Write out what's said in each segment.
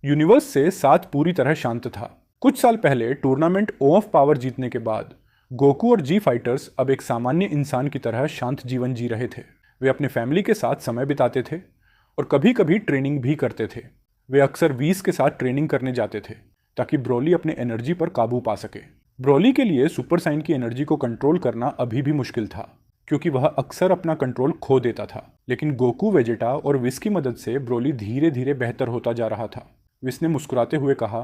Universe से साथ पूरी तरह शांत था। कुछ साल पहले टूर्नामेंट ओ ऑफ पावर जीतने के बाद गोकू और जी फाइटर्स अब एक सामान्य इंसान की तरह शांत जीवन जी रहे थे। वे अपने फैमिली के साथ समय बिताते थे और कभी कभी ट्रेनिंग भी करते थे। वे अक्सर वीस के साथ ट्रेनिंग करने जाते थे ताकि ब्रोली अपने एनर्जी पर काबू पा सके। ब्रोली के लिए सुपर साइन की एनर्जी को कंट्रोल करना अभी भी मुश्किल था क्योंकि वह अक्सर अपना कंट्रोल खो देता था। लेकिन गोकू, वेजेटा और विस की मदद से ब्रोली धीरे धीरे बेहतर होता जा रहा था। विस ने मुस्कुराते हुए कहा,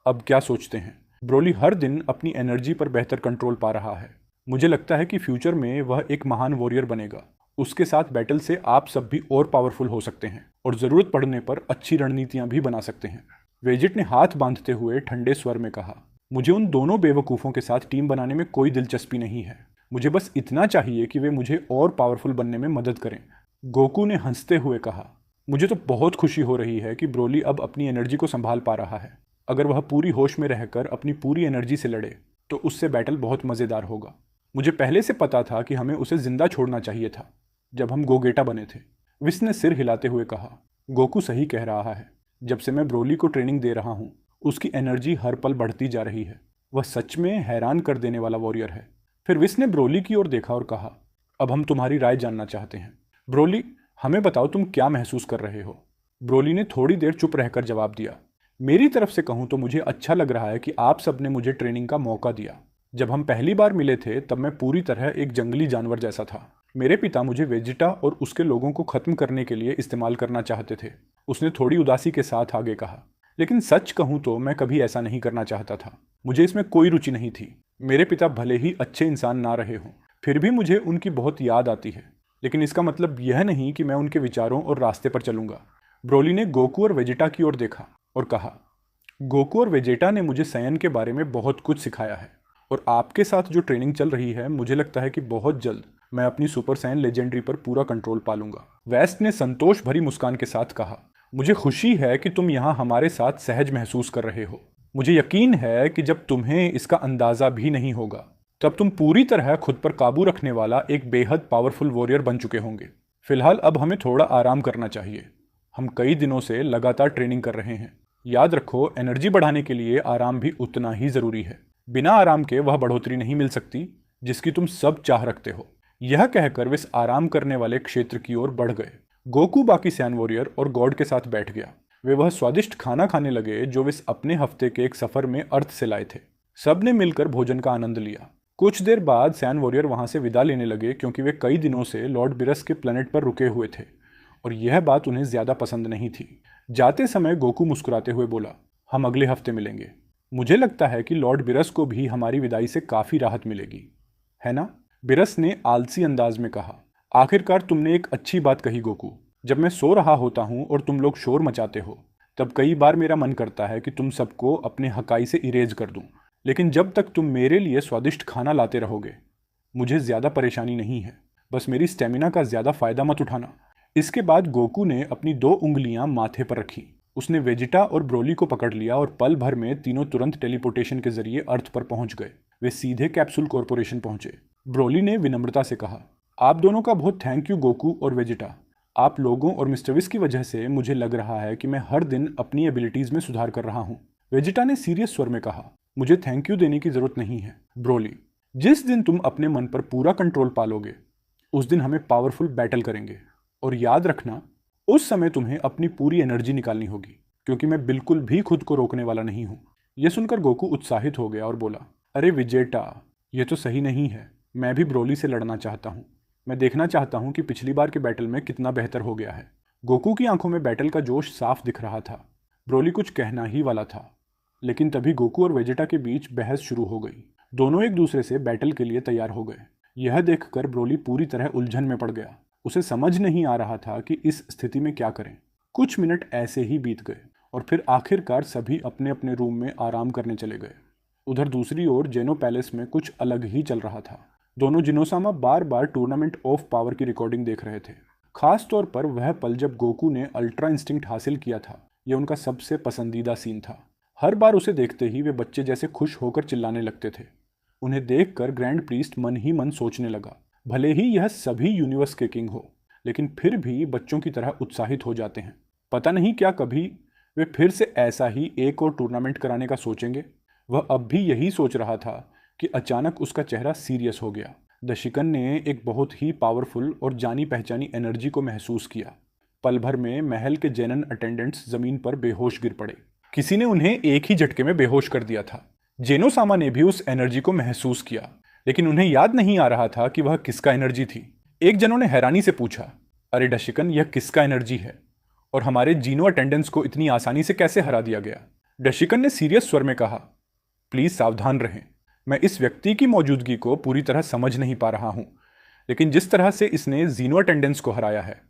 अब क्या सोचते हैं? ब्रोली हर दिन अपनी एनर्जी पर बेहतर कंट्रोल पा रहा है। मुझे लगता है कि फ्यूचर में वह एक महान वॉरियर बनेगा। उसके साथ बैटल से आप सब भी और पावरफुल हो सकते हैं और ज़रूरत पड़ने पर अच्छी रणनीतियां भी बना सकते हैं। वेजिट ने हाथ बांधते हुए ठंडे स्वर में कहा, मुझे उन दोनों बेवकूफ़ों के साथ टीम बनाने में कोई दिलचस्पी नहीं है। मुझे बस इतना चाहिए कि वे मुझे और पावरफुल बनने में मदद करें। गोकू ने हंसते हुए कहा, मुझे तो बहुत खुशी हो रही है कि ब्रोली अब अपनी एनर्जी को संभाल पा रहा है। अगर वह पूरी होश में रहकर अपनी पूरी एनर्जी से लड़े तो उससे बैटल बहुत मज़ेदार होगा। मुझे पहले से पता था कि हमें उसे जिंदा छोड़ना चाहिए था जब हम गोगेटा बने थे। विस ने सिर हिलाते हुए कहा, गोकू सही कह रहा है। जब से मैं ब्रोली को ट्रेनिंग दे रहा हूँ उसकी एनर्जी हर पल बढ़ती जा रही है। वह सच में हैरान कर देने वाला वॉरियर है। फिर विस ने ब्रोली की ओर देखा और कहा, अब हम तुम्हारी राय जानना चाहते हैं। ब्रोली, हमें बताओ तुम क्या महसूस कर रहे हो? ब्रोली ने थोड़ी देर चुप रहकर जवाब दिया, मेरी तरफ से कहूँ तो मुझे अच्छा लग रहा है कि आप सब ने मुझे ट्रेनिंग का मौका दिया। जब हम पहली बार मिले थे तब मैं पूरी तरह एक जंगली जानवर जैसा था। मेरे पिता मुझे वेजिटा और उसके लोगों को खत्म करने के लिए इस्तेमाल करना चाहते थे। उसने थोड़ी उदासी के साथ आगे कहा, लेकिन सच कहूँ तो मैं कभी ऐसा नहीं करना चाहता था। मुझे इसमें कोई रुचि नहीं थी। मेरे पिता भले ही अच्छे इंसान ना रहे हों, फिर भी मुझे उनकी बहुत याद आती है। लेकिन इसका मतलब यह नहीं कि मैं उनके विचारों और रास्ते पर चलूंगा। ब्रोली ने गोकू और वेजिटा की ओर देखा और कहा, गोकू और वेजेटा ने मुझे सयन के बारे में बहुत कुछ सिखाया है और आपके साथ जो ट्रेनिंग चल रही है मुझे लगता है कि बहुत जल्द मैं अपनी सुपर साइन लेजेंडरी पर पूरा कंट्रोल पा लूंगा। वेस्ट ने संतोष भरी मुस्कान के साथ कहा, मुझे खुशी है कि तुम यहाँ हमारे साथ सहज महसूस कर रहे हो। मुझे यकीन है कि जब तुम्हें इसका अंदाजा भी नहीं होगा तब तुम पूरी तरह खुद पर काबू रखने वाला एक बेहद पावरफुल वॉरियर बन चुके होंगे। फिलहाल अब हमें थोड़ा आराम करना चाहिए। हम कई दिनों से लगातार ट्रेनिंग कर रहे हैं। याद रखो, एनर्जी बढ़ाने के लिए आराम भी उतना ही जरूरी है। बिना आराम के वह बढ़ोतरी नहीं मिल सकती जिसकी तुम सब चाह रखते हो। यह कहकर वे इस आराम करने वाले क्षेत्र की ओर बढ़ गए। गोकू बाकी सैन वॉरियर और गॉड के साथ बैठ गया। वे वह स्वादिष्ट खाना खाने लगे जो वे अपने हफ्ते के एक सफर में अर्थ से लाए थे। सब ने मिलकर भोजन का आनंद लिया। कुछ देर बाद सैन वॉरियर वहां से विदा लेने लगे क्योंकि वे कई दिनों से लॉर्ड बिरस के प्लेनेट पर रुके हुए थे और यह बात उन्हें ज्यादा पसंद नहीं थी। जाते समय गोकू मुस्कुराते हुए बोला, हम अगले हफ्ते मिलेंगे। मुझे लगता है कि लॉर्ड बिरस को भी हमारी विदाई से काफी राहत मिलेगी, है ना? बिरस ने आलसी अंदाज में कहा, आखिरकार तुमने एक अच्छी बात कही गोकू। जब मैं सो रहा होता हूँ और तुम लोग शोर मचाते हो तब कई बार मेरा मन करता है कि तुम सबको अपने हकाई से इरेज कर दूं। लेकिन जब तक तुम मेरे लिए स्वादिष्ट खाना लाते रहोगे मुझे ज्यादा परेशानी नहीं है। बस मेरी स्टेमिना का ज्यादा फायदा मत उठाना। इसके बाद गोकू ने अपनी 2 उंगलियां माथे पर रखी। उसने वेजिटा और ब्रोली को पकड़ लिया और पल भर में तीनों तुरंत टेलीपोर्टेशन के जरिए अर्थ पर पहुंच गए। वे सीधे कैप्सूल कॉरपोरेशन पहुंचे। ब्रोली ने विनम्रता से कहा, आप दोनों का बहुत थैंक यू गोकू और वेजिटा। आप लोगों और मिस्टर विस की वजह से मुझे लग रहा है कि मैं हर दिन अपनी एबिलिटीज में सुधार कर रहा हूँ। वेजिटा ने सीरियस स्वर में कहा, मुझे थैंक यू देने की जरूरत नहीं है ब्रोली। जिस दिन तुम अपने मन पर पूरा कंट्रोल पालोगे उस दिन हमें पावरफुल बैटल करेंगे। और याद रखना, उस समय तुम्हें अपनी पूरी एनर्जी निकालनी होगी क्योंकि मैं बिल्कुल भी खुद को रोकने वाला नहीं हूं। यह सुनकर गोकू उत्साहित हो गया और बोला, अरे विजेटा, यह तो सही नहीं है। मैं भी ब्रोली से लड़ना चाहता हूं। मैं देखना चाहता हूं कि पिछली बार के बैटल में कितना बेहतर हो गया है। गोकू की आंखों में बैटल का जोश साफ दिख रहा था। ब्रोली कुछ कहना ही वाला था लेकिन तभी गोकू और वेजिटा के बीच बहस शुरू हो गई। दोनों एक दूसरे से बैटल के लिए तैयार हो गए। यह देखकर ब्रोली पूरी तरह उलझन में पड़ गया। उसे समझ नहीं आ रहा था कि इस स्थिति में क्या करें। कुछ मिनट ऐसे ही बीत गए और फिर आखिरकार सभी अपने अपने रूम में आराम करने चले गए। उधर दूसरी ओर जेनो पैलेस में कुछ अलग ही चल रहा था। दोनों जिनोसामा बार बार टूर्नामेंट ऑफ पावर की रिकॉर्डिंग देख रहे थे। खास तौर पर वह पल जब गोकू ने अल्ट्रा इंस्टिंक्ट हासिल किया था। यह उनका सबसे पसंदीदा सीन था। हर बार उसे देखते ही वे बच्चे जैसे खुश होकर चिल्लाने लगते थे। उन्हें देखकर ग्रैंड प्रीस्ट मन ही मन सोचने लगा, भले ही यह सभी यूनिवर्स के किंग हो लेकिन फिर भी बच्चों की तरह उत्साहित हो जाते हैं। पता नहीं क्या कभी वे फिर से ऐसा ही एक और टूर्नामेंट कराने का सोचेंगे? वह अब भी यही सोच रहा था कि अचानक उसका चेहरा सीरियस हो गया। दशिकन ने एक बहुत ही पावरफुल और जानी पहचानी एनर्जी को महसूस किया। पल भर में महल के जेनन अटेंडेंट्स जमीन पर बेहोश गिर पड़े। किसी ने उन्हें एक ही झटके में बेहोश कर दिया था। जेनो सामा ने भी उस एनर्जी को महसूस किया, लेकिन उन्हें याद नहीं आ रहा था कि वह किसका एनर्जी थी। एक जनों ने हैरानी से पूछा, अरे डशिकन, यह किसका एनर्जी है और हमारे जीनो अटेंडेंट्स को इतनी आसानी से कैसे हरा दिया गया? डशिकन ने सीरियस स्वर में कहा, प्लीज सावधान रहें। मैं इस व्यक्ति की मौजूदगी को पूरी तरह समझ नहीं पा रहा हूं, लेकिन जिस तरह से इसने जीनो अटेंडेंट्स को हराया है,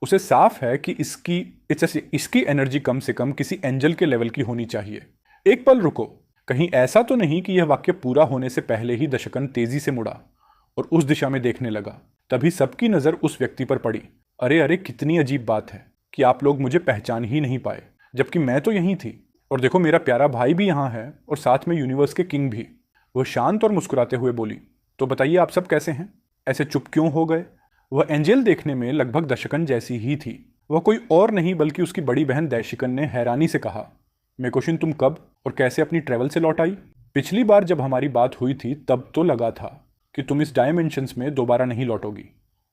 उसे साफ है कि इसकी एनर्जी कम से कम किसी एंजल के लेवल की होनी चाहिए। एक पल रुको, कहीं ऐसा तो नहीं कि यह वाक्य पूरा होने से पहले ही दशकन तेजी से मुड़ा और उस दिशा में देखने लगा। तभी सबकी नजर उस व्यक्ति पर पड़ी। अरे अरे, कितनी अजीब बात है कि आप लोग मुझे पहचान ही नहीं पाए, जबकि मैं तो यहीं थी। और देखो, मेरा प्यारा भाई भी यहाँ है और साथ में यूनिवर्स के किंग भी। वह शांत और मुस्कुराते हुए बोली, तो बताइए आप सब कैसे हैं? ऐसे चुप क्यों हो गए? वह एंजेल देखने में लगभग दशकन जैसी ही थी। वह कोई और नहीं बल्कि उसकी बड़ी बहन दैशिकन ने हैरानी से कहा, मेकोशिन, तुम कब और कैसे अपनी ट्रेवल से लौट आई? पिछली बार जब हमारी बात हुई थी तब तो लगा था कि तुम इस डायमेंशंस में दोबारा नहीं लौटोगी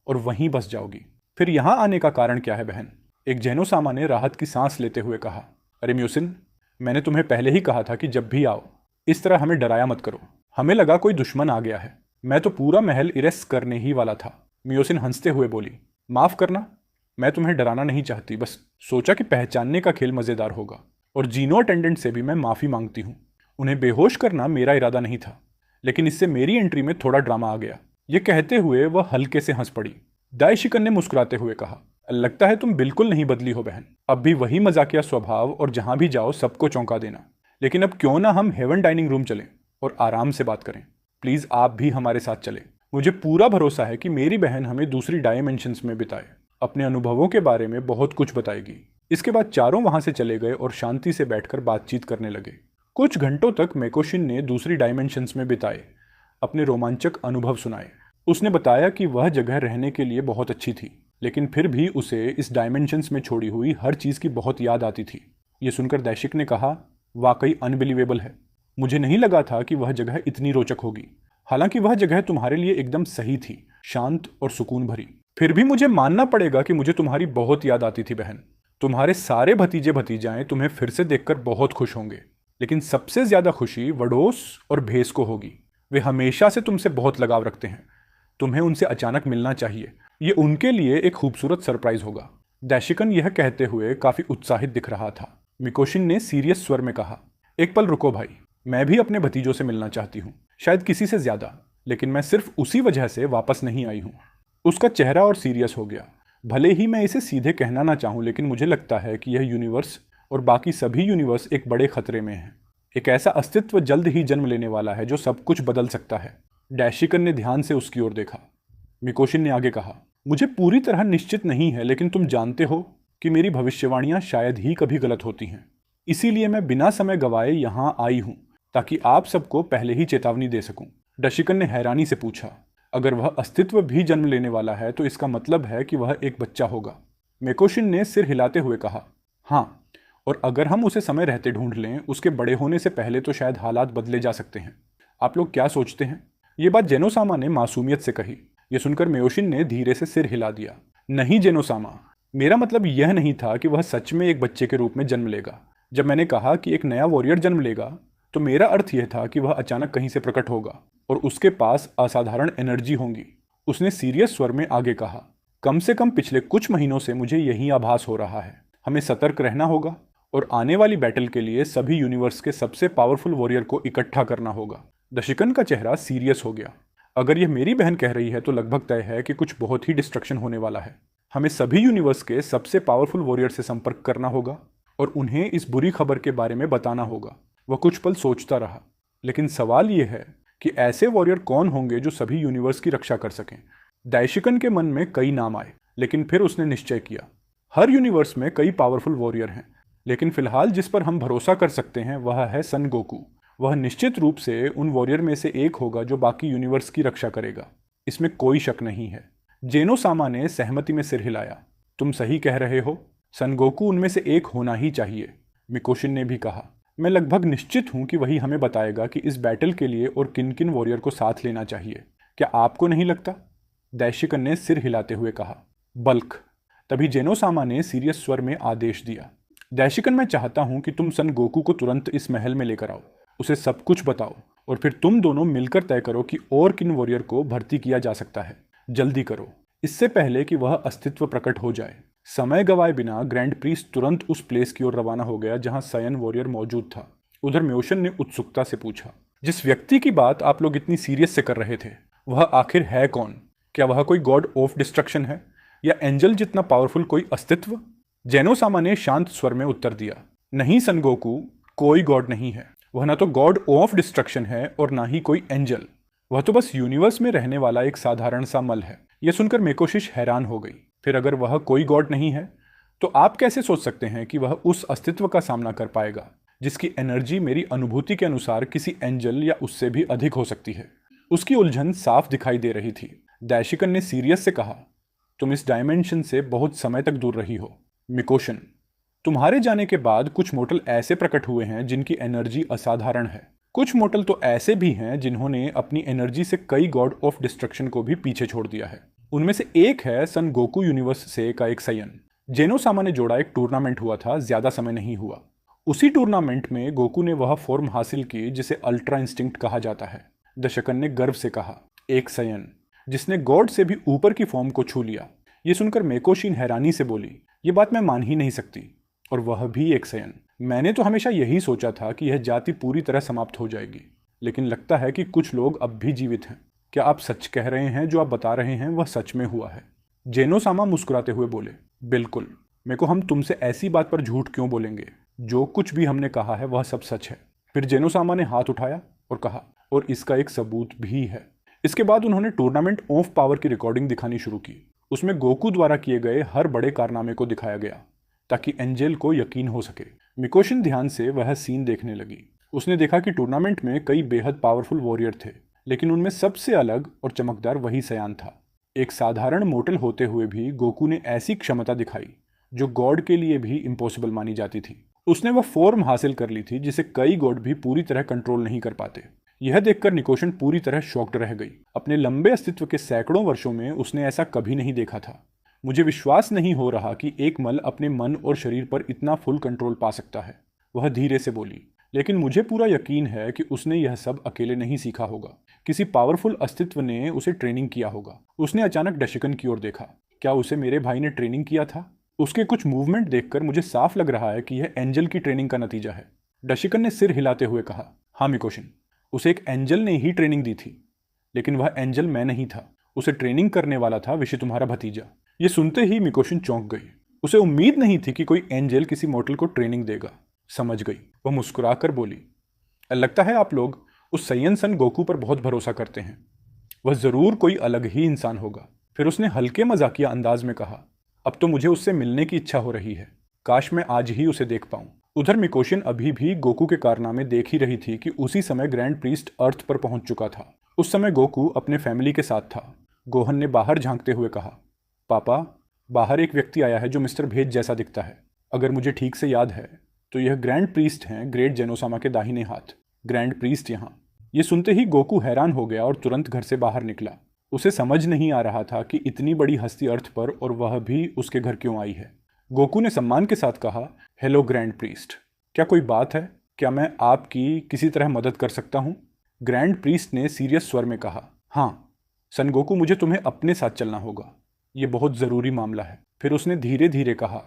और वहीं बस जाओगी। फिर यहाँ आने का कारण क्या है बहन? एक जेनो सामा ने राहत की सांस लेते हुए कहा, अरे म्यूसिन, मैंने तुम्हें पहले ही कहा था कि जब भी आओ इस तरह हमें डराया मत करो। हमें लगा कोई दुश्मन आ गया है। मैं तो पूरा महल इरेस करने ही वाला था। म्यूसिन हंसते हुए बोली, माफ करना, मैं तुम्हें डराना नहीं चाहती, बस सोचा कि पहचानने का खेल मजेदार होगा। और जीनो अटेंडेंट से भी मैं माफी मांगती हूँ। उन्हें बेहोश करना मेरा इरादा नहीं था, लेकिन इससे मेरी एंट्री में थोड़ा ड्रामा आ गया। ये कहते हुए वह हल्के से हंस पड़ी। दाइशिकन ने मुस्कुराते हुए कहा, लगता है तुम बिल्कुल नहीं बदली हो बहन। अब भी वही मजाकिया स्वभाव और जहां भी जाओ सबको चौंका देना। लेकिन अब क्यों ना हम हेवन डाइनिंग रूम चलें और आराम से बात करें। प्लीज आप भी हमारे साथ चलें। मुझे पूरा भरोसा है कि मेरी बहन हमें दूसरी डायमेंशंस में बिताए अपने अनुभवों के बारे में बहुत कुछ बताएगी। इसके बाद चारों वहां से चले गए और शांति से बैठकर बातचीत करने लगे। कुछ घंटों तक मेकोशिन ने दूसरी डायमेंशंस में बिताए अपने रोमांचक अनुभव सुनाए। उसने बताया कि वह जगह रहने के लिए बहुत अच्छी थी, लेकिन फिर भी उसे इस डायमेंशंस में छोड़ी हुई हर चीज़ की बहुत याद आती थी। ये सुनकर दैशिक ने कहा, वाकई अनबिलीवेबल है। मुझे नहीं लगा था कि वह जगह इतनी रोचक होगी। हालांकि वह जगह तुम्हारे लिए एकदम सही थी, शांत और सुकून भरी। फिर भी मुझे मानना पड़ेगा कि मुझे तुम्हारी बहुत याद आती थी बहन। तुम्हारे सारे भतीजे भतीजाएं तुम्हें फिर से देखकर बहुत खुश होंगे, लेकिन सबसे ज्यादा खुशी वडोस और भेस को होगी। वे हमेशा से तुमसे बहुत लगाव रखते हैं। तुम्हें उनसे अचानक मिलना चाहिए। ये उनके लिए एक खूबसूरत सरप्राइज होगा। दैशिकन यह कहते हुए काफी उत्साहित दिख रहा था। मिकोशिन ने सीरियस स्वर में कहा, एक पल रुको भाई, मैं भी अपने भतीजों से मिलना चाहती हूँ, शायद किसी से ज्यादा, लेकिन मैं सिर्फ उसी वजह से वापस नहीं आई हूँ। उसका चेहरा और सीरियस हो गया। भले ही मैं इसे सीधे कहना ना चाहूँ, लेकिन मुझे लगता है कि यह यूनिवर्स और बाकी सभी यूनिवर्स एक बड़े खतरे में है। एक ऐसा अस्तित्व जल्द ही जन्म लेने वाला है जो सब कुछ बदल सकता है। डैशिकन ने ध्यान से उसकी ओर देखा। मिकोशिन ने आगे कहा, मुझे पूरी तरह निश्चित नहीं है, लेकिन तुम जानते हो कि मेरी भविष्यवाणियां शायद ही कभी गलत होती हैं। इसीलिए मैं बिना समय गवाए यहां आई हूं, ताकि आप सबको पहले ही चेतावनी दे सकूं। डशिकन ने हैरानी से पूछा, अगर वह अस्तित्व भी जन्म लेने वाला है तो इसका मतलब है कि वह एक बच्चा होगा? मेकोशिन ने सिर हिलाते हुए कहा, हाँ, और अगर हम उसे समय रहते ढूंढ लें, उसके बड़े होने से पहले तो शायद हालात बदले जा सकते हैं। आप लोग क्या सोचते हैं? ये बात जेनोसामा ने मासूमियत से कही। यह सुनकर मेयोशिन ने धीरे से सिर हिला दिया। नहीं जेनोसामा, मेरा मतलब यह नहीं था कि वह सच में एक बच्चे के रूप में जन्म लेगा। जब मैंने कहा कि एक नया वॉरियर जन्म लेगा, तो मेरा अर्थ यह था कि वह अचानक कहीं से प्रकट होगा और उसके पास असाधारण एनर्जी होंगी। उसने सीरियस स्वर में आगे कहा, कम से कम पिछले कुछ महीनों से मुझे यही आभास हो रहा है। हमें सतर्क रहना होगा और आने वाली बैटल के लिए सभी यूनिवर्स के सबसे पावरफुल वॉरियर को इकट्ठा करना होगा। दशिकन का चेहरा सीरियस हो गया। अगर यह मेरी बहन कह रही है तो लगभग तय है कि कुछ बहुत ही डिस्ट्रक्शन होने वाला है। हमें सभी यूनिवर्स के सबसे पावरफुल वॉरियर से संपर्क करना होगा और उन्हें इस बुरी खबर के बारे में बताना होगा। वह कुछ पल सोचता रहा, लेकिन सवाल यह है कि ऐसे वॉरियर कौन होंगे जो सभी यूनिवर्स की रक्षा कर सकें। दाइशिकन के मन में कई नाम आए, लेकिन फिर उसने निश्चय किया, हर यूनिवर्स में कई पावरफुल वॉरियर हैं, लेकिन फिलहाल जिस पर हम भरोसा कर सकते हैं वह है सन गोकू। वह निश्चित रूप से उन वॉरियर में से एक होगा जो बाकी यूनिवर्स की रक्षा करेगा, इसमें कोई शक नहीं है। जेनोसामा ने सहमति में सिर हिलाया। तुम सही कह रहे हो, सन गोकू उनमें से एक होना ही चाहिए। मिकोशिन ने भी कहा, मैं लगभग निश्चित हूं कि वही हमें बताएगा कि इस बैटल के लिए और किन किन वॉरियर को साथ लेना चाहिए। क्या आपको नहीं लगता? दैशिकन ने सिर हिलाते हुए कहा। बल्क। तभी जेनोसामा ने सीरियस स्वर में आदेश दिया। दैशिकन, मैं चाहता हूं कि तुम सन गोकू को तुरंत इस महल में लेकर आओ, उसे सब कुछ बताओ और फिर तुम दोनों मिलकर तय करो कि और किन वॉरियर को भर्ती किया जा सकता है। जल्दी करो, इससे पहले कि वह अस्तित्व प्रकट हो जाए। समय गवाए बिना ग्रैंड प्रीस्ट तुरंत उस प्लेस की ओर रवाना हो गया जहां सायन वॉरियर मौजूद था। उधर म्योशन ने उत्सुकता से पूछा, जिस व्यक्ति की बात आप लोग इतनी सीरियस से कर रहे थे, वह आखिर है कौन? क्या वह कोई गॉड ऑफ डिस्ट्रक्शन है या एंजल जितना पावरफुल कोई अस्तित्व? जेनोसामा ने शांत स्वर में उत्तर दिया, नहीं सन गोकू, कोई गॉड नहीं है। वह ना तो गॉड ऑफ डिस्ट्रक्शन है और ना ही कोई एंजल। वह तो बस यूनिवर्स में रहने वाला एक साधारण सा मल है। यह सुनकर मेकोशिश हैरान हो गई। फिर अगर वह कोई गॉड नहीं है तो आप कैसे सोच सकते हैं कि वह उस अस्तित्व का सामना कर पाएगा जिसकी एनर्जी मेरी अनुभूति के अनुसार किसी एंजल या उससे भी अधिक हो सकती है? उसकी उलझन साफ दिखाई दे रही थी। दैशिकन ने सीरियस से कहा, तुम इस डायमेंशन से बहुत समय तक दूर रही हो। मिकोशन, तुम्हारे जाने के बाद कुछ मोर्टल ऐसे प्रकट हुए हैं जिनकी एनर्जी असाधारण है। कुछ मोर्टल तो ऐसे भी हैं जिन्होंने अपनी एनर्जी से कई गॉड ऑफ डिस्ट्रक्शन को भी पीछे छोड़ दिया है। उनमें से एक है सन गोकू यूनिवर्स से का एक सायन। जेनोसामा ने जोड़ा एक टूर्नामेंट हुआ था, ज्यादा समय नहीं हुआ। उसी टूर्नामेंट में गोकू ने वह फॉर्म हासिल की जिसे अल्ट्रा इंस्टिंक्ट कहा जाता है। दशकन ने गर्व से कहा, एक सायन जिसने गॉड से भी ऊपर की फॉर्म को छू लिया। ये सुनकर मेकोशिन हैरानी से बोली, ये बात मैं मान ही नहीं सकती, और वह भी एक सायन। मैंने तो हमेशा यही सोचा था कि यह जाति पूरी तरह समाप्त हो जाएगी, लेकिन लगता है कि कुछ लोग अब भी जीवित हैं। क्या आप सच कह रहे हैं? जो आप बता रहे हैं वह सच में हुआ है? जेनोसामा मुस्कुराते हुए बोले, बिल्कुल। मेरे को हम तुमसे ऐसी बात पर झूठ क्यों बोलेंगे? जो कुछ भी हमने कहा है वह सब सच है। फिर जेनोसामा ने हाथ उठाया और कहा, और इसका एक सबूत भी है। इसके बाद उन्होंने टूर्नामेंट ऑफ पावर की रिकॉर्डिंग दिखानी शुरू की। उसमें गोकू द्वारा किए गए हर बड़े कारनामे को दिखाया गया ताकि एंजेल को यकीन हो सके। मिकोशिन ध्यान से वह सीन देखने लगी। उसने देखा कि टूर्नामेंट में कई बेहद पावरफुल वॉरियर थे, लेकिन उनमें सबसे अलग और चमकदार वही सयान था। एक साधारण मोर्टल होते हुए भी गोकू ने ऐसी क्षमता दिखाई जो गॉड के लिए भी इम्पॉसिबल मानी जाती थी। उसने वह फॉर्म हासिल कर ली थी जिसे कई गॉड भी पूरी तरह कंट्रोल नहीं कर पाते। यह देखकर निकोशन पूरी तरह शॉक्ड रह गई। अपने लंबे अस्तित्व के सैकड़ों वर्षों में उसने ऐसा कभी नहीं देखा था। मुझे विश्वास नहीं हो रहा कि एक मल अपने मन और शरीर पर इतना फुल कंट्रोल पा सकता है, वह धीरे से बोली। लेकिन मुझे पूरा यकीन है कि उसने यह सब अकेले नहीं सीखा होगा। किसी पावरफुल अस्तित्व ने उसे ट्रेनिंग किया होगा। उसने अचानक डशिकन की ओर देखा। क्या उसे मेरे भाई ने ट्रेनिंग किया था? उसके कुछ मूवमेंट देखकर मुझे साफ लग रहा है कि यह एंजल की ट्रेनिंग का नतीजा है। डशिकन ने सिर हिलाते हुए कहा, हाँ मिकोशन, उसे एक एंजल ने ही ट्रेनिंग दी थी, लेकिन वह एंजल मैं नहीं था। उसे ट्रेनिंग करने वाला था विषय तुम्हारा भतीजा। ये सुनते ही मिकोशन चौंक गई। उसे उम्मीद नहीं थी कि कोई एंजल किसी मोर्टल को ट्रेनिंग देगा। समझ गई, वह मुस्कुराकर बोली, लगता है आप लोग उस सयन सन गोकू पर बहुत भरोसा करते हैं। वह जरूर कोई अलग ही इंसान होगा। फिर उसने हल्के मजाकिया अंदाज में कहा, अब तो मुझे उससे मिलने की इच्छा हो रही है। काश मैं आज ही उसे देख पाऊं। उधर मिकोशन अभी भी गोकू के कारनामे देख ही रही थी कि उसी समय ग्रैंड प्रीस्ट अर्थ पर पहुंच चुका था। उस समय गोकू अपने फैमिली के साथ था। गोहन ने बाहर झांकते हुए कहा, पापा, बाहर एक व्यक्ति आया है जो मिस्टर भेज जैसा दिखता है। अगर मुझे ठीक से याद है तो यह ग्रैंड प्रीस्ट हैं, ग्रेट जेनोसामा के दाहिने हाथ। ग्रैंड प्रीस्ट यहाँ। ये सुनते ही गोकू हैरान हो गया और तुरंत घर से बाहर निकला। उसे समझ नहीं आ रहा था कि इतनी बड़ी हस्ती अर्थ पर और वह भी उसके घर क्यों आई है। गोकू ने सम्मान के साथ कहा, हेलो ग्रैंड प्रीस्ट, क्या कोई बात है? क्या मैं आपकी किसी तरह मदद कर सकता हूँ? ग्रैंड प्रीस्ट ने सीरियस स्वर में कहा, हाँ सन गोकू, मुझे तुम्हें अपने साथ चलना होगा। ये बहुत ज़रूरी मामला है। फिर उसने धीरे धीरे कहा,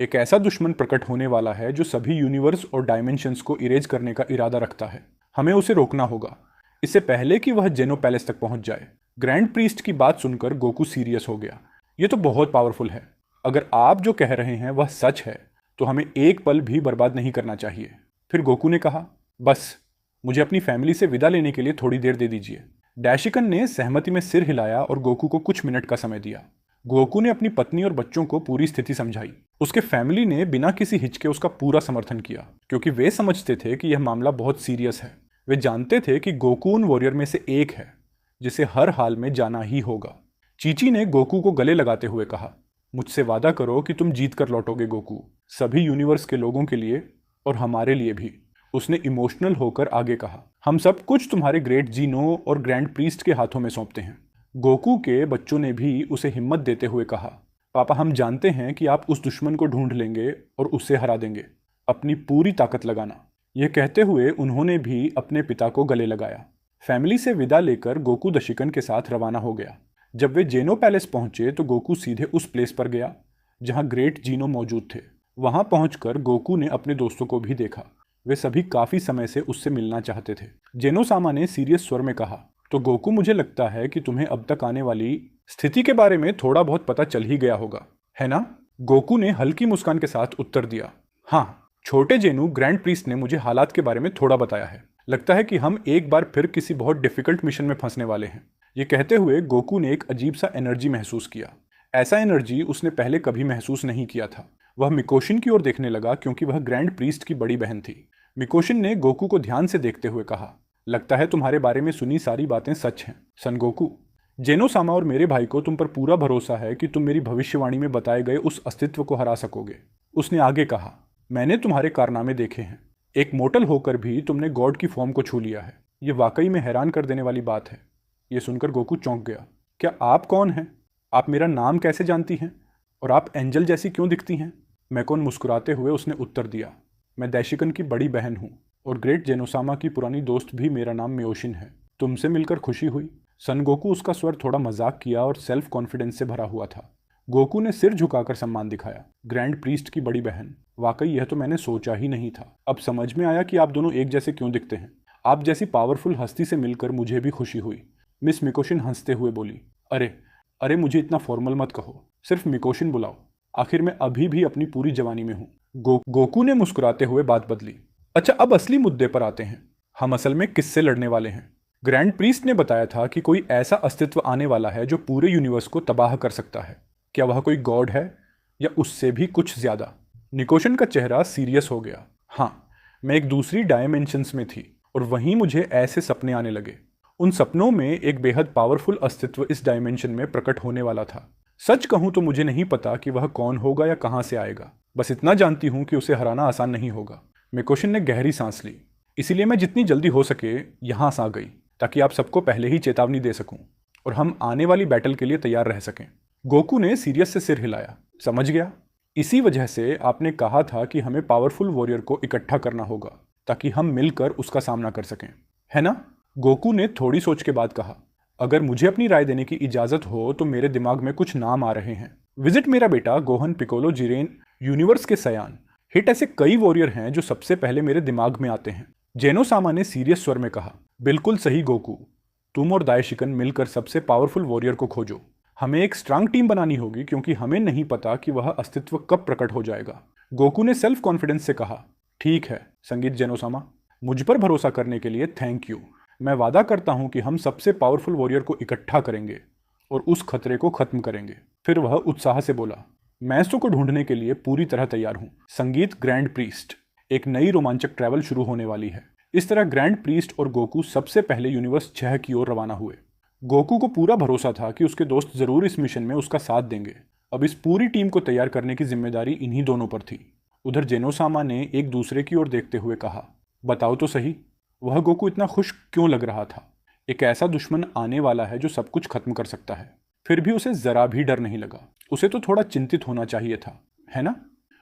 एक ऐसा दुश्मन प्रकट होने वाला है जो सभी यूनिवर्स और डायमेंशंस को इरेज करने का इरादा रखता है। हमें उसे रोकना होगा, इससे पहले कि वह जेनो पैलेस तक पहुंच जाए। ग्रैंड प्रीस्ट की बात सुनकर गोकू सीरियस हो गया। ये तो बहुत पावरफुल है। अगर आप जो कह रहे हैं वह सच है तो हमें एक पल भी बर्बाद नहीं करना चाहिए। फिर गोकू ने कहा, बस मुझे अपनी फैमिली से विदा लेने के लिए थोड़ी देर दे दीजिए। डैशिकन ने सहमति में सिर हिलाया और गोकू को कुछ मिनट का समय दिया। गोकू ने अपनी पत्नी और बच्चों को पूरी स्थिति समझाई। उसके फैमिली ने बिना किसी हिचके उसका पूरा समर्थन किया, क्योंकि वे समझते थे कि यह मामला बहुत सीरियस है। वे जानते थे कि गोकू उन वॉरियर में से एक है जिसे हर हाल में जाना ही होगा। चीची ने गोकू को गले लगाते हुए कहा, मुझसे वादा करो कि तुम जीत कर लौटोगे गोकू, सभी यूनिवर्स के लोगों के लिए और हमारे लिए भी। उसने इमोशनल होकर आगे कहा, हम सब कुछ तुम्हारे ग्रेट जीनो और ग्रैंड प्रीस्ट के हाथों में सौंपते हैं। गोकू के बच्चों ने भी उसे हिम्मत देते हुए कहा, पापा हम जानते हैं कि आप उस दुश्मन को ढूंढ लेंगे और उसे हरा देंगे, अपनी पूरी ताकत लगाना। यह कहते हुए उन्होंने भी अपने पिता को गले लगाया। फैमिली से विदा लेकर गोकू दशिकन के साथ रवाना हो गया। जब वे जेनो पैलेस पहुंचे तो गोकू सीधे उस प्लेस पर गया जहां ग्रेट जीनो मौजूद थे। वहां पहुंचकर गोकू ने अपने दोस्तों को भी देखा। वे सभी काफी समय से उससे मिलना चाहते थे। जेनो सामा ने सीरियस स्वर में कहा, तो गोकू मुझे लगता है कि तुम्हें अब तक आने वाली स्थिति के बारे में थोड़ा बहुत पता चल ही गया होगा, है ना? गोकू ने हल्की मुस्कान के साथ उत्तर दिया, हाँ, छोटे जेनू ग्रैंड प्रीस्ट ने मुझे हालात के बारे में थोड़ा बताया है। लगता है कि हम एक बार फिर किसी बहुत डिफिकल्ट मिशन में फंसने वाले हैं। ये कहते हुए गोकू ने एक अजीब सा एनर्जी महसूस किया। ऐसा एनर्जी उसने पहले कभी महसूस नहीं किया था। वह मिकोशिन की ओर देखने लगा क्योंकि वह ग्रैंड प्रीस्ट की बड़ी बहन थी। मिकोशिन ने गोकू को ध्यान से देखते हुए कहा, लगता है तुम्हारे बारे में सुनी सारी बातें सच हैं सन गोकू। जेनो सामा और मेरे भाई को तुम पर पूरा भरोसा है कि तुम मेरी भविष्यवाणी में बताए गए उस अस्तित्व को हरा सकोगे। उसने आगे कहा, मैंने तुम्हारे कारनामे देखे हैं। एक मोटल होकर भी तुमने गॉड की फॉर्म को छू लिया है। ये वाकई में हैरान कर देने वाली बात है। ये सुनकर गोकू चौंक गया। क्या आप कौन हैं? आप मेरा नाम कैसे जानती हैं? और आप एंजल जैसी क्यों दिखती हैं? मैकोन मुस्कुराते हुए उसने उत्तर दिया, मैं दैशिकन की बड़ी बहन हूँ और ग्रेट जेनोसामा की पुरानी दोस्त भी। मेरा नाम म्योशिन है। तुमसे मिलकर खुशी हुई। सन गोकू उसका स्वर थोड़ा मजाक किया और सेल्फ कॉन्फिडेंस से भरा हुआ था। गोकू ने सिर झुकाकर सम्मान दिखाया। ग्रैंड प्रीस्ट की बड़ी बहन, वाकई यह तो मैंने सोचा ही नहीं था। अब समझ में आया कि आप दोनों एक जैसे क्यों दिखते हैं। आप जैसी पावरफुल हस्ती से मिलकर मुझे भी खुशी हुई। मिस मिकोशिन हंसते हुए बोली, अरे अरे मुझे इतना फॉर्मल मत कहो, सिर्फ मिकोशिन बुलाओ। आखिर मैं अभी भी अपनी पूरी जवानी में हूँ। गोकू ने मुस्कुराते हुए बात बदली। अच्छा, अब असली मुद्दे पर आते हैं। हम असल में किससे लड़ने वाले हैं? ग्रैंड प्रीस्ट ने बताया था कि कोई ऐसा अस्तित्व आने वाला है जो पूरे यूनिवर्स को तबाह कर सकता है। क्या वह कोई गॉड है या उससे भी कुछ ज्यादा? निकोशन का चेहरा सीरियस हो गया। हाँ, मैं एक दूसरी डायमेंशंस में थी और वहीं मुझे ऐसे सपने आने लगे। उन सपनों में एक बेहद पावरफुल अस्तित्व इस डायमेंशन में प्रकट होने वाला था। सच कहूं तो मुझे नहीं पता कि वह कौन होगा या कहां से आएगा। बस इतना जानती हूं कि उसे हराना आसान नहीं होगा। मिकोशिन ने गहरी सांस ली। इसीलिए मैं जितनी जल्दी हो सके यहां आ गई, ताकि आप सबको पहले ही चेतावनी दे सकूं और हम आने वाली बैटल के लिए तैयार रह सकें। गोकू ने सीरियस से सिर हिलाया। समझ गया। इसी वजह से आपने कहा था कि हमें पावरफुल वॉरियर को इकट्ठा करना होगा ताकि हम मिलकर उसका सामना कर सकें, है ना? गोकू ने थोड़ी सोच के बाद कहा, अगर मुझे अपनी राय देने की इजाजत हो तो मेरे दिमाग में कुछ नाम आ रहे हैं। विजिट मेरा बेटा, गोहन, पिकोलो, जिरेन, यूनिवर्स के सयान, हिट, ऐसे कई वॉरियर हैं जो सबसे पहले मेरे दिमाग में आते हैं। जेनो सामा ने सीरियस स्वर में कहा, बिल्कुल सही गोकू, तुम और दायशिकन मिलकर सबसे पावरफुल वॉरियर को खोजो। हमें एक स्ट्रांग टीम बनानी होगी क्योंकि हमें नहीं पता कि वह अस्तित्व कब प्रकट हो जाएगा। गोकू ने सेल्फ कॉन्फिडेंस से कहा, ठीक है संगीत जेनोसामा, मुझ पर भरोसा करने के लिए थैंक यू। मैं वादा करता हूं कि हम सबसे पावरफुल वॉरियर को इकट्ठा करेंगे और उस खतरे को खत्म करेंगे। फिर वह उत्साह से बोला, मैं सो को ढूंढने के लिए पूरी तरह तैयार हूं। संगीत ग्रैंड प्रीस्ट, एक नई रोमांचक ट्रैवल शुरू होने वाली है। इस तरह ग्रैंड प्रीस्ट और गोकू सबसे पहले यूनिवर्स 6 की ओर रवाना हुए। गोकू को पूरा भरोसा था कि उसके दोस्त जरूर इस मिशन में उसका साथ देंगे। अब इस पूरी टीम को तैयार करने की जिम्मेदारी इन्हीं दोनों पर थी। उधर जेनोसामा ने एक दूसरे की ओर देखते हुए कहा, बताओ तो सही, वह गोकू इतना खुश क्यों लग रहा था? एक ऐसा दुश्मन आने वाला है जो सब कुछ खत्म कर सकता है। फिर भी उसे जरा भी डर नहीं लगा। उसे तो थोड़ा चिंतित होना चाहिए था, है ना?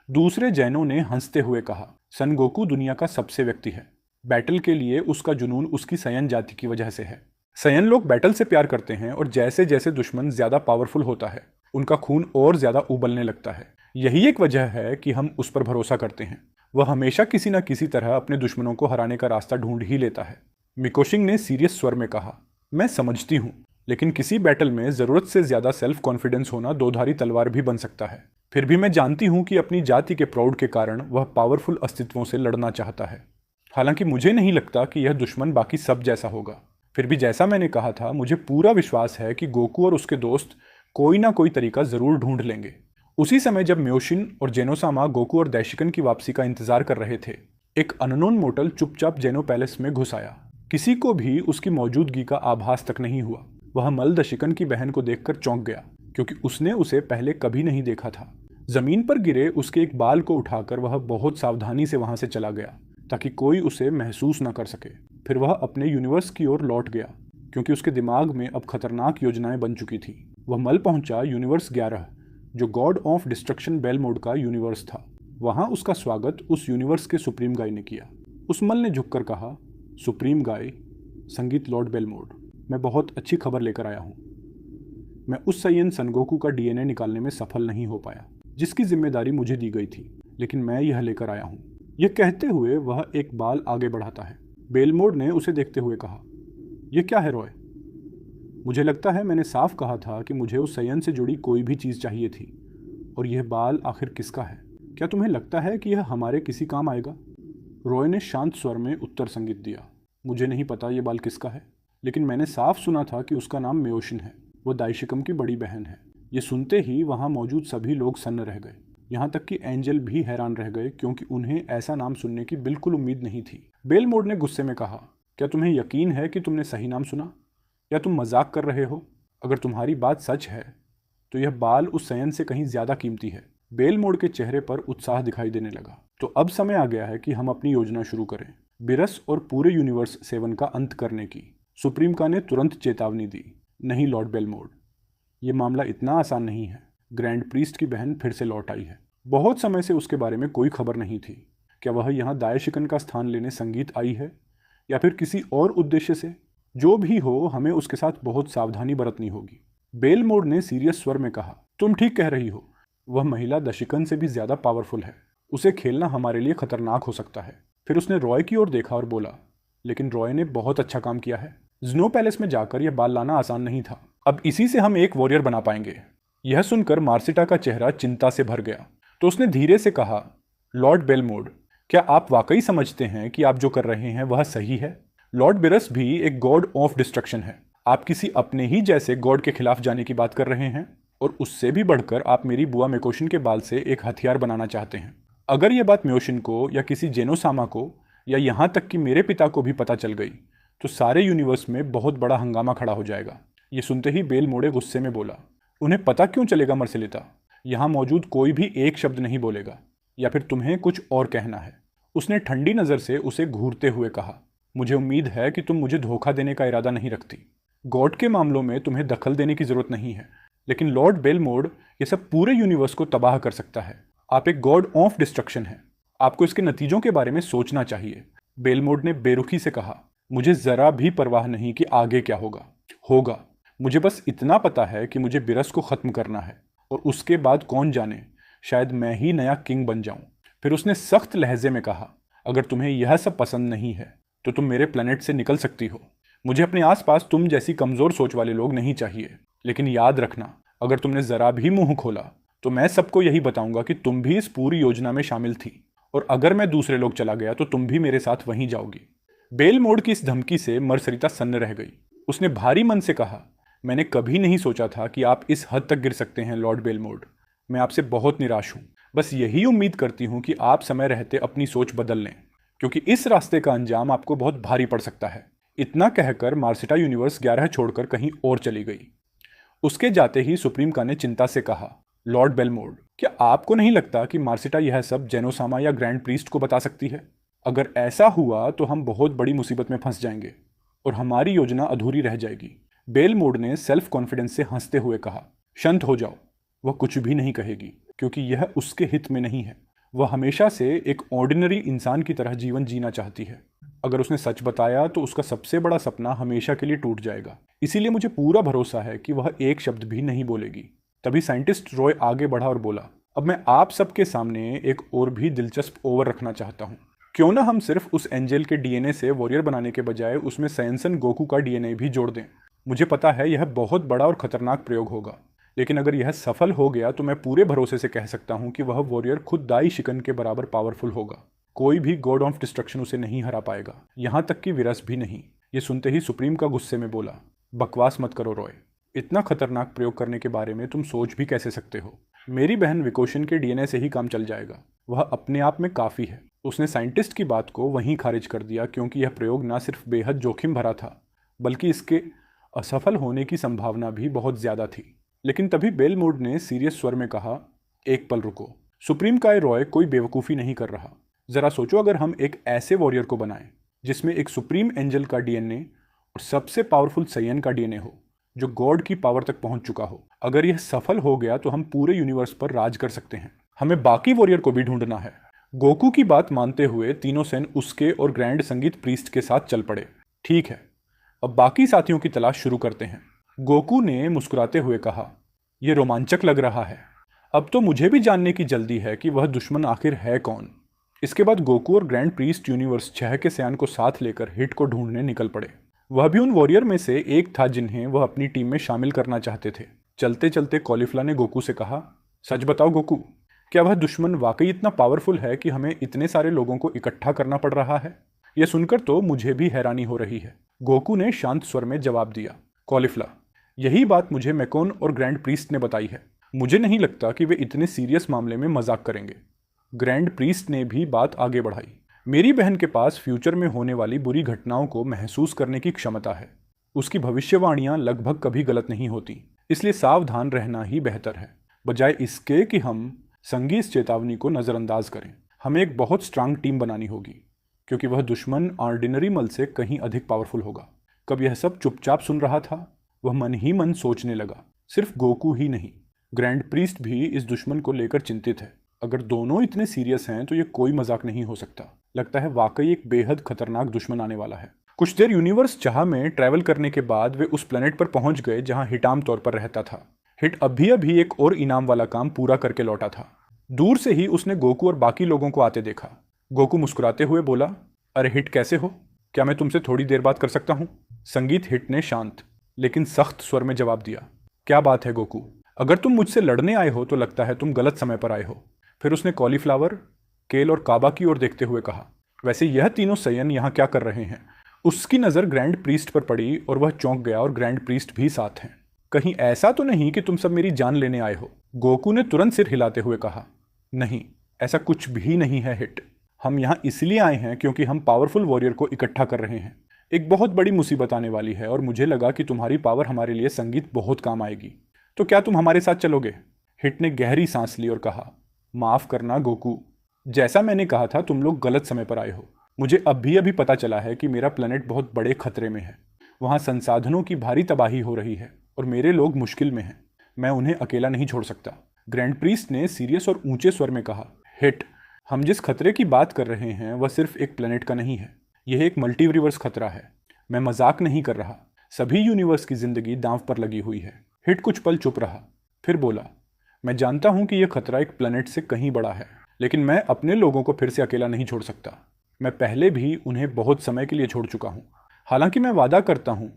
दूसरे जैनों ने हंसते हुए कहा, सन गोकू दुनिया का सबसे व्यक्ति है। बैटल के लिए उसका जुनून उसकी सयन जाति की वजह से है। सयन लोग बैटल से प्यार करते हैं और जैसे जैसे दुश्मन ज्यादा पावरफुल होता है उनका खून और ज्यादा उबलने लगता है। यही एक वजह है कि हम उस पर भरोसा करते हैं। वह हमेशा किसी न किसी तरह अपने दुश्मनों को हराने का रास्ता ढूंढ ही लेता है। मिकोशिंग ने सीरियस स्वर में कहा, मैं समझती हूँ, लेकिन किसी बैटल में जरूरत से ज्यादा सेल्फ कॉन्फिडेंस होना दोधारी तलवार भी बन सकता है। फिर भी मैं जानती हूँ कि अपनी जाति के प्राउड के कारण वह पावरफुल अस्तित्वों से लड़ना चाहता है। हालांकि मुझे नहीं लगता कि यह दुश्मन बाकी सब जैसा होगा। फिर भी जैसा मैंने कहा था, मुझे पूरा विश्वास है कि गोकू और उसके दोस्त कोई ना कोई तरीका जरूर ढूंढ लेंगे। उसी समय जब म्योशिन और जेनोसामा गोकू और दैशिकन की वापसी का इंतजार कर रहे थे, एक अननोन मोटल चुपचाप जेनो पैलेस में घुस आया। किसी को भी उसकी मौजूदगी का आभास तक नहीं हुआ। वह मल दशिकन की बहन को देखकर चौंक गया क्योंकि उसने उसे पहले कभी नहीं देखा था। जमीन पर गिरे उसके एक बाल को उठाकर वह बहुत सावधानी से वहां से चला गया ताकि कोई उसे महसूस न कर सके। फिर वह अपने यूनिवर्स की ओर लौट गया क्योंकि उसके दिमाग में अब खतरनाक योजनाएं बन चुकी थी। वह मल पहुंचा यूनिवर्स 11, जो गॉड ऑफ डिस्ट्रक्शन बेलमोड का यूनिवर्स था। वहां उसका स्वागत उस यूनिवर्स के सुप्रीम गाय ने किया। उस मल ने झुककर कहा, सुप्रीम गाय संगीत लॉर्ड बेलमोड, मैं बहुत अच्छी खबर लेकर आया हूँ। मैं उस सैयन सनगोकू का डीएनए निकालने में सफल नहीं हो पाया जिसकी जिम्मेदारी मुझे दी गई थी, लेकिन मैं यह लेकर आया हूँ। यह कहते हुए वह एक बाल आगे बढ़ाता है। बेलमोड ने उसे देखते हुए कहा, यह क्या है रॉय? मुझे लगता है मैंने साफ कहा था कि मुझे उस सैयन से जुड़ी कोई भी चीज़ चाहिए थी, और यह बाल आखिर किसका है? क्या तुम्हें लगता है कि यह हमारे किसी काम आएगा? रॉय ने शांत स्वर में उत्तर संगीत दिया, मुझे नहीं पता यह बाल किसका है, लेकिन मैंने साफ सुना था कि उसका नाम मेयोशिन है। वो दाइशिकम की बड़ी बहन है। ये सुनते ही वहाँ मौजूद सभी लोग सन्न रह गए, यहाँ तक कि एंजल भी हैरान रह गए क्योंकि उन्हें ऐसा नाम सुनने की बिल्कुल उम्मीद नहीं थी। बेलमोड ने गुस्से में कहा, क्या तुम्हें यकीन है कि तुमने सही नाम सुना, या तुम मजाक कर रहे हो? अगर तुम्हारी बात सच है तो यह बाल उस सयन से कहीं ज्यादा कीमती है। बेलमोड के चेहरे पर उत्साह दिखाई देने लगा। तो अब समय आ गया है कि हम अपनी योजना शुरू करें, बिरस और पूरे यूनिवर्स 7 का अंत करने की। सुप्रीम का ने तुरंत चेतावनी दी, नहीं लॉर्ड बेलमोड, ये मामला इतना आसान नहीं है। ग्रैंड प्रीस्ट की बहन फिर से लौट आई है। बहुत समय से उसके बारे में कोई खबर नहीं थी। क्या वह यहाँ दायशिकन का स्थान लेने संगीत आई है, या फिर किसी और उद्देश्य से? जो भी हो, हमें उसके साथ बहुत सावधानी बरतनी होगी। बेलमोड ने सीरियस स्वर में कहा, तुम ठीक कह रही हो। वह महिला दशिकन से भी ज्यादा पावरफुल है। उसे खेलना हमारे लिए खतरनाक हो सकता है। फिर उसने रॉय की ओर देखा और बोला, लेकिन रॉय ने बहुत अच्छा काम किया है। स्नो पैलेस में जाकर यह बाल लाना आसान नहीं था। अब इसी से हम एक वॉरियर बना पाएंगे। यह सुनकर मार्सिटा का चेहरा चिंता से भर गया। तो उसने धीरे से कहा, लॉर्ड बेलमोड, क्या आप वाकई समझते हैं कि आप जो कर रहे हैं वह सही है? लॉर्ड बिरस भी एक गॉड ऑफ डिस्ट्रक्शन है। आप किसी अपने ही जैसे गॉड के खिलाफ जाने की बात कर रहे हैं, और उससे भी बढ़कर आप मेरी बुआ मेकोशिन के बाल से एक हथियार बनाना चाहते हैं। अगर यह बात मेयोशिन को या किसी जेनोसामा को या यहाँ तक कि मेरे पिता को भी पता चल गई तो सारे यूनिवर्स में बहुत बड़ा हंगामा खड़ा हो जाएगा। ये सुनते ही बेलमोडे गुस्से में बोला, उन्हें पता क्यों चलेगा मर्सिलिता? यहाँ मौजूद कोई भी एक शब्द नहीं बोलेगा, या फिर तुम्हें कुछ और कहना है? उसने ठंडी नज़र से उसे घूरते हुए कहा, मुझे उम्मीद है कि तुम मुझे धोखा देने का इरादा नहीं रखती। गॉड के मामलों में तुम्हें दखल देने की जरूरत नहीं है, लेकिन लॉर्ड बेलमोड ये सब पूरे यूनिवर्स को तबाह कर सकता है। आप एक गॉड ऑफ डिस्ट्रक्शन है। आपको इसके नतीजों के बारे में सोचना चाहिए। बेलमोड ने बेरुखी से कहा, मुझे जरा भी परवाह नहीं कि आगे क्या होगा। मुझे बस इतना पता है कि मुझे बिरस को खत्म करना है, और उसके बाद कौन जाने, शायद मैं ही नया किंग बन जाऊं। फिर उसने सख्त लहजे में कहा, अगर तुम्हें यह सब पसंद नहीं है तो तुम मेरे प्लेनेट से निकल सकती हो। मुझे अपने आसपास तुम जैसी कमजोर सोच वाले लोग नहीं चाहिए। लेकिन याद रखना, अगर तुमने जरा भी मुंह खोला तो मैं सबको यही बताऊंगा कि तुम भी इस पूरी योजना में शामिल थी, और अगर मैं दूसरे लोग चला गया तो तुम भी मेरे साथ वहीं जाओगी। बेलमोड की इस धमकी से मर्सरिता सन्न रह गई। उसने भारी मन से कहा, मैंने कभी नहीं सोचा था कि आप इस हद तक गिर सकते हैं लॉर्ड बेलमोड। मैं आपसे बहुत निराश हूं। बस यही उम्मीद करती हूं कि आप समय रहते अपनी सोच बदल लें, क्योंकि इस रास्ते का अंजाम आपको बहुत भारी पड़ सकता है। इतना कहकर मार्सिटा यूनिवर्स 11 छोड़कर कहीं और चली गई। उसके जाते ही सुप्रीम का ने चिंता से कहा, लॉर्ड बेलमोड, क्या आपको नहीं लगता कि मार्सिटा यह सब जेनोसामा या ग्रैंड प्रीस्ट को बता सकती है? अगर ऐसा हुआ तो हम बहुत बड़ी मुसीबत में फंस जाएंगे और हमारी योजना अधूरी रह जाएगी। बेलमोड ने सेल्फ कॉन्फिडेंस से हंसते हुए कहा, शांत हो जाओ। वह कुछ भी नहीं कहेगी, क्योंकि यह उसके हित में नहीं है। वह हमेशा से एक ऑर्डिनरी इंसान की तरह जीवन जीना चाहती है। अगर उसने सच बताया तो उसका सबसे बड़ा सपना हमेशा के लिए टूट जाएगा। इसीलिए मुझे पूरा भरोसा है कि वह एक शब्द भी नहीं बोलेगी। तभी साइंटिस्ट रॉय आगे बढ़ा और बोला, अब मैं आप सबके सामने एक और भी दिलचस्प ओवर रखना चाहता हूँ। क्यों ना हम सिर्फ उस एंजल के डीएनए से वॉरियर बनाने के बजाय उसमें सैनसन गोकू का डीएनए भी जोड़ दें। मुझे पता है यह बहुत बड़ा और खतरनाक प्रयोग होगा, लेकिन अगर यह सफल हो गया तो मैं पूरे भरोसे से कह सकता हूं कि वह वॉरियर खुद दाई शिकन के बराबर पावरफुल होगा। कोई भी गॉड ऑफ डिस्ट्रक्शन उसे नहीं हरा पाएगा, यहां तक कि विरस भी नहीं। ये सुनते ही सुप्रीम का गुस्से में बोला, बकवास मत करो रॉय। इतना खतरनाक प्रयोग करने के बारे में तुम सोच भी कैसे सकते हो? मेरी बहन विकोशन के डीएनए से ही काम चल जाएगा। वह अपने आप में काफी है। उसने साइंटिस्ट की बात को वहीं खारिज कर दिया, क्योंकि यह प्रयोग न सिर्फ बेहद जोखिम भरा था, बल्कि इसके असफल होने की संभावना भी बहुत ज्यादा थी। लेकिन तभी बेलमोड ने सीरियस स्वर में कहा, एक पल रुको, सुप्रीम काय रॉय कोई बेवकूफ़ी नहीं कर रहा। ज़रा सोचो, अगर हम एक ऐसे वॉरियर को बनाएं जिसमें एक सुप्रीम एंजल का डीएनए और सबसे पावरफुल सैयन का डीएनए हो, जो गॉड की पावर तक पहुंच चुका हो। अगर यह सफल हो गया तो हम पूरे यूनिवर्स पर राज कर सकते हैं। हमें बाकी वॉरियर को भी ढूंढना है। गोकू की बात मानते हुए तीनों सेन उसके और ग्रैंड संगीत प्रीस्ट के साथ चल पड़े। ठीक है, अब बाकी साथियों की तलाश शुरू करते हैं। गोकू ने मुस्कुराते हुए कहा, यह रोमांचक लग रहा है। अब तो मुझे भी जानने की जल्दी है कि वह दुश्मन आखिर है कौन। इसके बाद गोकू और ग्रैंड प्रीस्ट यूनिवर्स 6 के सैन को साथ लेकर हिट को ढूंढने निकल पड़े। वह भी उन वॉरियर में से एक था जिन्हें वह अपनी टीम में शामिल करना चाहते थे। चलते चलते कॉलीफ्ला ने गोकू से कहा, सच बताओ गोकू, क्या वह दुश्मन वाकई इतना पावरफुल है कि हमें इतने सारे लोगों को इकट्ठा करना पड़ रहा है? यह सुनकर तो मुझे भी हैरानी हो रही है। गोकू ने शांत स्वर में जवाब दिया, कॉलीफ्ला, यही बात मुझे मैकोन और ग्रैंड प्रीस्ट ने बताई है। मुझे नहीं लगता कि वे इतने सीरियस मामले में मजाक करेंगे। ग्रैंड प्रीस्ट ने भी बात आगे बढ़ाई, मेरी बहन के पास फ्यूचर में होने वाली बुरी घटनाओं को महसूस करने की क्षमता है। उसकी भविष्यवाणियां लगभग कभी गलत नहीं होती, इसलिए सावधान रहना ही बेहतर है, बजाय इसके कि हम संगी इस चेतावनी को नज़रअंदाज करें। हमें एक बहुत स्ट्रांग टीम बनानी होगी, क्योंकि वह दुश्मन ऑर्डिनरी मल से कहीं अधिक पावरफुल होगा। कब यह सब चुपचाप सुन रहा था, वह मन ही मन सोचने लगा। सिर्फ गोकू ही नहीं, ग्रैंड प्रीस्ट भी इस दुश्मन को लेकर चिंतित है। अगर दोनों इतने सीरियस हैं तो ये कोई मजाक नहीं हो सकता। लगता है वाकई एक बेहद खतरनाक दुश्मन आने वाला है। कुछ देर यूनिवर्स चाह में ट्रैवल करने के बाद वे उस प्लेनेट पर पहुंच गए जहां हिट आम तौर पर रहता था। हिट अभी अभी एक और इनाम वाला काम पूरा करके लौटा था। दूर से ही उसने गोकू और बाकी लोगों को आते देखा। गोकू मुस्कुराते हुए बोला, अरे हिट, कैसे हो? क्या मैं तुमसे थोड़ी देर बात कर सकता हूँ? संगीत हिट ने शांत लेकिन सख्त स्वर में जवाब दिया, क्या बात है गोकू? अगर तुम मुझसे लड़ने आए हो तो लगता है तुम गलत समय पर आए हो। फिर उसने कॉलीफ्लावर, केल और काबा की ओर देखते हुए कहा, वैसे यह तीनों सैयन यहाँ क्या कर रहे हैं? उसकी नज़र ग्रैंड प्रीस्ट पर पड़ी और वह चौंक गया, और ग्रैंड प्रीस्ट भी साथ हैं। कहीं ऐसा तो नहीं कि तुम सब मेरी जान लेने आए हो? गोकू ने तुरंत सिर हिलाते हुए कहा, नहीं, ऐसा कुछ भी नहीं है हिट। हम यहाँ इसलिए आए हैं क्योंकि हम पावरफुल वॉरियर को इकट्ठा कर रहे हैं। एक बहुत बड़ी मुसीबत आने वाली है और मुझे लगा कि तुम्हारी पावर हमारे लिए संगीत बहुत काम आएगी। तो क्या तुम हमारे साथ चलोगे? हिट ने गहरी सांस ली और कहा, माफ करना गोकू, जैसा मैंने कहा था तुम लोग गलत समय पर आए हो। मुझे अभी अभी पता चला है कि मेरा प्लेनेट बहुत बड़े खतरे में है। वहाँ संसाधनों की भारी तबाही हो रही है और मेरे लोग मुश्किल में हैं। मैं उन्हें अकेला नहीं छोड़ सकता। ग्रैंड प्रीस्ट ने सीरियस और ऊंचे स्वर में कहा, हिट, हम जिस खतरे की बात कर रहे हैं वह सिर्फ एक प्लेनेट का नहीं है, यह एक मल्टीवर्स खतरा है। मैं मजाक नहीं कर रहा। सभी यूनिवर्स की जिंदगी दांव पर लगी हुई है। हिट कुछ पल चुप रहा, फिर बोला, मैं जानता हूं कि यह खतरा एक प्लेनेट से कहीं बड़ा है, लेकिन मैं अपने लोगों को फिर से अकेला नहीं छोड़ सकता। मैं पहले भी उन्हें बहुत समय के लिए छोड़ चुका हूं। हालांकि मैं वादा करता हूं,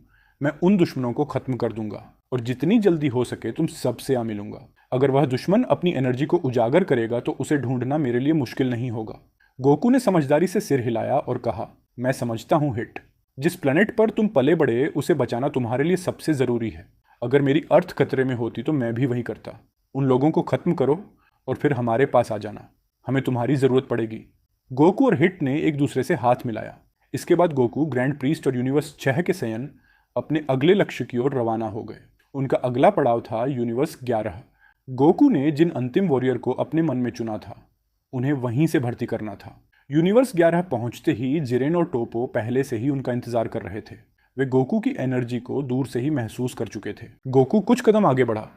मैं उन दुश्मनों को खत्म कर दूंगा और जितनी जल्दी हो सके तुम सबसे आ मिलूंगा। अगर वह दुश्मन अपनी एनर्जी को उजागर करेगा तो उसे ढूंढना मेरे लिए मुश्किल नहीं होगा। गोकू ने समझदारी से सिर हिलाया और कहा, मैं समझता हूं हिट, जिस प्लेनेट पर तुम पले बड़े उसे बचाना तुम्हारे लिए सबसे ज़रूरी है। अगर मेरी अर्थ खतरे में होती तो मैं भी वही करता। उन लोगों को खत्म करो और फिर हमारे पास आ जाना, हमें तुम्हारी ज़रूरत पड़ेगी। गोकू और हिट ने एक दूसरे से हाथ मिलाया। इसके बाद गोकू, ग्रैंड प्रीस्ट और यूनिवर्स 6 के सैयन अपने अगले लक्ष्य की ओर रवाना हो गए। उनका अगला पड़ाव था यूनिवर्स 11। गोकू ने जिन अंतिम वॉरियर को अपने मन में चुना था उन्हें वहीं से भर्ती करना था। यूनिवर्स 11 पहुंचते ही जिरेन और टोपो पहले से ही उनका इंतजार कर रहे थे। वे गोकू की एनर्जी को दूर से ही महसूस कर चुके थे। गोकू कुछ कदम आगे बढ़ा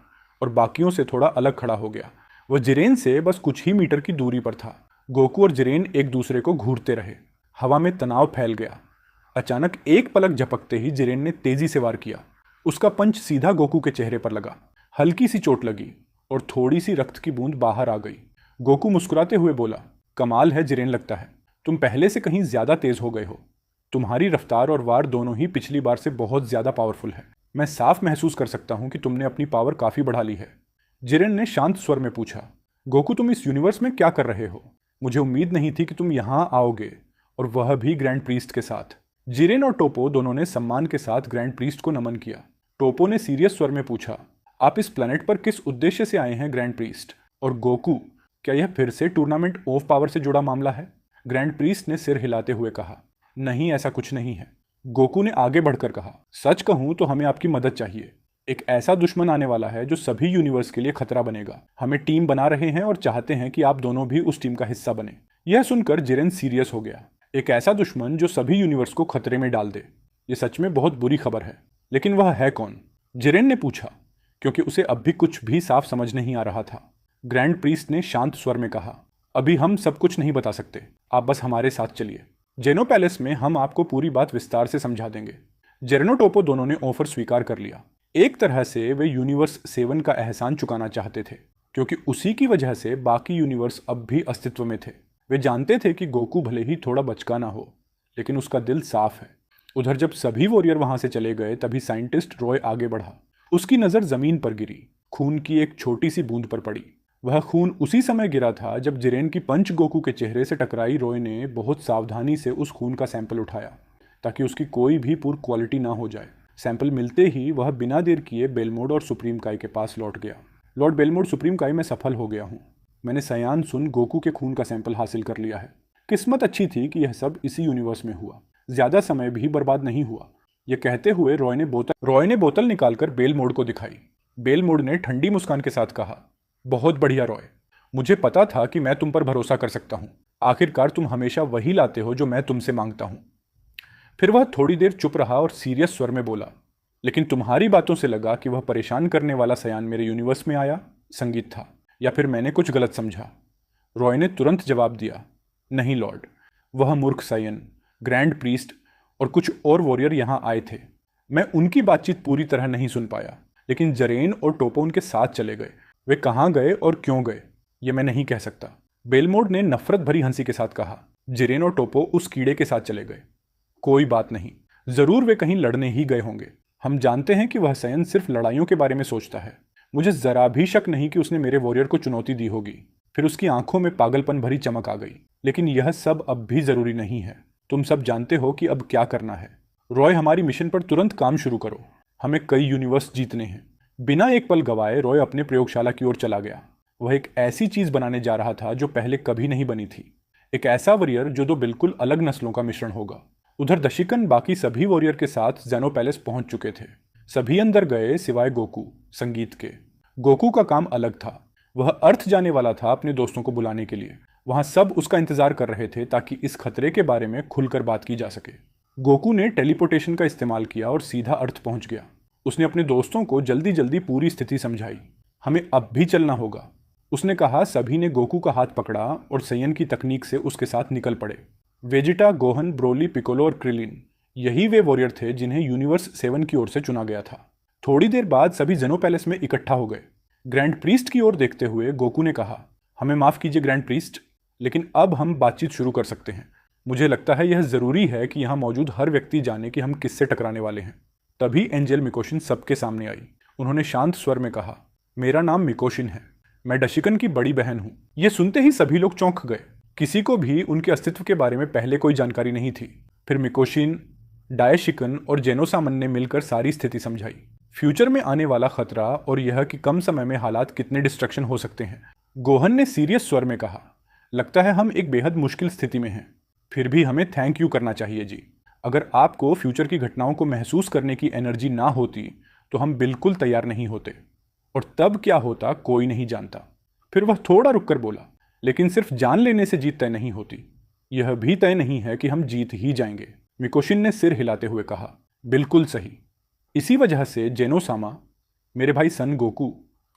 और बाकियों से थोड़ा अलग खड़ा हो गया। वह जिरेन से बस कुछ ही मीटर की दूरी पर था। गोकू और जिरेन एक दूसरे को घूरते रहे। हवा में तनाव फैल गया। अचानक एक पलक झपकते ही जिरेन ने तेजी से वार किया। उसका पंच सीधा गोकू के चेहरे पर लगा। हल्की सी चोट लगी और थोड़ी सी रक्त की बूंद बाहर आ गई। गोकू मुस्कुराते हुए बोला, कमाल है जिरेन, लगता है तुम पहले से कहीं ज्यादा तेज हो गए हो। तुम्हारी रफ्तार और वार दोनों ही पिछली बार से बहुत ज्यादा पावरफुल है। मैं साफ महसूस कर सकता हूं कि तुमने अपनी पावर काफी बढ़ा ली है। जिरेन ने शांत स्वर में पूछा, गोकू तुम इस यूनिवर्स में क्या कर रहे हो? मुझे उम्मीद नहीं थी कि तुम यहाँ आओगे, और वह भी ग्रैंड प्रीस्ट के साथ। जिरेन और टोपो दोनों ने सम्मान के साथ ग्रैंड प्रीस्ट को नमन किया। टोपो ने सीरियस स्वर में पूछा, आप इस प्लेनेट पर किस उद्देश्य से आए हैं ग्रैंड प्रीस्ट? और गोकू, क्या यह फिर से टूर्नामेंट ऑफ पावर से जुड़ा मामला है? ग्रैंड प्रीस्ट ने सिर हिलाते हुए कहा, नहीं, ऐसा कुछ नहीं है। गोकू ने आगे बढ़कर कहा, सच कहूं तो हमें आपकी मदद चाहिए। एक ऐसा दुश्मन आने वाला है जो सभी यूनिवर्स के लिए खतरा बनेगा। हमें टीम बना रहे हैं और चाहते हैं कि आप दोनों भी उस टीम का हिस्सा बने। यह सुनकर जिरेन सीरियस हो गया। एक ऐसा दुश्मन जो सभी यूनिवर्स को खतरे में डाल दे, ये सच में बहुत बुरी खबर है। लेकिन वह है कौन? जिरेन ने पूछा, क्योंकि उसे अब भी कुछ भी साफ समझ नहीं आ रहा था। ग्रैंड प्रीस्ट ने शांत स्वर में कहा, अभी हम सब कुछ नहीं बता सकते, आप बस हमारे साथ चलिए। जेनो पैलेस में हम आपको पूरी बात विस्तार से समझा देंगे। जेरेनो टोपो दोनों ने ऑफर स्वीकार कर लिया। एक तरह से वे यूनिवर्स 7 का एहसान चुकाना चाहते थे, क्योंकि उसी की वजह से बाकी यूनिवर्स अब भी अस्तित्व में थे। वे जानते थे कि गोकू भले ही थोड़ा बचकाना हो, लेकिन उसका दिल साफ है। उधर जब सभी वॉरियर वहां से चले गए, तभी साइंटिस्ट रॉय आगे बढ़ा। उसकी नज़र जमीन पर गिरी। खून की एक छोटी सी बूंद पर पड़ी। वह खून उसी समय गिरा था जब जिरेन की पंच गोकू के चेहरे से टकराई। रॉय ने बहुत सावधानी से उस खून का सैंपल उठाया, ताकि उसकी कोई भी पुअर क्वालिटी ना हो जाए। सैंपल मिलते ही वह बिना देर किए बेलमोड और सुप्रीम काई के पास लौट गया। लॉर्ड बेलमोड, सुप्रीम काई, मैं सफल हो गया हूँ। मैंने सयान सुन गोकू के खून का सैंपल हासिल कर लिया है। किस्मत अच्छी थी कि यह सब इसी यूनिवर्स में हुआ। ज्यादा समय भी बर्बाद नहीं हुआ। यह कहते हुए रॉय ने बोतल निकालकर बेलमोड को दिखाई। बेलमोड ने ठंडी मुस्कान के साथ कहा, बहुत बढ़िया रॉय, मुझे पता था कि मैं तुम पर भरोसा कर सकता हूँ। आखिरकार तुम हमेशा वही लाते हो जो मैं तुमसे मांगता हूँ। फिर वह थोड़ी देर चुप रहा और सीरियस स्वर में बोला, लेकिन तुम्हारी बातों से लगा कि वह परेशान करने वाला सयान मेरे यूनिवर्स में आया संगीत था, या फिर मैंने कुछ गलत समझा? रॉय ने तुरंत जवाब दिया, नहीं लॉर्ड, वह मूर्ख सयन, ग्रैंड प्रीस्ट और कुछ और वॉरियर यहाँ आए थे। मैं उनकी बातचीत पूरी तरह नहीं सुन पाया, लेकिन जरेन और टोपो उनके साथ चले गए। वे कहाँ गए और क्यों गए, ये मैं नहीं कह सकता। बेलमोड ने नफरत भरी हंसी के साथ कहा, जिरेन और टोपो उस कीड़े के साथ चले गए। कोई बात नहीं, जरूर वे कहीं लड़ने ही गए होंगे। हम जानते हैं कि वह सयन सिर्फ लड़ाइयों के बारे में सोचता है। मुझे जरा भी शक नहीं कि उसने मेरे वॉरियर को चुनौती दी होगी। फिर उसकी आंखों में पागलपन भरी चमक आ गई। लेकिन यह सब अब भी जरूरी नहीं है। तुम सब जानते हो कि अब क्या करना है। रॉय, हमारी मिशन पर तुरंत काम शुरू करो। हमें कई यूनिवर्स जीतने हैं। बिना एक पल गवाए रॉय अपने प्रयोगशाला की ओर चला गया। वह एक ऐसी चीज बनाने जा रहा था जो पहले कभी नहीं बनी थी। एक ऐसा वॉरियर जो दो बिल्कुल अलग नस्लों का मिश्रण होगा। उधर दशिकन बाकी सभी वॉरियर के साथ जेनो पैलेस पहुंच चुके थे। सभी अंदर गए सिवाय गोकू, संगीत के। गोकू का काम अलग था। वह अर्थ जाने वाला था अपने दोस्तों को बुलाने के लिए। वहां सब उसका इंतजार कर रहे थे ताकि इस खतरे के बारे में खुलकर बात की जा सके। गोकू ने टेलीपोर्टेशन का इस्तेमाल किया और सीधा अर्थ पहुंच गया। उसने अपने दोस्तों को जल्दी जल्दी पूरी स्थिति समझाई। हमें अब भी चलना होगा, उसने कहा। सभी ने गोकू का हाथ पकड़ा और सयन की तकनीक से उसके साथ निकल पड़े। वेजिटा, गोहन, ब्रोली, पिकोलो और क्रिलिन, यही वे वॉरियर थे जिन्हें यूनिवर्स 7 की ओर से चुना गया था। थोड़ी देर बाद सभी जेनो पैलेस में इकट्ठा हो गए। ग्रैंड प्रीस्ट की ओर देखते हुए गोकू ने कहा, हमें माफ कीजिए ग्रैंड प्रीस्ट, लेकिन अब हम बातचीत शुरू कर सकते हैं। मुझे लगता है यह जरूरी है कि यहाँ मौजूद हर व्यक्ति जाने कि हम किससे टकराने वाले हैं। तभी एंजेल मिकोशिन सबके सामने आई। उन्होंने शांत स्वर में कहा, मेरा नाम मिकोशिन है। मैं डशिकन की बड़ी बहन हूँ। यह सुनते ही सभी लोग चौंक गए। किसी को भी उनके अस्तित्व के बारे में पहले कोई जानकारी नहीं थी। फिर मिकोशिन, डायशिकन और जेनोसामन ने मिलकर सारी स्थिति समझाई। फ्यूचर में आने वाला खतरा और यह कि कम समय में हालात कितने डिस्ट्रक्शन हो सकते हैं। गोहन ने सीरियस स्वर में कहा, लगता है हम एक बेहद मुश्किल स्थिति में हैं। फिर भी हमें थैंक यू करना चाहिए जी। अगर आपको फ्यूचर की घटनाओं को महसूस करने की एनर्जी ना होती तो हम बिल्कुल तैयार नहीं होते, और तब क्या होता कोई नहीं जानता। फिर वह थोड़ा रुककर बोला, लेकिन सिर्फ जान लेने से जीत तय नहीं होती। यह भी तय नहीं है कि हम जीत ही जाएंगे। मिकोशिन ने सिर हिलाते हुए कहा, बिल्कुल सही। इसी वजह से जेनोसामा, मेरे भाई सन गोकू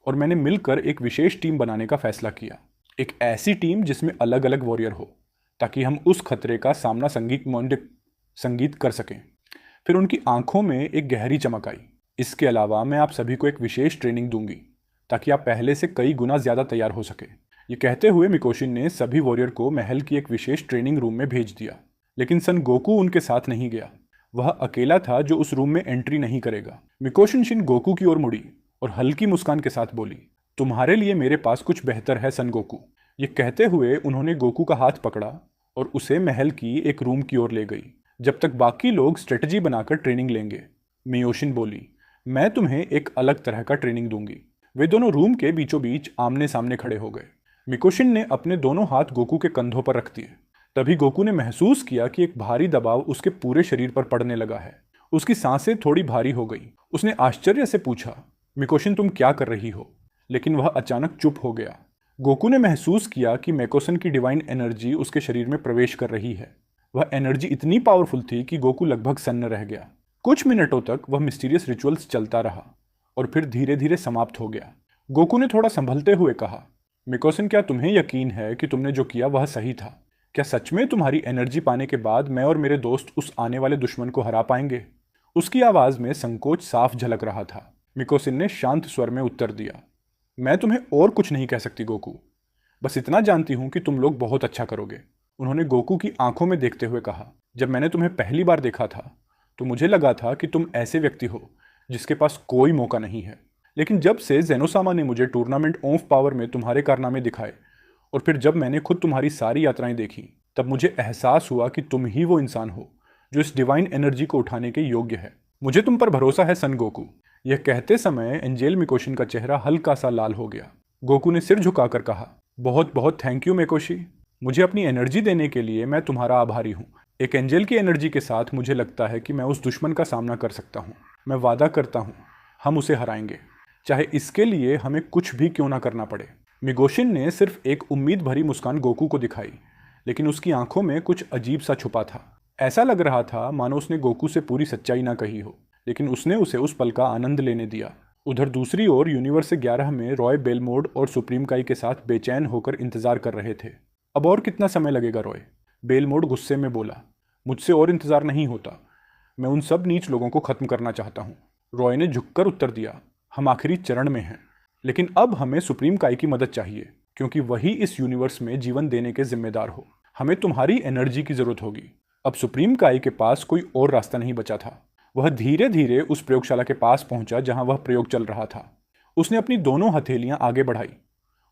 और मैंने मिलकर एक विशेष टीम बनाने का फैसला किया। एक ऐसी टीम जिसमें अलग अलग वॉरियर हो, ताकि हम उस खतरे का सामना संगीत कर सकें। फिर उनकी आंखों में एक गहरी चमक आई। इसके अलावा मैं आप सभी को एक विशेष ट्रेनिंग दूंगी, ताकि आप पहले से कई गुना ज्यादा तैयार हो सके। ये कहते हुए मिकोशिन ने सभी वॉरियर को महल की एक विशेष ट्रेनिंग रूम में भेज दिया। लेकिन सन गोकू उनके साथ नहीं गया। वह अकेला था जो उस रूम में एंट्री नहीं करेगा। मिकोशिन शिन गोकू की ओर मुड़ी और हल्की मुस्कान के साथ बोली, तुम्हारे लिए मेरे पास कुछ बेहतर है सन गोकू। ये कहते हुए उन्होंने गोकू का हाथ पकड़ा और उसे महल की एक रूम की ओर ले गई, जब तक बाकी लोग स्ट्रेटजी बनाकर ट्रेनिंग लेंगे। मियोशिन बोली, मैं तुम्हें एक अलग तरह का ट्रेनिंग दूंगी। वे दोनों रूम के बीचों बीच आमने सामने खड़े हो गए। मिकोशिन ने अपने दोनों हाथ गोकू के कंधों पर रख दिए। तभी गोकू ने महसूस किया कि एक भारी दबाव उसके पूरे शरीर पर पड़ने लगा है उसकी सांसें थोड़ी भारी हो गई। उसने आश्चर्य से पूछा, मिकोशिन तुम क्या कर रही हो? लेकिन वह अचानक चुप हो गया। गोकू ने महसूस किया कि मेकोसन की डिवाइन एनर्जी उसके शरीर में प्रवेश कर रही है। वह एनर्जी इतनी पावरफुल थी कि गोकू लगभग सन्न रह गया। कुछ मिनटों तक वह मिस्टीरियस रिचुअल्स चलता रहा और फिर धीरे धीरे समाप्त हो गया। गोकू ने थोड़ा संभलते हुए कहा, मिकोसन क्या तुम्हें यकीन है कि तुमने जो किया वह सही था? क्या सच में तुम्हारी एनर्जी पाने के बाद मैं और मेरे दोस्त उस आने वाले दुश्मन को हरा पाएंगे? उसकी आवाज में संकोच साफ झलक रहा था। मिकोसिन ने शांत स्वर में उत्तर दिया, मैं तुम्हें और कुछ नहीं कह सकती गोकू, बस इतना जानती हूं कि तुम लोग बहुत अच्छा करोगे। उन्होंने गोकू की आंखों में देखते हुए कहा, जब मैंने तुम्हें पहली बार देखा था तो मुझे लगा था कि तुम ऐसे व्यक्ति हो जिसके पास कोई मौका नहीं है, लेकिन जब से जेनोसामा ने मुझे टूर्नामेंट ऑफ पावर में तुम्हारे कारनामे दिखाए और फिर जब मैंने खुद तुम्हारी सारी यात्राएं देखी, तब मुझे एहसास हुआ कि तुम ही वो इंसान हो जो इस डिवाइन एनर्जी को उठाने के योग्य है। मुझे तुम पर भरोसा है सन गोकू। यह कहते समय एंजेल मिकोशिन का चेहरा हल्का सा लाल हो गया। गोकू ने सिर झुकाकर कहा, बहुत बहुत थैंक यू मिकोशी। मुझे अपनी एनर्जी देने के लिए मैं तुम्हारा आभारी हूँ। एक एंजेल की एनर्जी के साथ मुझे लगता है कि मैं उस दुश्मन का सामना कर सकता हूँ। मैं वादा करता हूँ हम उसे हराएंगे, चाहे इसके लिए हमें कुछ भी क्यों ना करना पड़े। मिगोशिन ने सिर्फ एक उम्मीद भरी मुस्कान गोकू को दिखाई, लेकिन उसकी आंखों में कुछ अजीब सा छुपा था। ऐसा लग रहा था मानो उसने गोकू से पूरी सच्चाई ना कही हो, लेकिन उसने उसे उस पल का आनंद लेने दिया। उधर दूसरी ओर यूनिवर्स 11 में रॉय बेलमोड और सुप्रीम काई के साथ बेचैन होकर इंतजार कर रहे थे। अब और कितना समय लगेगा रॉय? बेलमोड गुस्से में बोला, मुझसे और इंतजार नहीं होता। मैं उन सब नीच लोगों को खत्म करना चाहता हूँ। रॉय ने झुककर उत्तर दिया, हम आखिरी चरण में हैं, लेकिन अब हमें सुप्रीम काई की मदद चाहिए, क्योंकि वही इस यूनिवर्स में जीवन देने के जिम्मेदार हो। हमें तुम्हारी एनर्जी की जरूरत होगी। अब सुप्रीम काई के पास कोई और रास्ता नहीं बचा था। वह धीरे धीरे उस प्रयोगशाला के पास पहुंचा जहां वह प्रयोग चल रहा था। उसने अपनी दोनों हथेलियां आगे बढ़ाई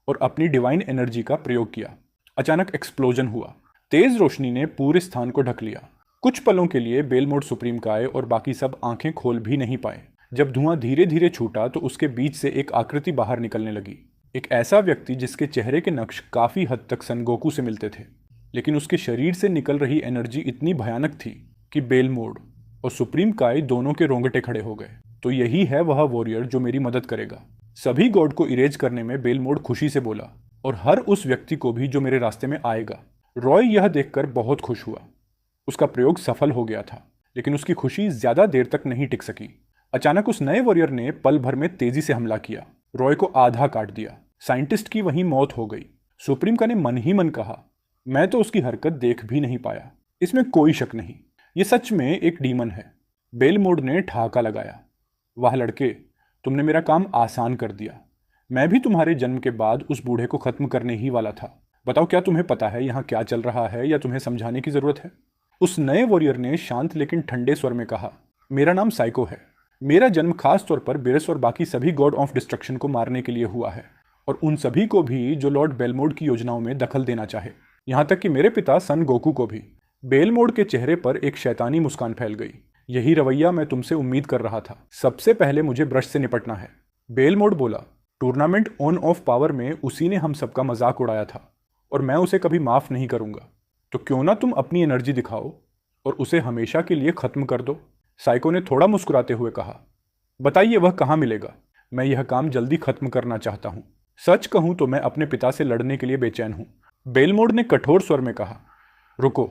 और अपनी डिवाइन एनर्जी का प्रयोग किया। अचानक एक्सप्लोजन हुआ। तेज रोशनी ने पूरे स्थान को ढक लिया। कुछ पलों के लिए बेलमोड, सुप्रीम काय और बाकी सब आंखें खोल भी नहीं पाए। जब धुआं धीरे धीरे छूटा तो उसके बीच से एक आकृति बाहर निकलने लगी। एक ऐसा व्यक्ति जिसके चेहरे के नक्श काफी हद तक सन गोकू से मिलते थे, लेकिन उसके शरीर से निकल रही एनर्जी इतनी भयानक थी कि बेलमोड और सुप्रीम काय दोनों के रोंगटे खड़े हो गए। तो यही है वह वॉरियर जो मेरी मदद करेगा। सभी गॉड को इरेज करने में बेलमोड खुशी से बोला, और हर उस व्यक्ति को भी जो मेरे रास्ते में आएगा। रॉय यह देखकर बहुत खुश हुआ। उसका प्रयोग सफल हो गया था, लेकिन उसकी खुशी ज्यादा देर तक नहीं टिक सकी। अचानक उस नए वॉरियर ने पल भर में तेजी से हमला किया। रॉय को आधा काट दिया। साइंटिस्ट की वहीं मौत हो गई। सुप्रीम का ने मन ही मन कहा, मैं तो उसकी हरकत देख भी नहीं पाया। इसमें कोई शक नहीं, ये सच में एक डीमन है। बेलमोड ने ठहाका लगाया, वाह लड़के, तुमने मेरा काम आसान कर दिया। मैं भी तुम्हारे जन्म के बाद उस बूढ़े को खत्म करने ही वाला था। बताओ, क्या तुम्हें पता है यहाँ क्या चल रहा है, या तुम्हें समझाने की जरूरत है? उस नए वॉरियर ने शांत लेकिन ठंडे स्वर में कहा, मेरा नाम साइको है। मेरा जन्म खास तौर पर बिरस और बाकी सभी गॉड ऑफ डिस्ट्रक्शन को मारने के लिए हुआ है, और उन सभी को भी जो लॉर्ड बेलमोड की योजनाओं में दखल देना चाहे, यहाँ तक कि मेरे पिता सन गोकू को भी। बेलमोड के चेहरे पर एक शैतानी मुस्कान फैल गई। यही रवैया मैं तुमसे उम्मीद कर रहा था। सबसे पहले मुझे ब्रश से निपटना है। बेलमोड बोला, टूर्नामेंट ऑन ऑफ पावर में उसी ने हम सबका मजाक उड़ाया था, और मैं उसे कभी माफ नहीं करूंगा। तो क्यों ना तुम अपनी एनर्जी दिखाओ और उसे हमेशा के लिए खत्म कर दो। साइको ने थोड़ा मुस्कुराते हुए कहा, बताइए वह कहाँ मिलेगा? मैं यह काम जल्दी खत्म करना चाहता हूँ। सच कहूं तो मैं अपने पिता से लड़ने के लिए बेचैन हूँ। बेलमोड ने कठोर स्वर में कहा, रुको,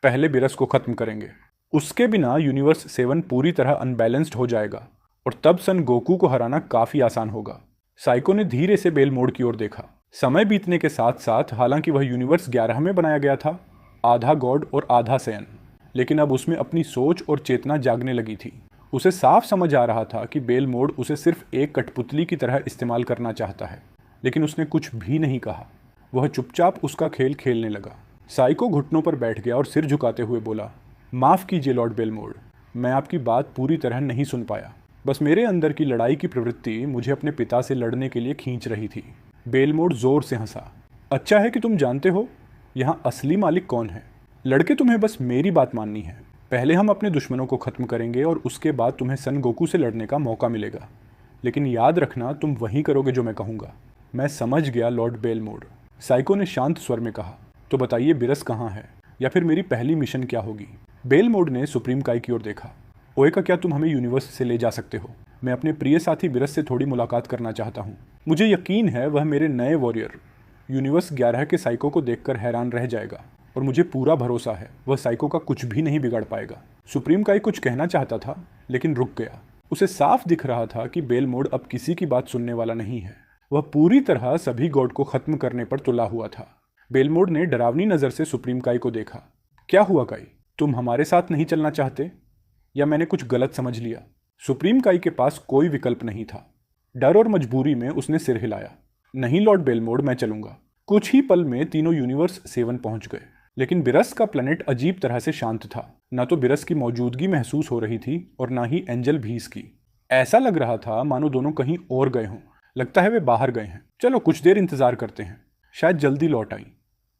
पहले बिरस को खत्म करेंगे। उसके बिना यूनिवर्स 7 पूरी तरह अनबैलेंस्ड हो जाएगा, और तब सन गोकू को हराना काफी आसान होगा। साइको ने धीरे से बेलमोड की ओर देखा। समय बीतने के साथ साथ हालांकि वह यूनिवर्स 11 में बनाया गया था, आधा गॉड और आधा सैन, लेकिन अब उसमें अपनी सोच और चेतना जागने लगी थी। उसे साफ समझ आ रहा था कि बेलमोड उसे सिर्फ एक कठपुतली की तरह इस्तेमाल करना चाहता है, लेकिन उसने कुछ भी नहीं कहा। वह चुपचाप उसका खेल खेलने लगा। साइको घुटनों पर बैठ गया और सिर झुकाते हुए बोला, माफ कीजिए लॉर्ड बेलमोड, मैं आपकी बात पूरी तरह नहीं सुन पाया। बस मेरे अंदर की लड़ाई की प्रवृत्ति मुझे अपने पिता से लड़ने के लिए खींच रही थी। बेलमोड जोर से हंसा। अच्छा है कि तुम जानते हो यहाँ असली मालिक कौन है। लड़के, तुम्हें बस मेरी बात माननी है। पहले हम अपने दुश्मनों को खत्म करेंगे और उसके बाद तुम्हें सन गोकू से लड़ने का मौका मिलेगा, लेकिन याद रखना तुम वही करोगे जो मैं कहूँगा। मैं समझ गया लॉर्ड बेलमोड, साइको ने शांत स्वर में कहा। तो बताइए बिरस कहाँ है, या फिर मेरी पहली मिशन क्या होगी? बेलमोड ने सुप्रीम काई की ओर देखा। ओएका, क्या तुम हमें यूनिवर्स से ले जा सकते हो? मैं अपने प्रिय साथी बिरस से थोड़ी मुलाकात करना चाहता हूँ। मुझे यकीन है वह मेरे नए वॉरियर यूनिवर्स 11 के साइको को देखकर हैरान रह जाएगा, और मुझे पूरा भरोसा है वह साइको का कुछ भी नहीं बिगाड़ पाएगा। सुप्रीम काई कुछ कहना चाहता था, लेकिन रुक गया। उसे साफ दिख रहा था कि बेलमोड अब किसी की बात सुनने वाला नहीं है। वह पूरी तरह सभी गॉड को खत्म करने पर तुला हुआ था। बेलमोड ने डरावनी नज़र से सुप्रीम काई को देखा। क्या हुआ काई, तुम हमारे साथ नहीं चलना चाहते, या मैंने कुछ गलत समझ लिया? सुप्रीम काई के पास कोई विकल्प नहीं था। डर और मजबूरी में उसने सिर हिलाया। नहीं लॉर्ड बेलमोड, मैं चलूंगा। कुछ ही पल में तीनों यूनिवर्स 7 पहुंच गए, लेकिन बिरस का प्लेनेट अजीब तरह से शांत था। न तो बिरस की मौजूदगी महसूस हो रही थी और ना ही एंजल भीस की। ऐसा लग रहा था मानो दोनों कहीं और गए हों। लगता है वे बाहर गए हैं। चलो कुछ देर इंतजार करते हैं, शायद जल्दी लौट आई।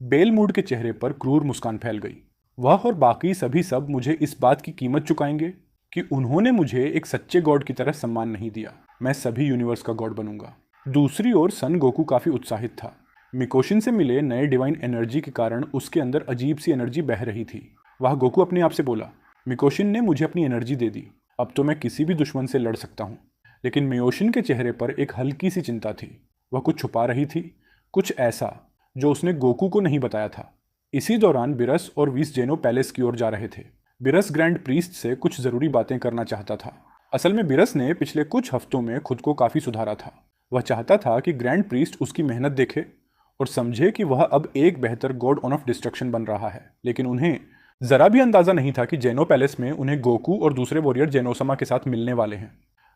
बेलमोड के चेहरे पर क्रूर मुस्कान फैल गई। वह और बाकी सभी सब मुझे इस बात की कीमत चुकाएंगे कि उन्होंने मुझे एक सच्चे गॉड की तरह सम्मान नहीं दिया। मैं सभी यूनिवर्स का गॉड बनूंगा। दूसरी ओर सन गोकू काफी उत्साहित था। मिकोशिन से मिले नए डिवाइन एनर्जी के कारण उसके अंदर अजीब सी एनर्जी बह रही थी। वह गोकू अपने आप से बोला, मिकोशिन ने मुझे अपनी एनर्जी दे दी, अब तो मैं किसी भी दुश्मन से लड़ सकता हूँ। लेकिन मियोशिन के चेहरे पर एक हल्की सी चिंता थी। वह कुछ छुपा रही थी, कुछ ऐसा जो उसने गोकू को नहीं बताया था। इसी दौरान बिरस और वीस जेनो पैलेस की ओर जा रहे थे। बिरस ग्रैंड प्रीस्ट से कुछ ज़रूरी बातें करना चाहता था। असल में बिरस ने पिछले कुछ हफ्तों में खुद को काफ़ी सुधारा था। वह चाहता था कि ग्रैंड प्रीस्ट उसकी मेहनत देखे और समझे कि वह अब एक बेहतर गॉड ऑफ डिस्ट्रक्शन बन रहा है। लेकिन उन्हें ज़रा भी अंदाज़ा नहीं था कि जेनो पैलेस में उन्हें गोकू और दूसरे वॉरियर जेनोसमा के साथ मिलने वाले हैं।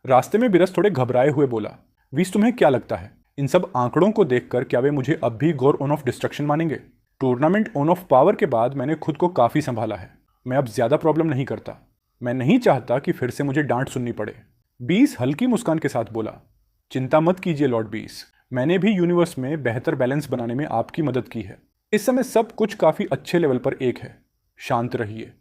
रास्ते में बिरस थोड़े घबराए हुए बोला, वीस, तुम्हें क्या लगता है, इन सब आंकड़ों को देखकर क्या वे मुझे अब भी गॉड ऑफ डिस्ट्रक्शन मानेंगे? टूर्नामेंट ऑन ऑफ पावर के बाद मैंने खुद को काफ़ी संभाला है। मैं अब ज़्यादा प्रॉब्लम नहीं करता। मैं नहीं चाहता कि फिर से मुझे डांट सुननी पड़े। बीस हल्की मुस्कान के साथ बोला, चिंता मत कीजिए लॉर्ड बीस, मैंने भी यूनिवर्स में बेहतर बैलेंस बनाने में आपकी मदद की है। इस समय सब कुछ काफ़ी अच्छे लेवल पर एक है। शांत रहिए।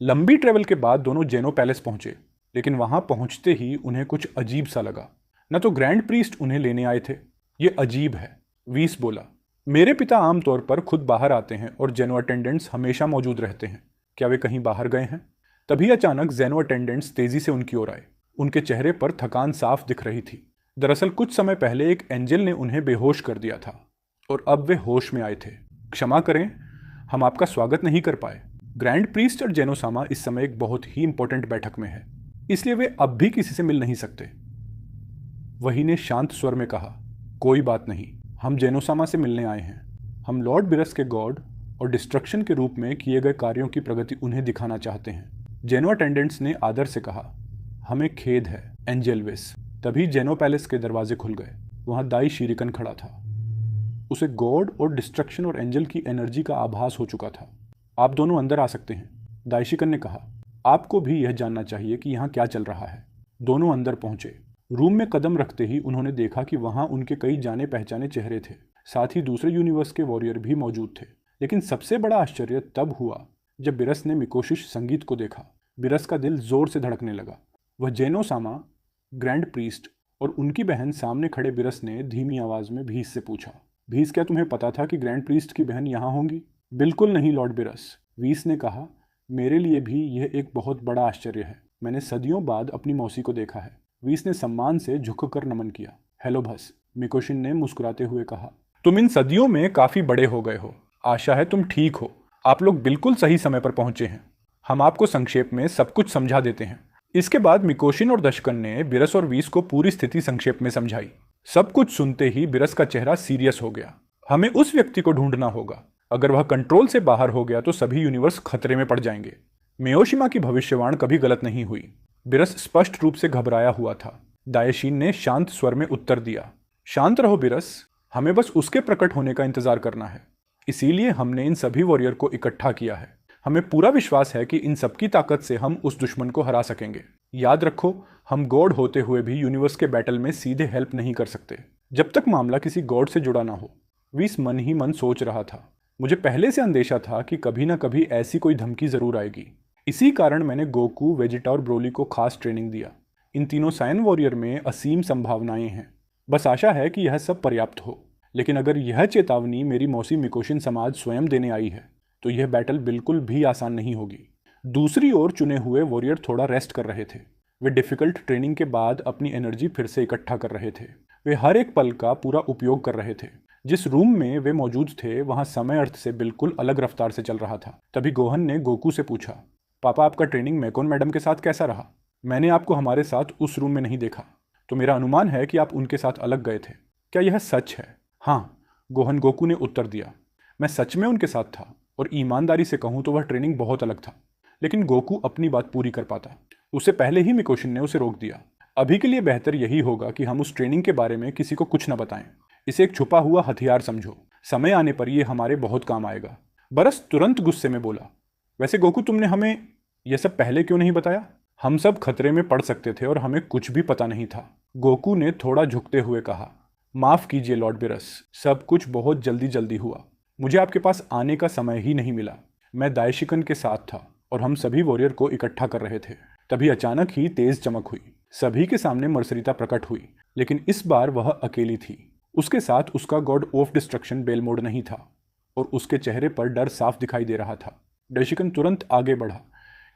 लंबी ट्रेवल के बाद दोनों जेनो पैलेस पहुंचे, लेकिन वहां पहुंचते ही उन्हें कुछ अजीब सा लगा। न तो ग्रैंड प्रीस्ट उन्हें लेने आए थे। ये अजीब है, वीस बोला। मेरे पिता आमतौर पर खुद बाहर आते हैं और जेनो अटेंडेंट्स हमेशा मौजूद रहते हैं। क्या वे कहीं बाहर गए हैं? तभी अचानक जेनो अटेंडेंट्स तेजी से उनकी ओर आए। उनके चेहरे पर थकान साफ दिख रही थी। दरअसल कुछ समय पहले एक एंजल ने उन्हें बेहोश कर दिया था और अब वे होश में आए थे। क्षमा करें, हम आपका स्वागत नहीं कर पाए। ग्रैंड प्रीस्ट और जेनोसामा इस समय एक बहुत ही इंपॉर्टेंट बैठक में है, इसलिए वे अब भी किसी से मिल नहीं सकते। वही ने शांत स्वर में कहा, कोई बात नहीं, हम जेनोसामा से मिलने आए हैं। हम लॉर्ड बिरस के गॉड और डिस्ट्रक्शन के रूप में किए गए कार्यों की प्रगति उन्हें दिखाना चाहते हैं। जेनो अटेंडेंट्स ने आदर से कहा, हमें खेद है एंजेलविस। तभी जेनो पैलेस के दरवाजे खुल गए। वहां दाई शीरिकन खड़ा था। उसे गॉड और डिस्ट्रक्शन और एंजल की एनर्जी का आभास हो चुका था। आप दोनों अंदर आ सकते हैं, दाइशिकन ने कहा। आपको भी यह जानना चाहिए कि यहाँ क्या चल रहा है। दोनों अंदर पहुंचे। रूम में कदम रखते ही उन्होंने देखा कि वहां उनके कई जाने पहचाने चेहरे थे। साथ ही दूसरे यूनिवर्स के वॉरियर भी मौजूद थे। लेकिन सबसे बड़ा आश्चर्य तब हुआ जब बिरस ने मिकोशिश संगीत को देखा। बिरस का दिल जोर से धड़कने लगा। वह जेनोसामा, ग्रैंड प्रीस्ट और उनकी बहन सामने खड़े बिरस ने धीमी आवाज में भीस से पूछा, भीस, क्या तुम्हें पता था कि ग्रैंड प्रीस्ट की बहन यहाँ होंगी? बिल्कुल नहीं लॉर्ड बिरस, वीस ने कहा। मेरे लिए भी यह एक बहुत बड़ा आश्चर्य है। मैंने सदियों बाद अपनी मौसी को देखा है। वीस ने सम्मान से झुककर नमन किया। हेलो भस, मिकोशिन ने मुस्कुराते हुए कहा। तुम इन सदियों में काफी बड़े हो गए हो। आशा है तुम ठीक हो। आप लोग बिल्कुल सही समय पर पहुंचे हैं। हम आपको संक्षेप में सब कुछ समझा देते हैं। इसके बाद मिकोशिन और दशकन ने बिरस और वीस को पूरी स्थिति संक्षेप में समझाई। सब कुछ सुनते ही बिरस का चेहरा सीरियस हो गया। हमें उस व्यक्ति को ढूंढना होगा। अगर वह कंट्रोल से बाहर हो गया तो सभी यूनिवर्स खतरे में पड़ जाएंगे। मियोशिमा की भविष्यवाणी कभी गलत नहीं हुई। बिरस स्पष्ट रूप से घबराया हुआ था। दायशीन ने शांत स्वर में उत्तर दिया, शांत रहो बिरस, हमें बस उसके प्रकट होने का इंतजार करना है। इसीलिए हमने इन सभी वॉरियर को इकट्ठा किया है। हमें पूरा विश्वास है कि इन सबकी ताकत से हम उस दुश्मन को हरा सकेंगे। याद रखो, हम गॉड होते हुए भी यूनिवर्स के बैटल में सीधे हेल्प नहीं कर सकते जब तक मामला किसी गॉड से जुड़ा ना हो। वीस मन ही मन सोच रहा था, मुझे पहले से अंदेशा था कि कभी ना कभी ऐसी कोई धमकी जरूर आएगी। इसी कारण मैंने गोकू, वेजिटा और ब्रोली को खास ट्रेनिंग दिया। इन तीनों साइन वॉरियर में असीम संभावनाएं हैं। बस आशा है कि यह सब पर्याप्त हो। लेकिन अगर यह चेतावनी मेरी मौसी मिकोशिन समाज स्वयं देने आई है तो यह बैटल बिल्कुल भी आसान नहीं होगी। दूसरी ओर चुने हुए वॉरियर थोड़ा रेस्ट कर रहे थे। वे डिफिकल्ट ट्रेनिंग के बाद अपनी एनर्जी फिर से इकट्ठा कर रहे थे। वे हर एक पल का पूरा उपयोग कर रहे थे। जिस रूम में वे मौजूद थे वहां समय अर्थ से बिल्कुल अलग रफ्तार से चल रहा था। तभी गोहन ने गोकू से पूछा, पापा आपका ट्रेनिंग मैकोन मैडम के साथ कैसा रहा? मैंने आपको हमारे साथ उस रूम में नहीं देखा, तो मेरा अनुमान है कि आप उनके साथ अलग गए थे। क्या यह सच है? हाँ, गोहन गोकू ने उत्तर दिया। मैं सच में उनके साथ था और ईमानदारी से कहूं तो वह ट्रेनिंग बहुत अलग था। लेकिन गोकू अपनी बात पूरी कर पाता। उससे पहले ही मिकोशिन ने उसे रोक दिया। अभी के लिए बेहतर यही होगा कि हम उस ट्रेनिंग के बारे में किसी को कुछ न बताएं। इसे एक छुपा हुआ हथियार समझो। समय आने पर यह हमारे बहुत काम आएगा। बरस तुरंत गुस्से में बोला, वैसे गोकू तुमने हमें यह सब पहले क्यों नहीं बताया? हम सब खतरे में पड़ सकते थे और हमें कुछ भी पता नहीं था। गोकू ने थोड़ा झुकते हुए कहा, माफ कीजिए लॉर्ड बिरस, सब कुछ बहुत जल्दी जल्दी हुआ। मुझे आपके पास आने का समय ही नहीं मिला। मैं दाइशिकन के साथ था और हम सभी वॉरियर को इकट्ठा कर रहे थे। तभी अचानक ही तेज चमक हुई। सभी के सामने मर्सरीता प्रकट हुई, लेकिन इस बार वह अकेली थी। उसके साथ उसका गॉड ऑफ डिस्ट्रक्शन बेलमोड नहीं था और उसके चेहरे पर डर साफ दिखाई दे रहा था। दाइशिकन तुरंत आगे बढ़ा,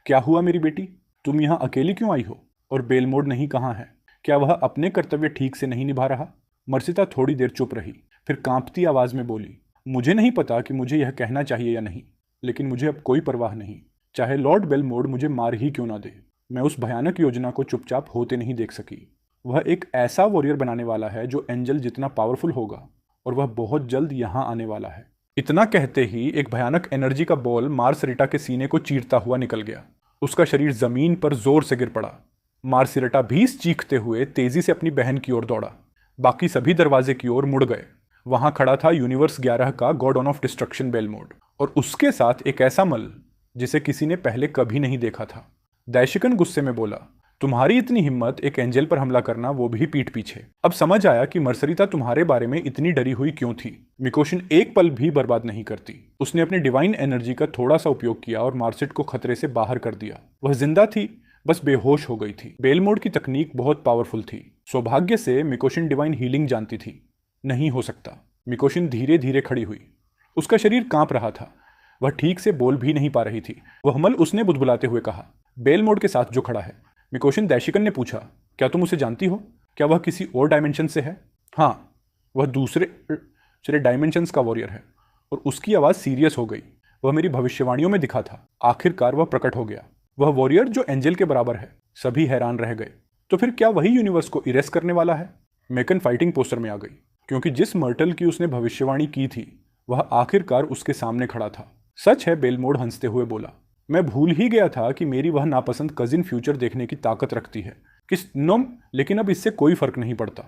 क्या हुआ मेरी बेटी? तुम यहाँ अकेली क्यों आई हो? और बेलमोड नहीं कहाँ है? क्या वह अपने कर्तव्य ठीक से नहीं निभा रहा? मर्सिता थोड़ी देर चुप रही, फिर कांपती आवाज में बोली, मुझे नहीं पता कि मुझे यह कहना चाहिए या नहीं, लेकिन मुझे अब कोई परवाह नहीं। चाहे लॉर्ड बेलमोड मुझे मार ही क्यों ना दे, मैं उस भयानक योजना को चुपचाप होते नहीं देख सकी। वह एक ऐसा वॉरियर बनाने वाला है जो एंजल जितना पावरफुल होगा, और वह बहुत जल्द यहाँ आने वाला है। इतना कहते ही एक भयानक एनर्जी का बॉल मार्सरिटा के सीने को चीरता हुआ निकल गया। उसका शरीर जमीन पर जोर से गिर पड़ा। मार्सरिटा भी चीखते हुए तेजी से अपनी बहन की ओर दौड़ा। बाकी सभी दरवाजे की ओर मुड़ गए। वहां खड़ा था यूनिवर्स 11 का गॉड ऑफ डिस्ट्रक्शन बेलमोड, और उसके साथ एक ऐसा मल जिसे किसी ने पहले कभी नहीं देखा था। दाइशिकन गुस्से में बोला, तुम्हारी इतनी हिम्मत एक एंजल पर हमला करना, वो भी पीठ पीछे। अब समझ आया कि मर्सरिता तुम्हारे बारे में इतनी डरी हुई क्यों थी। मिकोशिन एक पल भी बर्बाद नहीं करती। उसने अपनी डिवाइन एनर्जी का थोड़ा सा उपयोग किया और मार्सिट को खतरे से बाहर कर दिया। वह जिंदा थी, बस बेहोश हो गई थी। बेलमोड की तकनीक बहुत पावरफुल थी। सौभाग्य से मिकोशिन डिवाइन हीलिंग जानती थी। नहीं हो सकता। मिकोशिन धीरे धीरे खड़ी हुई। उसका शरीर कांप रहा था। वह ठीक से बोल भी नहीं पा रही थी। वह मल उसने बुदबुलाते हुए कहा, बेलमोड के साथ जो खड़ा है। मिकोशिन दाइशिकन ने पूछा, क्या तुम उसे जानती हो? क्या वह किसी और डायमेंशन से है? हाँ, वह दूसरे डायमेंशंस का वॉरियर है। और उसकी आवाज़ सीरियस हो गई। वह मेरी भविष्यवाणियों में दिखा था। आखिरकार वह प्रकट हो गया। वह वॉरियर जो एंजल के बराबर है। सभी हैरान रह गए। तो फिर क्या वही यूनिवर्स को इरेज करने वाला है? मेकन फाइटिंग पोस्टर में आ गई, क्योंकि जिस मर्टल की उसने भविष्यवाणी की थी वह आखिरकार उसके सामने खड़ा था। सच है, बेलमोड हंसते हुए बोला, मैं भूल ही गया था कि मेरी वह नापसंद कजिन फ्यूचर देखने की ताकत रखती है। लेकिन अब इससे कोई फर्क नहीं पड़ता।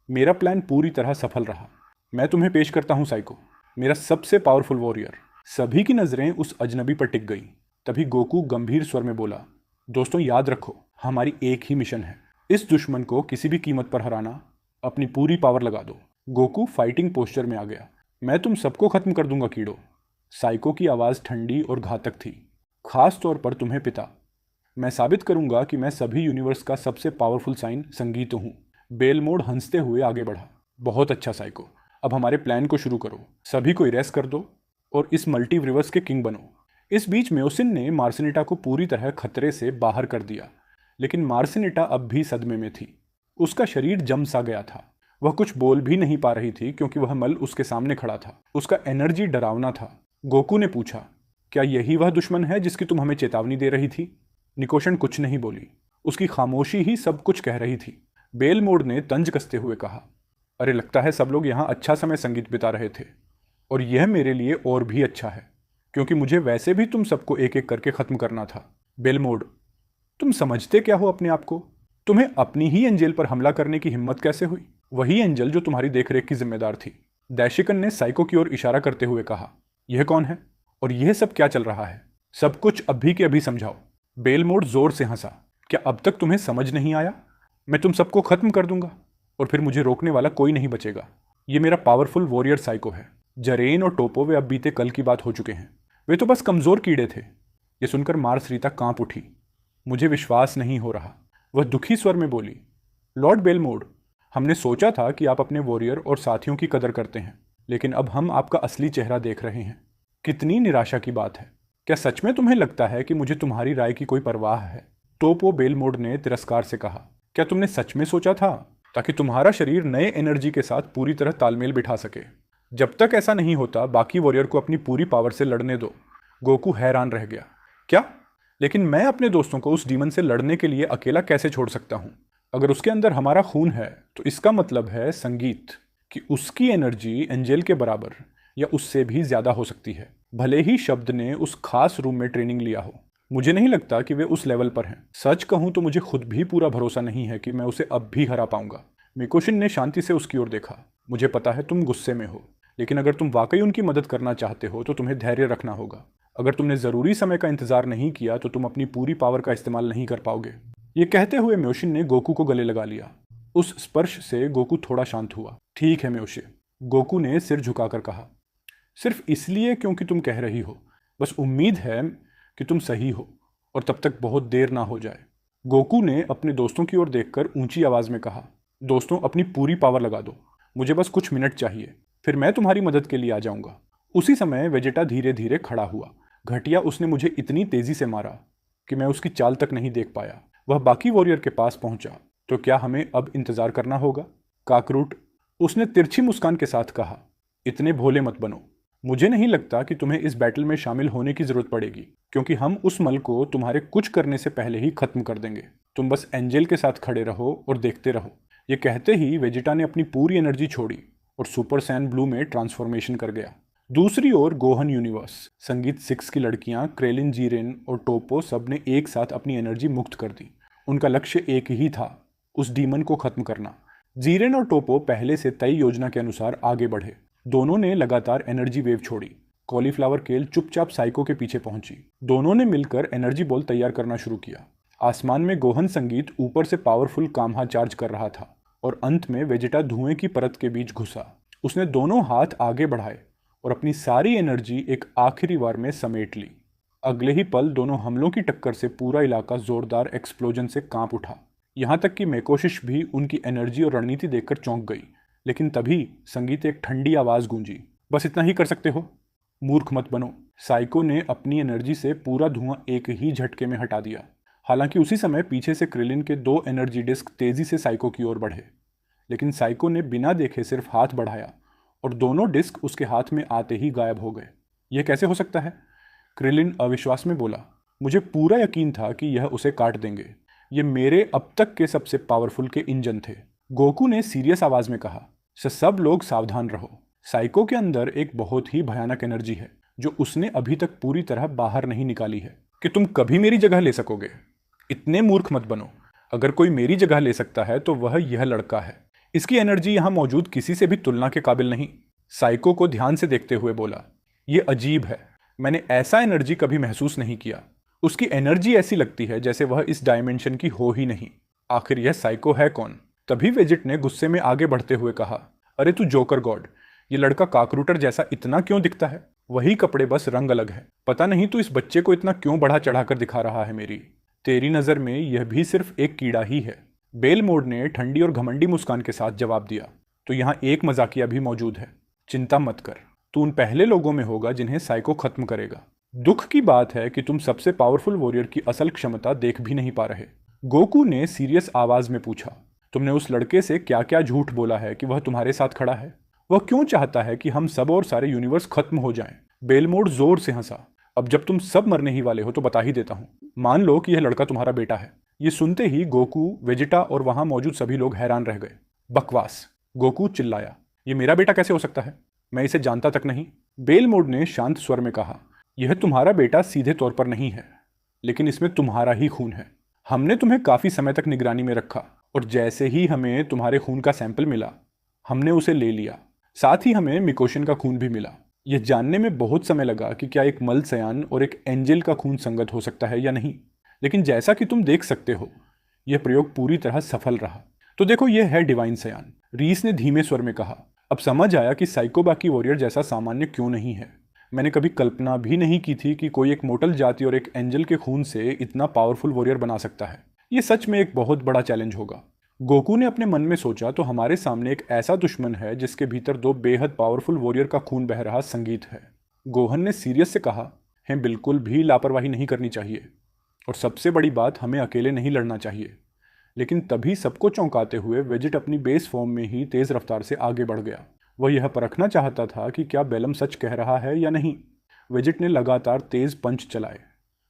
मेरा प्लान पूरी तरह सफल रहा। मैं तुम्हें पेश करता हूं साइको, मेरा सबसे पावरफुल वॉरियर। सभी की नजरें उस अजनबी पर टिक गई। तभी गोकू गंभीर स्वर में बोला, दोस्तों याद रखो, हमारी एक ही मिशन है। इस दुश्मन को किसी भी कीमत पर हराना। अपनी पूरी पावर लगा दो। गोकू फाइटिंग पोस्चर में आ गया। मैं तुम सबको खत्म कर दूंगा कीड़ो। साइको की आवाज़ ठंडी और घातक थी। खास तौर पर तुम्हें पिता। मैं साबित करूंगा कि मैं सभी यूनिवर्स का सबसे पावरफुल साइन संगीत हूँ। बेलमोड हंसते हुए आगे बढ़ा। बहुत अच्छा साइको, अब हमारे प्लान को शुरू करो। सभी को इरेज कर दो और इस मल्टीवर्स के किंग बनो। इस बीच म्योसिन ने मार्सिनिटा को पूरी तरह खतरे से बाहर कर दिया, लेकिन मार्सिनिटा अब भी सदमे में थी। उसका शरीर जम सा गया था। वह कुछ बोल भी नहीं पा रही थी क्योंकि वह मल उसके सामने खड़ा था। उसका एनर्जी डरावना था। गोकू ने पूछा, क्या यही वह दुश्मन है जिसकी तुम हमें चेतावनी दे रही थी? निकोशन कुछ नहीं बोली। उसकी खामोशी ही सब कुछ कह रही थी। बेलमोड ने तंज कसते हुए कहा, अरे लगता है सब लोग यहाँ अच्छा समय संगीत बिता रहे थे, और यह मेरे लिए और भी अच्छा है, क्योंकि मुझे वैसे भी तुम सबको एक एक करके खत्म करना था। बेलमोड, तुम समझते क्या हो अपने आप को? तुम्हें अपनी ही एंजल पर हमला करने की हिम्मत कैसे हुई? वही एंजल जो तुम्हारी देखरेख की जिम्मेदार थी। दाइशिकन ने साइको की ओर इशारा करते हुए कहा, यह कौन है और यह सब क्या चल रहा है? सब कुछ अभी के अभी समझाओ। बेलमोड जोर से हंसा, क्या अब तक तुम्हें समझ नहीं आया? मैं तुम सबको खत्म कर दूंगा और फिर मुझे रोकने वाला कोई नहीं बचेगा। ये मेरा पावरफुल वॉरियर साइको है। जरेन और टोपो वे अब बीते कल की बात हो चुके हैं। वे तो बस कमजोर कीड़े थे। ये सुनकर मार्सरीता कांप उठी। मुझे विश्वास नहीं हो रहा। वह दुखी स्वर में बोली, लॉर्ड बेलमोड, हमने सोचा था कि आप अपने वॉरियर और साथियों की कदर करते हैं, लेकिन अब हम आपका असली चेहरा देख रहे हैं। कितनी निराशा की बात है। क्या सच में तुम्हें लगता है कि मुझे तुम्हारी राय की कोई परवाह है? टोपो बेलमोड ने तिरस्कार से कहा। क्या तुमने सच में सोचा था ताकि तुम्हारा शरीर नए एनर्जी के साथ पूरी तरह तालमेल बिठा सके? जब तक ऐसा नहीं होता बाकी वॉरियर को अपनी पूरी पावर से लड़ने दो। गोकू हैरान रह गया। क्या? लेकिन मैं अपने दोस्तों को उस डीमन से लड़ने के लिए अकेला कैसे छोड़ सकता हूं? अगर उसके अंदर हमारा खून है तो इसका मतलब है संगीत कि उसकी एनर्जी एंजेल के बराबर या उससे भी ज्यादा हो सकती है, भले ही शब्द ने उस खास रूम में ट्रेनिंग लिया हो। मुझे नहीं लगता कि वे उस लेवल पर हैं। सच कहूं तो मुझे खुद भी पूरा भरोसा नहीं है कि मैं उसे अब भी हरा पाऊंगा। मिकोशिन ने शांति से उसकी ओर देखा। मुझे पता है तुम गुस्से में हो, लेकिन अगर तुम वाकई उनकी मदद करना चाहते हो तो तुम्हें धैर्य रखना होगा। अगर तुमने जरूरी समय का इंतजार नहीं किया तो तुम अपनी पूरी पावर का इस्तेमाल नहीं कर पाओगे। ये कहते हुए म्योशिन ने गोकू को गले लगा लिया। उस स्पर्श से गोकू थोड़ा शांत हुआ। ठीक है म्योशे, गोकू ने सिर झुकाकर कहा। सिर्फ इसलिए क्योंकि तुम कह रही हो। बस उम्मीद है कि तुम सही हो और तब तक बहुत देर ना हो जाए। गोकू ने अपने दोस्तों की ओर देखकर ऊंची आवाज में कहा, दोस्तों अपनी पूरी पावर लगा दो। मुझे बस कुछ मिनट चाहिए, फिर मैं तुम्हारी मदद के लिए आ जाऊंगा। उसी समय वेजेटा धीरे धीरे खड़ा हुआ। घटिया उसने मुझे इतनी तेजी से मारा कि मैं उसकी चाल तक नहीं देख पाया। वह बाकी वॉरियर के पास पहुंचा। तो क्या हमें अब इंतजार करना होगा? काकरूट, उसने तिरछी मुस्कान के साथ कहा, इतने भोले मत बनो। मुझे नहीं लगता कि तुम्हें इस बैटल में शामिल होने की जरूरत पड़ेगी, क्योंकि हम उस मल को तुम्हारे कुछ करने से पहले ही खत्म कर देंगे। तुम बस एंजेल के साथ खड़े रहो और देखते रहो। ये कहते ही वेजिटा ने अपनी पूरी एनर्जी छोड़ी और सुपर सैन ब्लू में ट्रांसफॉर्मेशन कर गया। दूसरी ओर गोहन यूनिवर्स, संगीत 6 की लड़कियां क्रेलिन, जीरेन और टोपो सब ने एक साथ अपनी एनर्जी मुक्त कर दी। उनका लक्ष्य एक ही था, उस डीमन को खत्म करना। जीरेन और टोपो पहले से तय योजना के अनुसार आगे बढ़े। दोनों ने लगातार एनर्जी वेव छोड़ी। कॉलीफ्लावर केल चुपचाप साइको के पीछे पहुंची। दोनों ने मिलकर एनर्जी बॉल तैयार करना शुरू किया। आसमान में गोहन संगीत ऊपर से पावरफुल काम्हा चार्ज कर रहा था और अंत में वेजिटा धुएं की परत के बीच घुसा। उसने दोनों हाथ आगे बढ़ाए और अपनी सारी एनर्जी एक आखिरी बार में समेट ली। अगले ही पल दोनों हमलों की टक्कर से पूरा इलाका जोरदार एक्सप्लोजन से कांप उठा। यहां तक कि मेकोशिश भी उनकी एनर्जी और रणनीति देखकर चौंक गई। लेकिन तभी संगीत एक ठंडी आवाज गूंजी, बस इतना ही कर सकते हो, मूर्ख मत बनो। साइको ने अपनी एनर्जी से पूरा धुआं एक ही झटके में हटा दिया। हालांकि उसी समय पीछे से क्रिलिन के 2 एनर्जी डिस्क तेजी से साइको की ओर बढ़े, लेकिन साइको ने बिना देखे सिर्फ हाथ बढ़ाया और दोनों डिस्क उसके हाथ में आते ही गायब हो गए। यह कैसे हो सकता है? क्रिलिन अविश्वास में बोला। मुझे पूरा यकीन था कि यह उसे काट देंगे। ये मेरे अब तक के सबसे पावरफुल के इंजन थे। गोकू ने सीरियस आवाज में कहा, सब लोग सावधान रहो। साइको के अंदर एक बहुत ही भयानक एनर्जी है जो उसने अभी तक पूरी तरह बाहर नहीं निकाली है कि तुम कभी मेरी जगह ले सकोगे। इतने मूर्ख मत बनो। अगर कोई मेरी जगह ले सकता है तो वह यह लड़का है। इसकी एनर्जी यहां मौजूद किसी से भी तुलना के काबिल नहीं। साइको को ध्यान से देखते हुए बोला, यह अजीब है, मैंने ऐसा एनर्जी कभी महसूस नहीं किया। उसकी एनर्जी ऐसी लगती है जैसे वह इस डायमेंशन की हो ही नहीं। आखिर यह साइको है कौन? तभी वेजिट ने गुस्से में आगे बढ़ते हुए कहा, अरे तू जोकर गॉड, ये लड़का काकरूटर जैसा इतना क्यों दिखता है? वही कपड़े, बस रंग अलग है। पता नहीं तू इस बच्चे को इतना क्यों बढ़ा चढ़ाकर दिखा रहा है। तेरी नजर में यह भी सिर्फ एक कीड़ा ही है। बेलमोड ने ठंडी और घमंडी मुस्कान के साथ जवाब दिया। तो यहाँ एक मजाकिया भी मौजूद है। चिंता मत कर, तू उन पहले लोगों में होगा जिन्हें साइको खत्म करेगा। दुख की बात है कि तुम सबसे पावरफुल वॉरियर की असल क्षमता देख भी नहीं पा रहे। गोकू ने सीरियस आवाज में पूछा, तुमने उस लड़के से क्या क्या झूठ बोला है कि वह तुम्हारे साथ खड़ा है? वह क्यों चाहता है कि हम सब और सारे यूनिवर्स खत्म हो जाएं? बेलमोड जोर से हंसा। अब जब तुम सब मरने ही वाले हो तो बता ही देता हूं। मान लो कि यह लड़का तुम्हारा बेटा है। ये सुनते ही गोकू, वेजिटा और वहां मौजूद सभी लोग हैरान रह गए। बकवास, गोकू चिल्लाया। ये मेरा बेटा कैसे हो सकता है? मैं इसे जानता तक नहीं। बेलमोड ने शांत स्वर में कहा, यह तुम्हारा बेटा सीधे तौर पर नहीं है, लेकिन इसमें तुम्हारा ही खून है। हमने तुम्हें काफी समय तक निगरानी में रखा और जैसे ही हमें तुम्हारे खून का सैंपल मिला हमने उसे ले लिया। साथ ही हमें मिकोशिन का खून भी मिला। यह जानने में बहुत समय लगा कि क्या एक मल सयान और एक एंजल का खून संगत हो सकता है या नहीं, लेकिन जैसा कि तुम देख सकते हो यह प्रयोग पूरी तरह सफल रहा। तो देखो, यह है डिवाइन सयान, रीस ने धीमे स्वर में कहा। अब समझ आया कि साइको बाकी वॉरियर जैसा सामान्य क्यों नहीं है। मैंने कभी कल्पना भी नहीं की थी कि कोई एक मोटल जाति और एक एंजल के खून से इतना पावरफुल वॉरियर बना सकता है। ये सच में एक बहुत बड़ा चैलेंज होगा। गोकू ने अपने मन में सोचा, तो हमारे सामने एक ऐसा दुश्मन है जिसके भीतर 2 बेहद पावरफुल वॉरियर का खून बह रहा संगीत है। गोहन ने सीरियस से कहा, हमें बिल्कुल भी लापरवाही नहीं करनी चाहिए, और सबसे बड़ी बात, हमें अकेले नहीं लड़ना चाहिए। लेकिन तभी सबको चौंकाते हुए वेजिट अपनी बेस फॉर्म में ही तेज रफ्तार से आगे बढ़ गया। वह यह परखना चाहता था कि क्या बेलम सच कह रहा है या नहीं। वेजिट ने लगातार तेज पंच चलाए,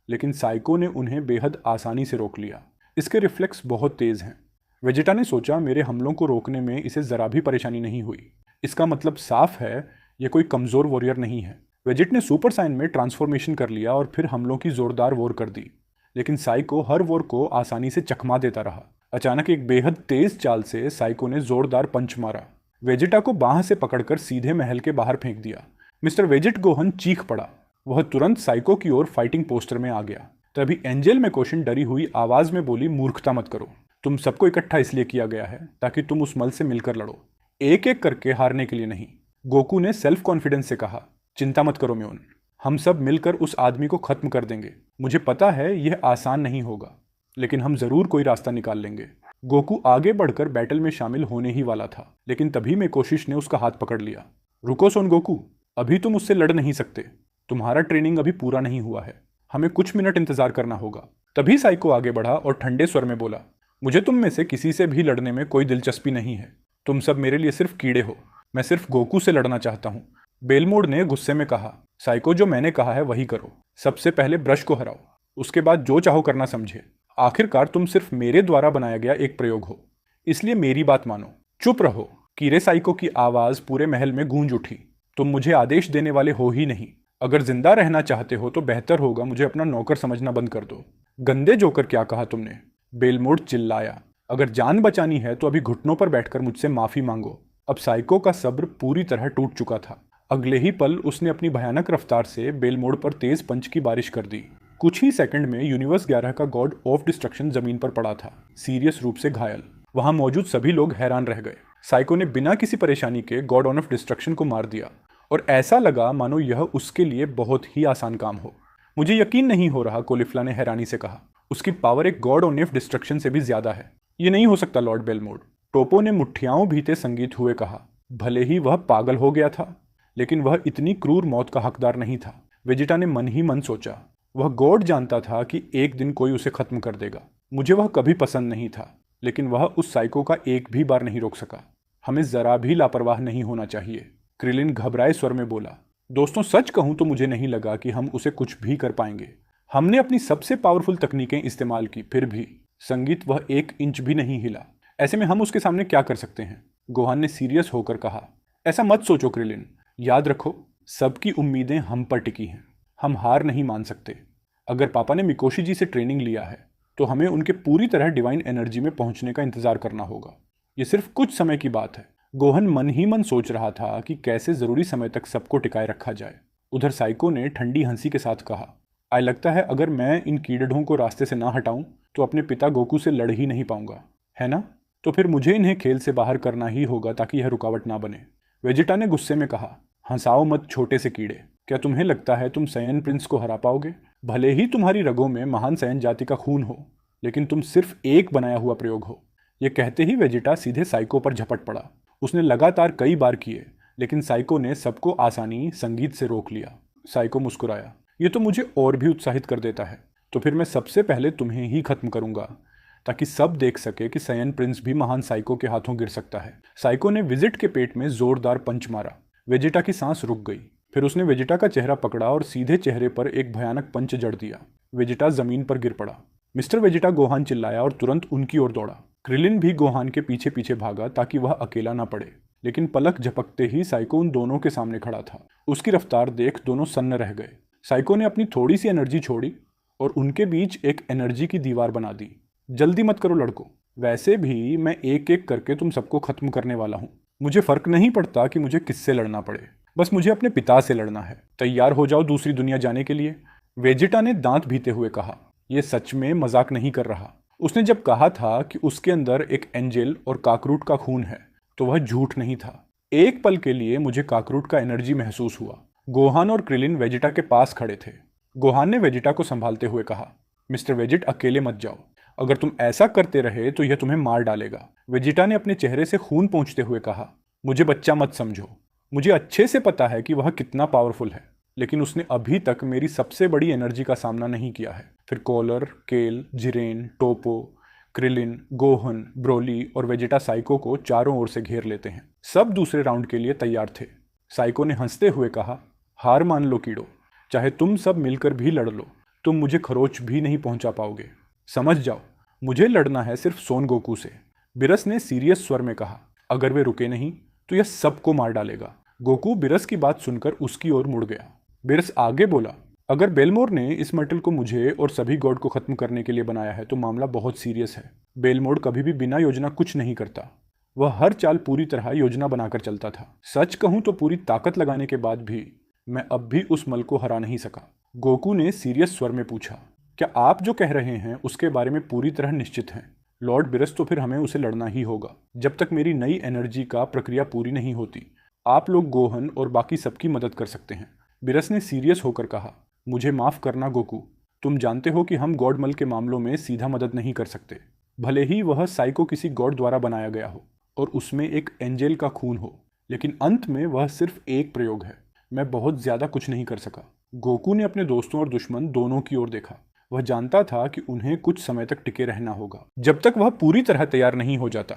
लेकिन साइको ने उन्हें बेहद आसानी से रोक लिया। इसके रिफ्लेक्स बहुत तेज हैं। वेजिटा ने सोचा, मेरे हमलों को रोकने में इसे जरा भी परेशानी नहीं हुई। इसका मतलब साफ है, यह कोई कमजोर वॉरियर नहीं है। वेजिट ने सुपर साइन में ट्रांसफॉर्मेशन कर लिया और फिर हमलों की जोरदार वॉर कर दी, लेकिन साइको हर वॉर को आसानी से चकमा देता रहा। अचानक एक बेहद तेज चाल से साइको ने जोरदार पंच मारा। वेजिटा को बांह से पकड़कर सीधे महल के बाहर फेंक दिया। मिस्टर वेजिट गोहन चीख पड़ा। वह तुरंत साइको की ओर फाइटिंग पोस्टर में आ गया। तभी एंजेल मैकोशन डरी हुई आवाज में बोली, मूर्खता मत करो। तुम सबको इकट्ठा इसलिए किया गया है ताकि तुम उस मल से मिलकर लड़ो, एक एक करके हारने के लिए नहीं। गोकू ने सेल्फ कॉन्फिडेंस से कहा, चिंता मत करो म्योन, हम सब मिलकर उस आदमी को खत्म कर देंगे। मुझे पता है यह आसान नहीं होगा, लेकिन हम जरूर कोई रास्ता निकाल लेंगे। गोकू आगे बढ़कर बैटल में शामिल होने ही वाला था, लेकिन तभी मैकोशिश ने उसका हाथ पकड़ लिया। रुको सोन गोकू, अभी तुम उससे लड़ नहीं सकते। तुम्हारा ट्रेनिंग अभी पूरा नहीं हुआ है, हमें कुछ मिनट इंतजार करना होगा। तभी साइको आगे बढ़ा और ठंडे स्वर में बोला, मुझे तुम में से किसी से भी लड़ने में कोई दिलचस्पी नहीं है। तुम सब मेरे लिए सिर्फ कीड़े हो। मैं सिर्फ गोकू से लड़ना चाहता हूँ। बेलमोड ने गुस्से में कहा, साइको, जो मैंने कहा है वही करो। सबसे पहले ब्रश को हराओ, उसके बाद जो चाहो करना समझे। आखिरकार तुम सिर्फ मेरे द्वारा बनाया गया एक प्रयोग हो, इसलिए मेरी बात मानो। चुप रहो। कीरे साइको की आवाज पूरे महल में गूंज उठी। तुम मुझे आदेश देने वाले हो ही नहीं। अगर जिंदा रहना चाहते हो तो बेहतर होगा मुझे अपना नौकर समझना बंद कर दो। गंदे जोकर, क्या कहा तुमने? बेलमोड चिल्लाया। अगर जान बचानी है तो अभी घुटनों पर बैठकर मुझसे माफी मांगो। अब साइको का सब्र पूरी तरह टूट चुका था। अगले ही पल उसने अपनी भयानक रफ्तार से बेलमोड पर तेज पंच की बारिश कर दी। कुछ ही सेकंड में यूनिवर्स 11 का गॉड ऑफ डिस्ट्रक्शन जमीन पर पड़ा था, सीरियस रूप से घायल। वहां मौजूद सभी लोग हैरान रह गए। साइको ने बिना किसी परेशानी के गॉड ऑफ डिस्ट्रक्शन को मार दिया, और ऐसा लगा मानो यह उसके लिए बहुत ही आसान काम हो। मुझे यकीन नहीं हो रहा, कोलिफ्ला ने हैरानी से कहा। उसकी पावर एक गॉड ऑफ डिस्ट्रक्शन से भी ज्यादा है। ये नहीं हो सकता लॉर्ड बेलमोड, टोपो ने मुठ्ठियाओं भीते संगीत हुए कहा। भले ही वह पागल हो गया था, लेकिन वह इतनी क्रूर मौत का हकदार नहीं था। वेजिटा ने मन ही मन सोचा, वह गॉड जानता था कि एक दिन कोई उसे खत्म कर देगा। मुझे वह कभी पसंद नहीं था, लेकिन वह उस साइको का एक भी बार नहीं रोक सका। हमें जरा भी लापरवाह नहीं होना चाहिए। क्रिलिन घबराए स्वर में बोला, दोस्तों सच कहूं तो मुझे नहीं लगा कि हम उसे कुछ भी कर पाएंगे। हमने अपनी सबसे पावरफुल तकनीकें इस्तेमाल की, फिर भी संगीत वह 1 इंच भी नहीं हिला। ऐसे में हम उसके सामने क्या कर सकते हैं? गोहान ने सीरियस होकर कहा। ऐसा मत सोचो क्रिलिन, याद रखो सबकी उम्मीदें हम पर टिकी हैं। हम हार नहीं मान सकते। अगर पापा ने मिकोशी जी से ट्रेनिंग लिया है तो हमें उनके पूरी तरह डिवाइन एनर्जी में पहुंचने का इंतजार करना होगा। ये सिर्फ कुछ समय की बात है। गोहन मन ही मन सोच रहा था कि कैसे जरूरी समय तक सबको टिकाए रखा जाए। उधर साइको ने ठंडी हंसी के साथ कहा, आई लगता है अगर मैं इन कीड़ों को रास्ते से ना हटाऊं तो अपने पिता गोकू से लड़ ही नहीं पाऊंगा, है ना? तो फिर मुझे इन्हें खेल से बाहर करना ही होगा ताकि यह रुकावट ना बने। वेजिटा ने गुस्से में कहा, हंसाओ मत छोटे से कीड़े। क्या तुम्हें लगता है तुम सैयन प्रिंस को हरा पाओगे? भले ही तुम्हारी रगों में महान सैयन जाति का खून हो, लेकिन तुम सिर्फ एक बनाया हुआ प्रयोग हो। यह कहते ही वेजिटा सीधे साइको पर झपट पड़ा। उसने लगातार कई बार किए, लेकिन साइको ने सबको आसानी संगीत से रोक लिया। साइको मुस्कुराया, ये तो मुझे और भी उत्साहित कर देता है। तो फिर मैं सबसे पहले तुम्हें ही खत्म करूंगा, ताकि सब देख सके कि सैयन प्रिंस भी महान साइको के हाथों गिर सकता है। साइको ने विजिट के पेट में जोरदार पंच मारा। वेजिटा की सांस रुक गई। फिर उसने वेजिटा का चेहरा पकड़ा और सीधे चेहरे पर एक भयानक पंच जड़ दिया। वेजिटा जमीन पर गिर पड़ा। मिस्टर वेजिटा, गोहान चिल्लाया और तुरंत उनकी ओर दौड़ा। क्रिलिन भी गोहान के पीछे पीछे भागा ताकि वह अकेला ना पड़े, लेकिन पलक झपकते ही साइको उन दोनों के सामने खड़ा था। उसकी रफ्तार देख दोनों सन्न रह गए। साइको ने अपनी थोड़ी सी एनर्जी छोड़ी और उनके बीच एक एनर्जी की दीवार बना दी। जल्दी मत करो लड़कों, वैसे भी मैं एक एक करके तुम सबको खत्म करने वाला हूँ। मुझे फर्क नहीं पड़ता कि मुझे किससे लड़ना पड़े, बस मुझे अपने पिता से लड़ना है। तैयार हो जाओ दूसरी दुनिया जाने के लिए। वेजिटा ने दांत भीते हुए कहा, यह सच में मजाक नहीं कर रहा। उसने जब कहा था कि उसके अंदर एक एंजल और काकरूट का खून है तो वह झूठ नहीं था। एक पल के लिए मुझे काकरूट का एनर्जी महसूस हुआ। गोहान और क्रिलिन वेजिटा के पास खड़े थे। गोहान ने वेजिटा को संभालते हुए कहा, मिस्टर वेजिट, अकेले मत जाओ। अगर तुम ऐसा करते रहे तो यह तुम्हें मार डालेगा। वेजिटा ने अपने चेहरे से खून पोंछते हुए कहा, मुझे बच्चा मत समझो। मुझे अच्छे से पता है कि वह कितना पावरफुल है, लेकिन उसने अभी तक मेरी सबसे बड़ी एनर्जी का सामना नहीं किया है। फिर कॉलर, केल, जिरेन, टोपो, क्रिलिन, गोहन, ब्रोली और वेजिटा साइको को चारों ओर से घेर लेते हैं। सब दूसरे राउंड के लिए तैयार थे। साइको ने हंसते हुए कहा, हार मान लो कीड़ो, चाहे तुम सब मिलकर भी लड़ लो, तुम मुझे खरोच भी नहीं पहुंचा पाओगे। समझ जाओ, मुझे लड़ना है सिर्फ सोन गोकू से। बिरस ने सीरियस स्वर में कहा, अगर वे रुके नहीं तो यह सबको मार डालेगा। गोकू बिरस की बात सुनकर उसकी ओर मुड़ गया। बिरस आगे बोला, अगर बेलमोर ने इस मर्टल को मुझे और सभी गॉड को खत्म करने के लिए बनाया है तो मामला बहुत सीरियस है। बेलमोर कभी भी बिना योजना कुछ नहीं करता। वह हर चाल पूरी तरह योजना बनाकर चलता था। सच कहूं तो पूरी ताकत लगाने के बाद भी मैं अब भी उस मल को हरा नहीं सका। गोकू ने सीरियस स्वर में पूछा, क्या आप जो कह रहे हैं उसके बारे में पूरी तरह निश्चित हैं? लॉर्ड बिरस, तो फिर हमें उसे लड़ना ही होगा। जब तक मेरी नई एनर्जी का प्रक्रिया पूरी नहीं होती, आप लोग गोहन और बाकी सबकी मदद कर सकते हैं। बिरस ने सीरियस होकर कहा, मुझे माफ़ करना गोकू, तुम जानते हो कि हम गॉड मल के मामलों में सीधा मदद नहीं कर सकते। भले ही वह साइको किसी गॉड द्वारा बनाया गया हो और उसमें एक एंजल का खून हो, लेकिन अंत में वह सिर्फ एक प्रयोग है। मैं बहुत ज़्यादा कुछ नहीं कर सका। गोकू ने अपने दोस्तों और दुश्मन दोनों की ओर देखा। वह जानता था कि उन्हें कुछ समय तक टिके रहना होगा, जब तक वह पूरी तरह तैयार नहीं हो जाता।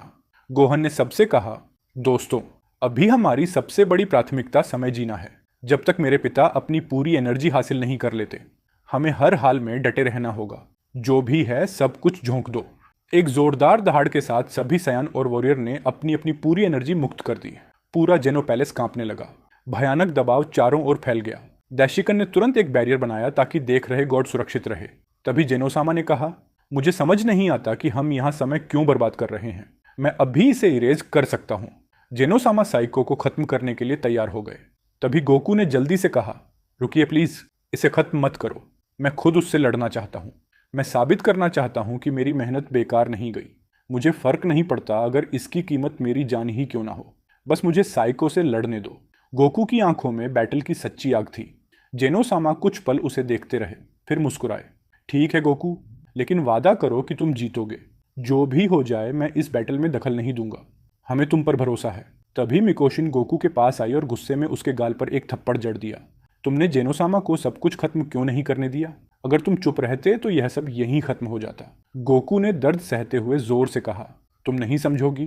गोहन ने सबसे कहा, दोस्तों, अभी हमारी सबसे बड़ी प्राथमिकता समय जीना है। जब तक मेरे पिता अपनी पूरी एनर्जी हासिल नहीं कर लेते, हमें हर हाल में डटे रहना होगा। जो भी है सब कुछ झोंक दो। एक जोरदार दहाड़ के साथ सभी सयान और वॉरियर ने अपनी अपनी पूरी एनर्जी मुक्त कर दी। पूरा जेनो पैलेस कांपने लगा। भयानक दबाव चारों ओर फैल गया। दैशिकन ने तुरंत एक बैरियर बनाया ताकि देख रहे गॉड सुरक्षित रहे। तभी जेनोसामा ने कहा, मुझे समझ नहीं आता कि हम यहाँ समय क्यों बर्बाद कर रहे हैं। मैं अभी इसे इरेज कर सकता हूँ। जेनोसामा साइको को खत्म करने के लिए तैयार हो गए। तभी गोकू ने जल्दी से कहा, रुकिए प्लीज, इसे खत्म मत करो। मैं खुद उससे लड़ना चाहता हूँ। मैं साबित करना चाहता हूँ कि मेरी मेहनत बेकार नहीं गई। मुझे फर्क नहीं पड़ता अगर इसकी कीमत मेरी जान ही क्यों ना हो। बस मुझे साइको से लड़ने दो। गोकू की आंखों में बैटल की सच्ची आग थी। जेनोसामा कुछ पल उसे देखते रहे, फिर मुस्कुराए। ठीक है गोकू, लेकिन वादा करो कि तुम जीतोगे। जो भी हो जाए मैं इस बैटल में दखल नहीं दूंगा। हमें तुम पर भरोसा है। तभी मिकोशिन गोकू के पास आई और गुस्से में उसके गाल पर एक थप्पड़ जड़ दिया। तुमने जेनोसामा को सब कुछ खत्म क्यों नहीं करने दिया? अगर तुम चुप रहते तो यह सब यहीं खत्म हो जाता। गोकू ने दर्द सहते हुए जोर से कहा, तुम नहीं समझोगी,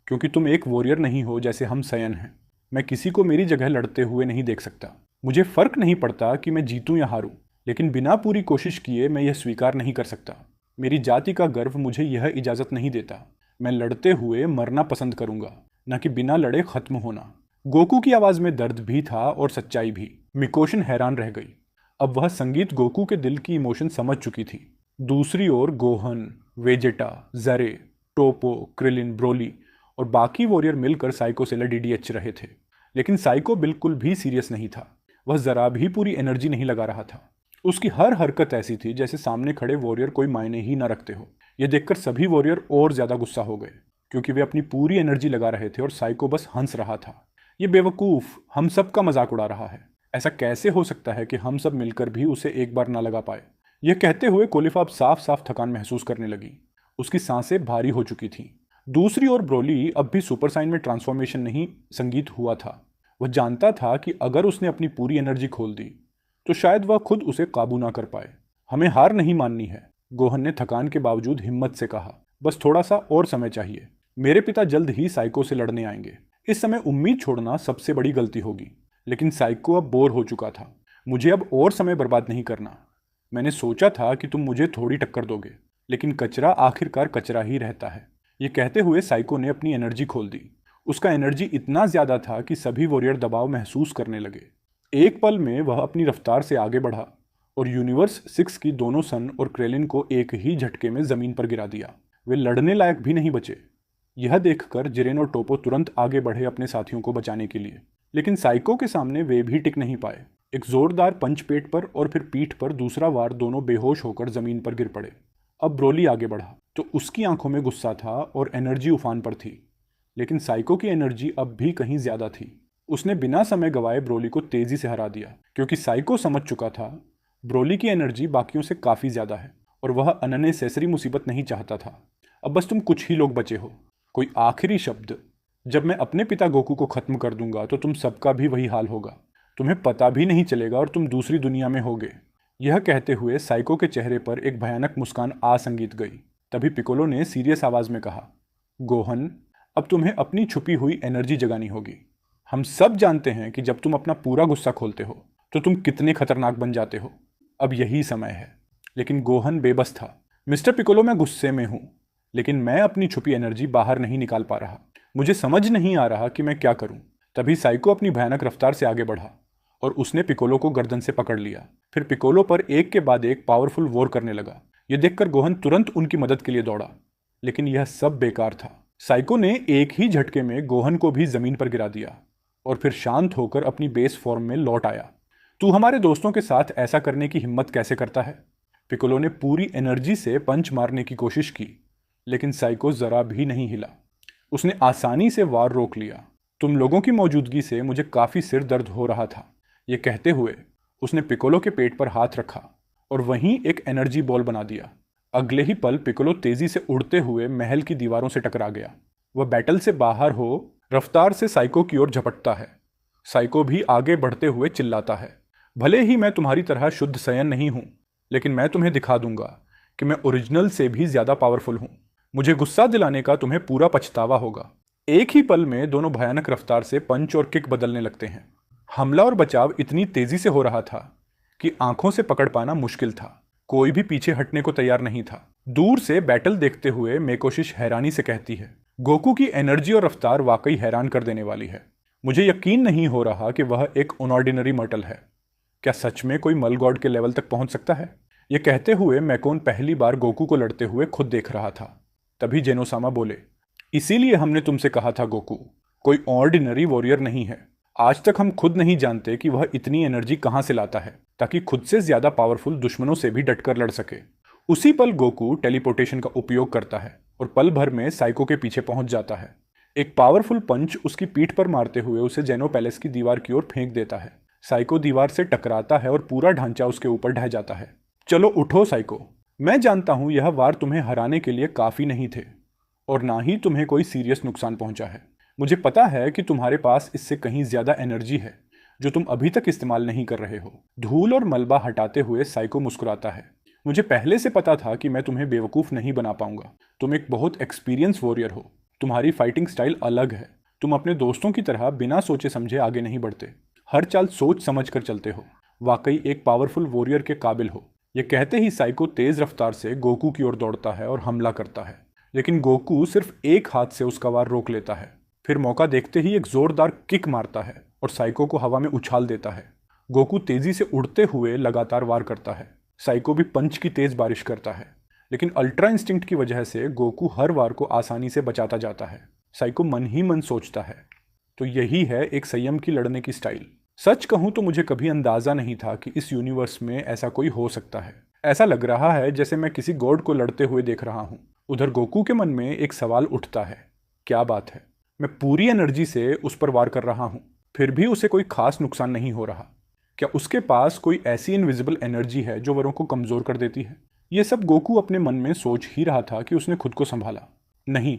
क्योंकि तुम एक वॉरियर नहीं हो जैसे हम सयन हैं। मैं किसी को मेरी जगह लड़ते हुए नहीं देख सकता। मुझे फर्क नहीं पड़ता कि मैं जीतूं या हारूं, लेकिन बिना पूरी कोशिश किए मैं यह स्वीकार नहीं कर सकता। मेरी जाति का गर्व मुझे यह इजाज़त नहीं देता। मैं लड़ते हुए मरना पसंद करूंगा, न कि बिना लड़े खत्म होना। गोकू की आवाज़ में दर्द भी था और सच्चाई भी। मिकोशिन हैरान रह गई। अब वह संगीत गोकू के दिल की इमोशन समझ चुकी थी। दूसरी ओर गोहन, वेजेटा, जरे, टोपो, क्रिलिन, ब्रोली और बाकी वॉरियर मिलकर साइको से लड़ीडीएच रहे थे। लेकिन साइको बिल्कुल भी सीरियस नहीं था। वह जरा भी पूरी एनर्जी नहीं लगा रहा था। उसकी हर हरकत ऐसी थी जैसे सामने खड़े वॉरियर कोई मायने ही न रखते हो। यह देखकर सभी वॉरियर और ज्यादा गुस्सा हो गए, क्योंकि वे अपनी पूरी एनर्जी लगा रहे थे और साइको बस हंस रहा था। ये बेवकूफ हम सब का मजाक उड़ा रहा है। ऐसा कैसे हो सकता है कि हम सब मिलकर भी उसे एक बार ना लगा पाए? यह कहते हुए कोलिफा साफ साफ थकान महसूस करने लगी। उसकी सांसें भारी हो चुकी थीं। दूसरी ओर ब्रोली अब भी सुपर साइन में ट्रांसफॉर्मेशन नहीं संगीत हुआ था। वह जानता था कि अगर उसने अपनी पूरी एनर्जी खोल दी तो शायद वह खुद उसे काबू ना कर पाए। हमें हार नहीं माननी है, गोहन ने थकान के बावजूद हिम्मत से कहा। बस थोड़ा सा और समय चाहिए। मेरे पिता जल्द ही साइको से लड़ने आएंगे। इस समय उम्मीद छोड़ना सबसे बड़ी गलती होगी। लेकिन साइको अब बोर हो चुका था। मुझे अब और समय बर्बाद नहीं करना। मैंने सोचा था कि तुम मुझे थोड़ी टक्कर दोगे, लेकिन कचरा आखिरकार कचरा ही रहता है। ये कहते हुए साइको ने अपनी एनर्जी खोल दी। उसका एनर्जी इतना ज्यादा था कि सभी वॉरियर दबाव महसूस करने लगे। एक पल में वह अपनी रफ्तार से आगे बढ़ा और यूनिवर्स 6 की दोनों सन और क्रेलिन को एक ही झटके में जमीन पर गिरा दिया। वे लड़ने लायक भी नहीं बचे। यह देखकर जिरेन और टोपो तुरंत आगे बढ़े अपने साथियों को बचाने के लिए, लेकिन साइको के सामने वे भी टिक नहीं पाए। एक जोरदार पंच पेट पर और फिर पीठ पर दूसरा वार दोनों बेहोश होकर जमीन पर गिर पड़े। अब ब्रोली आगे बढ़ा तो उसकी आंखों में गुस्सा था और एनर्जी उफान पर थी, लेकिन साइको की एनर्जी अब भी कहीं ज्यादा थी। उसने बिना समय गवाए ब्रोली को तेजी से हरा दिया, क्योंकि साइको समझ चुका था ब्रोली की एनर्जी बाकियों से काफी ज्यादा है और वह अननेसेसरी मुसीबत नहीं चाहता था। अब बस तुम कुछ ही लोग बचे हो। कोई आखिरी शब्द? जब मैं अपने पिता गोकू को खत्म कर दूंगा तो तुम सबका भी वही हाल होगा। तुम्हें पता भी नहीं चलेगा और तुम दूसरी दुनिया में होगे। यह कहते हुए साइको के चेहरे पर एक भयानक मुस्कान आसंगित गई। तभी पिकोलो ने सीरियस आवाज में कहा, गोहन, अब तुम्हें अपनी छुपी हुई एनर्जी जगानी होगी। हम सब जानते हैं कि जब तुम अपना पूरा गुस्सा खोलते हो तो तुम कितने खतरनाक बन जाते हो। अब यही समय है। लेकिन गोहन बेबस था। मिस्टर पिकोलो, मैं गुस्से में हूं, लेकिन मैं अपनी छुपी एनर्जी बाहर नहीं निकाल पा रहा। मुझे समझ नहीं आ रहा कि मैं क्या करूं। तभी साइको अपनी भयानक रफ्तार से आगे बढ़ा और उसने पिकोलो को गर्दन से पकड़ लिया। फिर पिकोलो पर एक के बाद एक पावरफुल वॉर करने लगा। यह देखकर गोहन तुरंत उनकी मदद के लिए दौड़ा, लेकिन यह सब बेकार था। साइको ने एक ही झटके में गोहन को भी जमीन पर गिरा दिया और फिर शांत होकर अपनी बेस फॉर्म में लौट आया। तू हमारे दोस्तों के साथ ऐसा करने की हिम्मत कैसे करता है? पिकोलो ने पूरी एनर्जी से पंच मारने की कोशिश की, लेकिन साइको जरा भी नहीं हिला। उसने आसानी से वार रोक लिया। तुम लोगों की मौजूदगी से मुझे काफी सिर दर्द हो रहा था। यह कहते हुए उसने पिकोलो के पेट पर हाथ रखा और वहीं एक एनर्जी बॉल बना दिया। अगले ही पल पिकोलो तेजी से उड़ते हुए महल की दीवारों से टकरा गया। वह बैटल से बाहर हो रफ्तार से साइको की ओर झपटता है। साइको भी आगे बढ़ते हुए चिल्लाता है, भले ही मैं तुम्हारी तरह शुद्ध सयन नहीं हूं, लेकिन मैं तुम्हें दिखा दूंगा कि मैं ओरिजिनल से भी ज्यादा पावरफुल हूं। मुझे गुस्सा दिलाने का तुम्हें पूरा पछतावा होगा। एक ही पल में दोनों भयानक रफ्तार से पंच और किक बदलने लगते हैं। हमला और बचाव इतनी तेजी से हो रहा था कि आंखों से पकड़ पाना मुश्किल था। कोई भी पीछे हटने को तैयार नहीं था। दूर से बैटल देखते हुए मेकोशिश हैरानी से कहती है, गोकू की एनर्जी और रफ्तार वाकई हैरान कर देने वाली है। मुझे यकीन नहीं हो रहा कि वह एक अनऑर्डिनरी मर्टल है। क्या सच में कोई मल गॉड के लेवल तक पहुंच सकता है? यह कहते हुए मैकोन पहली बार गोकू को लड़ते हुए खुद देख रहा था। तभी जेनोसामा बोले, इसीलिए हमने तुमसे कहा था गोकू, कोई ऑर्डिनरी वॉरियर नहीं है। आज तक हम खुद नहीं जानते कि वह इतनी एनर्जी कहां से लाता है, ताकि खुद से ज्यादा पावरफुल दुश्मनों से भी डटकर लड़ सके। उसी पल गोकू टेलीपोर्टेशन का उपयोग करता है और पल भर में साइको के पीछे पहुंच जाता है। एक पावरफुल पंच उसकी पीठ पर मारते हुए उसे जेनो पैलेस की दीवार की ओर फेंक देता है। साइको दीवार से टकराता है और पूरा ढांचा उसके ऊपर ढह जाता है। चलो उठो साइको, मैं जानता हूं यह वार तुम्हें हराने के लिए काफी नहीं थे और ना ही तुम्हें कोई सीरियस नुकसान पहुंचा है। मुझे पता है कि तुम्हारे पास इससे कहीं ज्यादा एनर्जी है जो तुम अभी तक इस्तेमाल नहीं कर रहे हो। धूल और मलबा हटाते हुए साइको मुस्कुराता है, मुझे पहले से पता था कि मैं तुम्हें बेवकूफ नहीं बना पाऊंगा। तुम एक बहुत एक्सपीरियंस वॉरियर हो। तुम्हारी फाइटिंग स्टाइल अलग है। तुम अपने दोस्तों की तरह बिना सोचे समझे आगे नहीं बढ़ते, हर चाल सोच समझ कर चलते हो। वाकई एक पावरफुल वॉरियर के काबिल हो। यह कहते ही साइको तेज रफ्तार से गोकू की ओर दौड़ता है और हमला करता है, लेकिन गोकू सिर्फ एक हाथ से उसका वार रोक लेता है। फिर मौका देखते ही एक जोरदार किक मारता है और साइको को हवा में उछाल देता है। गोकू तेजी से उड़ते हुए लगातार वार करता है। साइको भी पंच की तेज बारिश करता है, लेकिन अल्ट्रा इंस्टिंक्ट की वजह से गोकू हर वार को आसानी से बचाता जाता है। साइको मन ही मन सोचता है, तो यही है एक संयम की लड़ने की स्टाइल। सच कहूं तो मुझे कभी अंदाजा नहीं था कि इस यूनिवर्स में ऐसा कोई हो सकता है। ऐसा लग रहा है जैसे मैं किसी गॉड को लड़ते हुए देख रहा हूं। उधर गोकू के मन में एक सवाल उठता है, क्या बात है, मैं पूरी एनर्जी से उस पर वार कर रहा हूं, फिर भी उसे कोई खास नुकसान नहीं हो रहा। क्या उसके पास कोई ऐसी इनविजिबल एनर्जी है जो वरों को कमजोर कर देती है? यह सब गोकू अपने मन में सोच ही रहा था कि उसने खुद को संभाला। नहीं,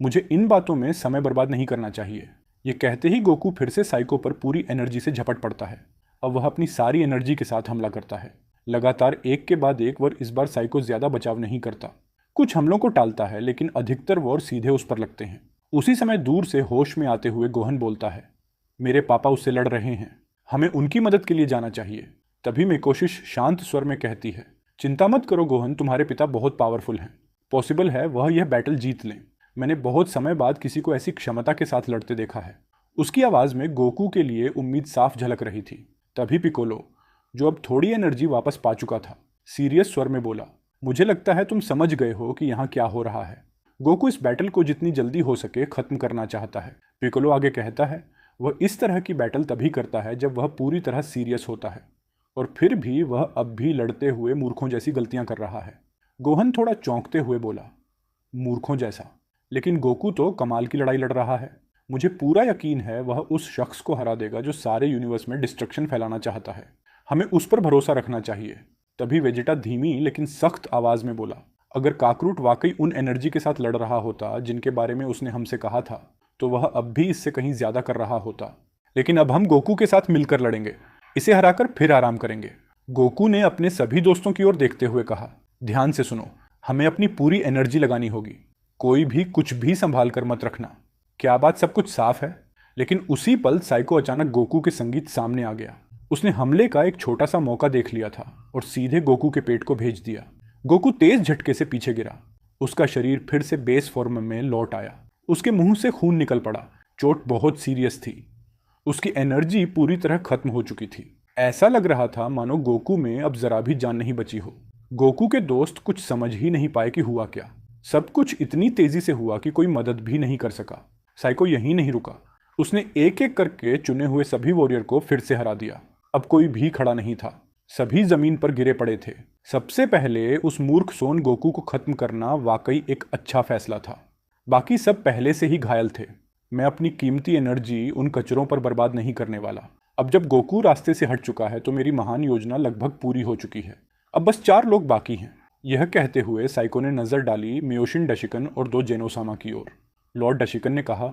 मुझे इन बातों में समय बर्बाद नहीं करना चाहिए। ये कहते ही गोकू फिर से साइको पर पूरी एनर्जी से झपट पड़ता है। अब वह अपनी सारी एनर्जी के साथ हमला करता है। लगातार एक के बाद एक वॉर। इस बार साइको ज्यादा बचाव नहीं करता, कुछ हमलों को टालता है, लेकिन अधिकतर वॉर सीधे उस पर लगते हैं। उसी समय दूर से होश में आते हुए गोहन बोलता है, मेरे पापा उससे लड़ रहे हैं, हमें उनकी मदद के लिए जाना चाहिए। तभी मेकोशिश शांत स्वर में कहती है, चिंता मत करो गोहन, तुम्हारे पिता बहुत पावरफुल हैं। पॉसिबल है वह यह बैटल जीत लें। मैंने बहुत समय बाद किसी को ऐसी क्षमता के साथ लड़ते देखा है। उसकी आवाज में गोकू के लिए उम्मीद साफ झलक रही थी। तभी पिकोलो, जो अब थोड़ी एनर्जी वापस पा चुका था, सीरियस स्वर में बोला, मुझे लगता है तुम समझ गए हो कि यहाँ क्या हो रहा है। गोकू इस बैटल को जितनी जल्दी हो सके खत्म करना चाहता है। पिकोलो आगे कहता है, वह इस तरह की बैटल तभी करता है जब वह पूरी तरह सीरियस होता है, और फिर भी वह अब भी लड़ते हुए मूर्खों जैसी गलतियां कर रहा है। गोहन थोड़ा चौंकते हुए बोला, मूर्खों जैसा? लेकिन गोकू तो कमाल की लड़ाई लड़ रहा है। मुझे पूरा यकीन है वह उस शख्स को हरा देगा जो सारे यूनिवर्स में डिस्ट्रक्शन फैलाना चाहता है। हमें उस पर भरोसा रखना चाहिए। तभी वेजिटा धीमी लेकिन सख्त आवाज में बोला, अगर काकरूट वाकई उन एनर्जी के साथ लड़ रहा होता जिनके बारे में उसने हमसे कहा था, तो वह अब भी इससे कहीं ज्यादा कर रहा होता। लेकिन अब हम गोकू के साथ मिलकर लड़ेंगे, इसे हराकर फिर आराम करेंगे। गोकू ने अपने सभी दोस्तों की ओर देखते हुए कहा, ध्यान से सुनो, हमें अपनी पूरी एनर्जी लगानी होगी, कोई भी कुछ भी संभाल कर मत रखना। क्या बात सब कुछ साफ है? लेकिन उसी पल साइको अचानक गोकू के संगीत सामने आ गया। उसने हमले का एक छोटा सा मौका देख लिया था और सीधे गोकू के पेट को भेज दिया। गोकू तेज झटके से पीछे गिरा। उसका शरीर फिर से बेस फॉर्म में लौट आया। उसके मुंह से खून निकल पड़ा। चोट बहुत सीरियस थी। उसकी एनर्जी पूरी तरह खत्म हो चुकी थी। ऐसा लग रहा था मानो गोकू में अब जरा भी जान नहीं बची हो। गोकू के दोस्त कुछ समझ ही नहीं पाए कि हुआ क्या। सब कुछ इतनी तेजी से हुआ कि कोई मदद भी नहीं कर सका। साइको यहीं नहीं रुका। उसने एक एक करके चुने हुए सभी वॉरियर को फिर से हरा दिया। अब कोई भी खड़ा नहीं था। सभी जमीन पर गिरे पड़े थे। सबसे पहले उस मूर्ख सोन गोकू को खत्म करना वाकई एक अच्छा फैसला था। बाकी सब पहले से ही घायल थे। मैं अपनी कीमती एनर्जी उन कचरों पर बर्बाद नहीं करने वाला। अब जब गोकू रास्ते से हट चुका है तो मेरी महान योजना लगभग पूरी हो चुकी है। अब बस 4 लोग बाकी हैं। यह कहते हुए साइको ने नजर डाली मियोशिन डशिकन और 2 जेनोसामा की ओर। लॉर्ड डशिकन ने कहा,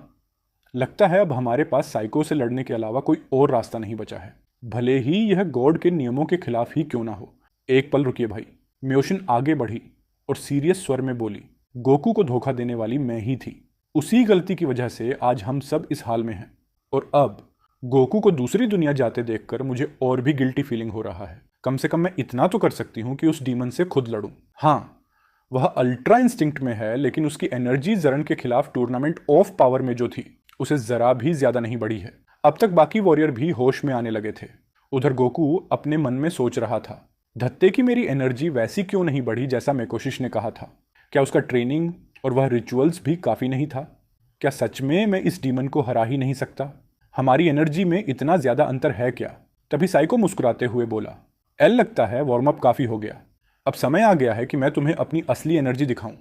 लगता है अब हमारे पास साइको से लड़ने के अलावा कोई और रास्ता नहीं बचा है, भले ही यह गॉड के नियमों के खिलाफ ही क्यों ना हो। एक पल रुकिए भाई। मियोशिन आगे बढ़ी और सीरियस स्वर में बोली, गोकू को धोखा देने वाली मैं ही थी। उसी गलती की वजह से आज हम सब इस हाल में हैं। और अब गोकू को दूसरी दुनिया जाते देखकर मुझे और भी गिल्टी फीलिंग हो रहा है। कम से कम मैं इतना तो कर सकती हूँ कि उस डीमन से खुद लड़ूं। हाँ, वह अल्ट्रा इंस्टिंक्ट में है, लेकिन उसकी एनर्जी जरन के खिलाफ टूर्नामेंट ऑफ पावर में जो थी उसे जरा भी ज्यादा नहीं बढ़ी है। अब तक बाकी वॉरियर भी होश में आने लगे थे। उधर गोकू अपने मन में सोच रहा था, धत्ते की मेरी एनर्जी वैसी क्यों नहीं बढ़ी जैसा मेकोशिश ने कहा था। क्या उसका ट्रेनिंग और वह रिचुअल्स भी काफी नहीं था? क्या सच में मैं इस डीमन को हरा ही नहीं सकता? हमारी एनर्जी में इतना ज्यादा अंतर है क्या? तभी साइको मुस्कुराते हुए बोला, एल लगता है वार्म अप काफी हो गया। अब समय आ गया है कि मैं तुम्हें अपनी असली एनर्जी दिखाऊं।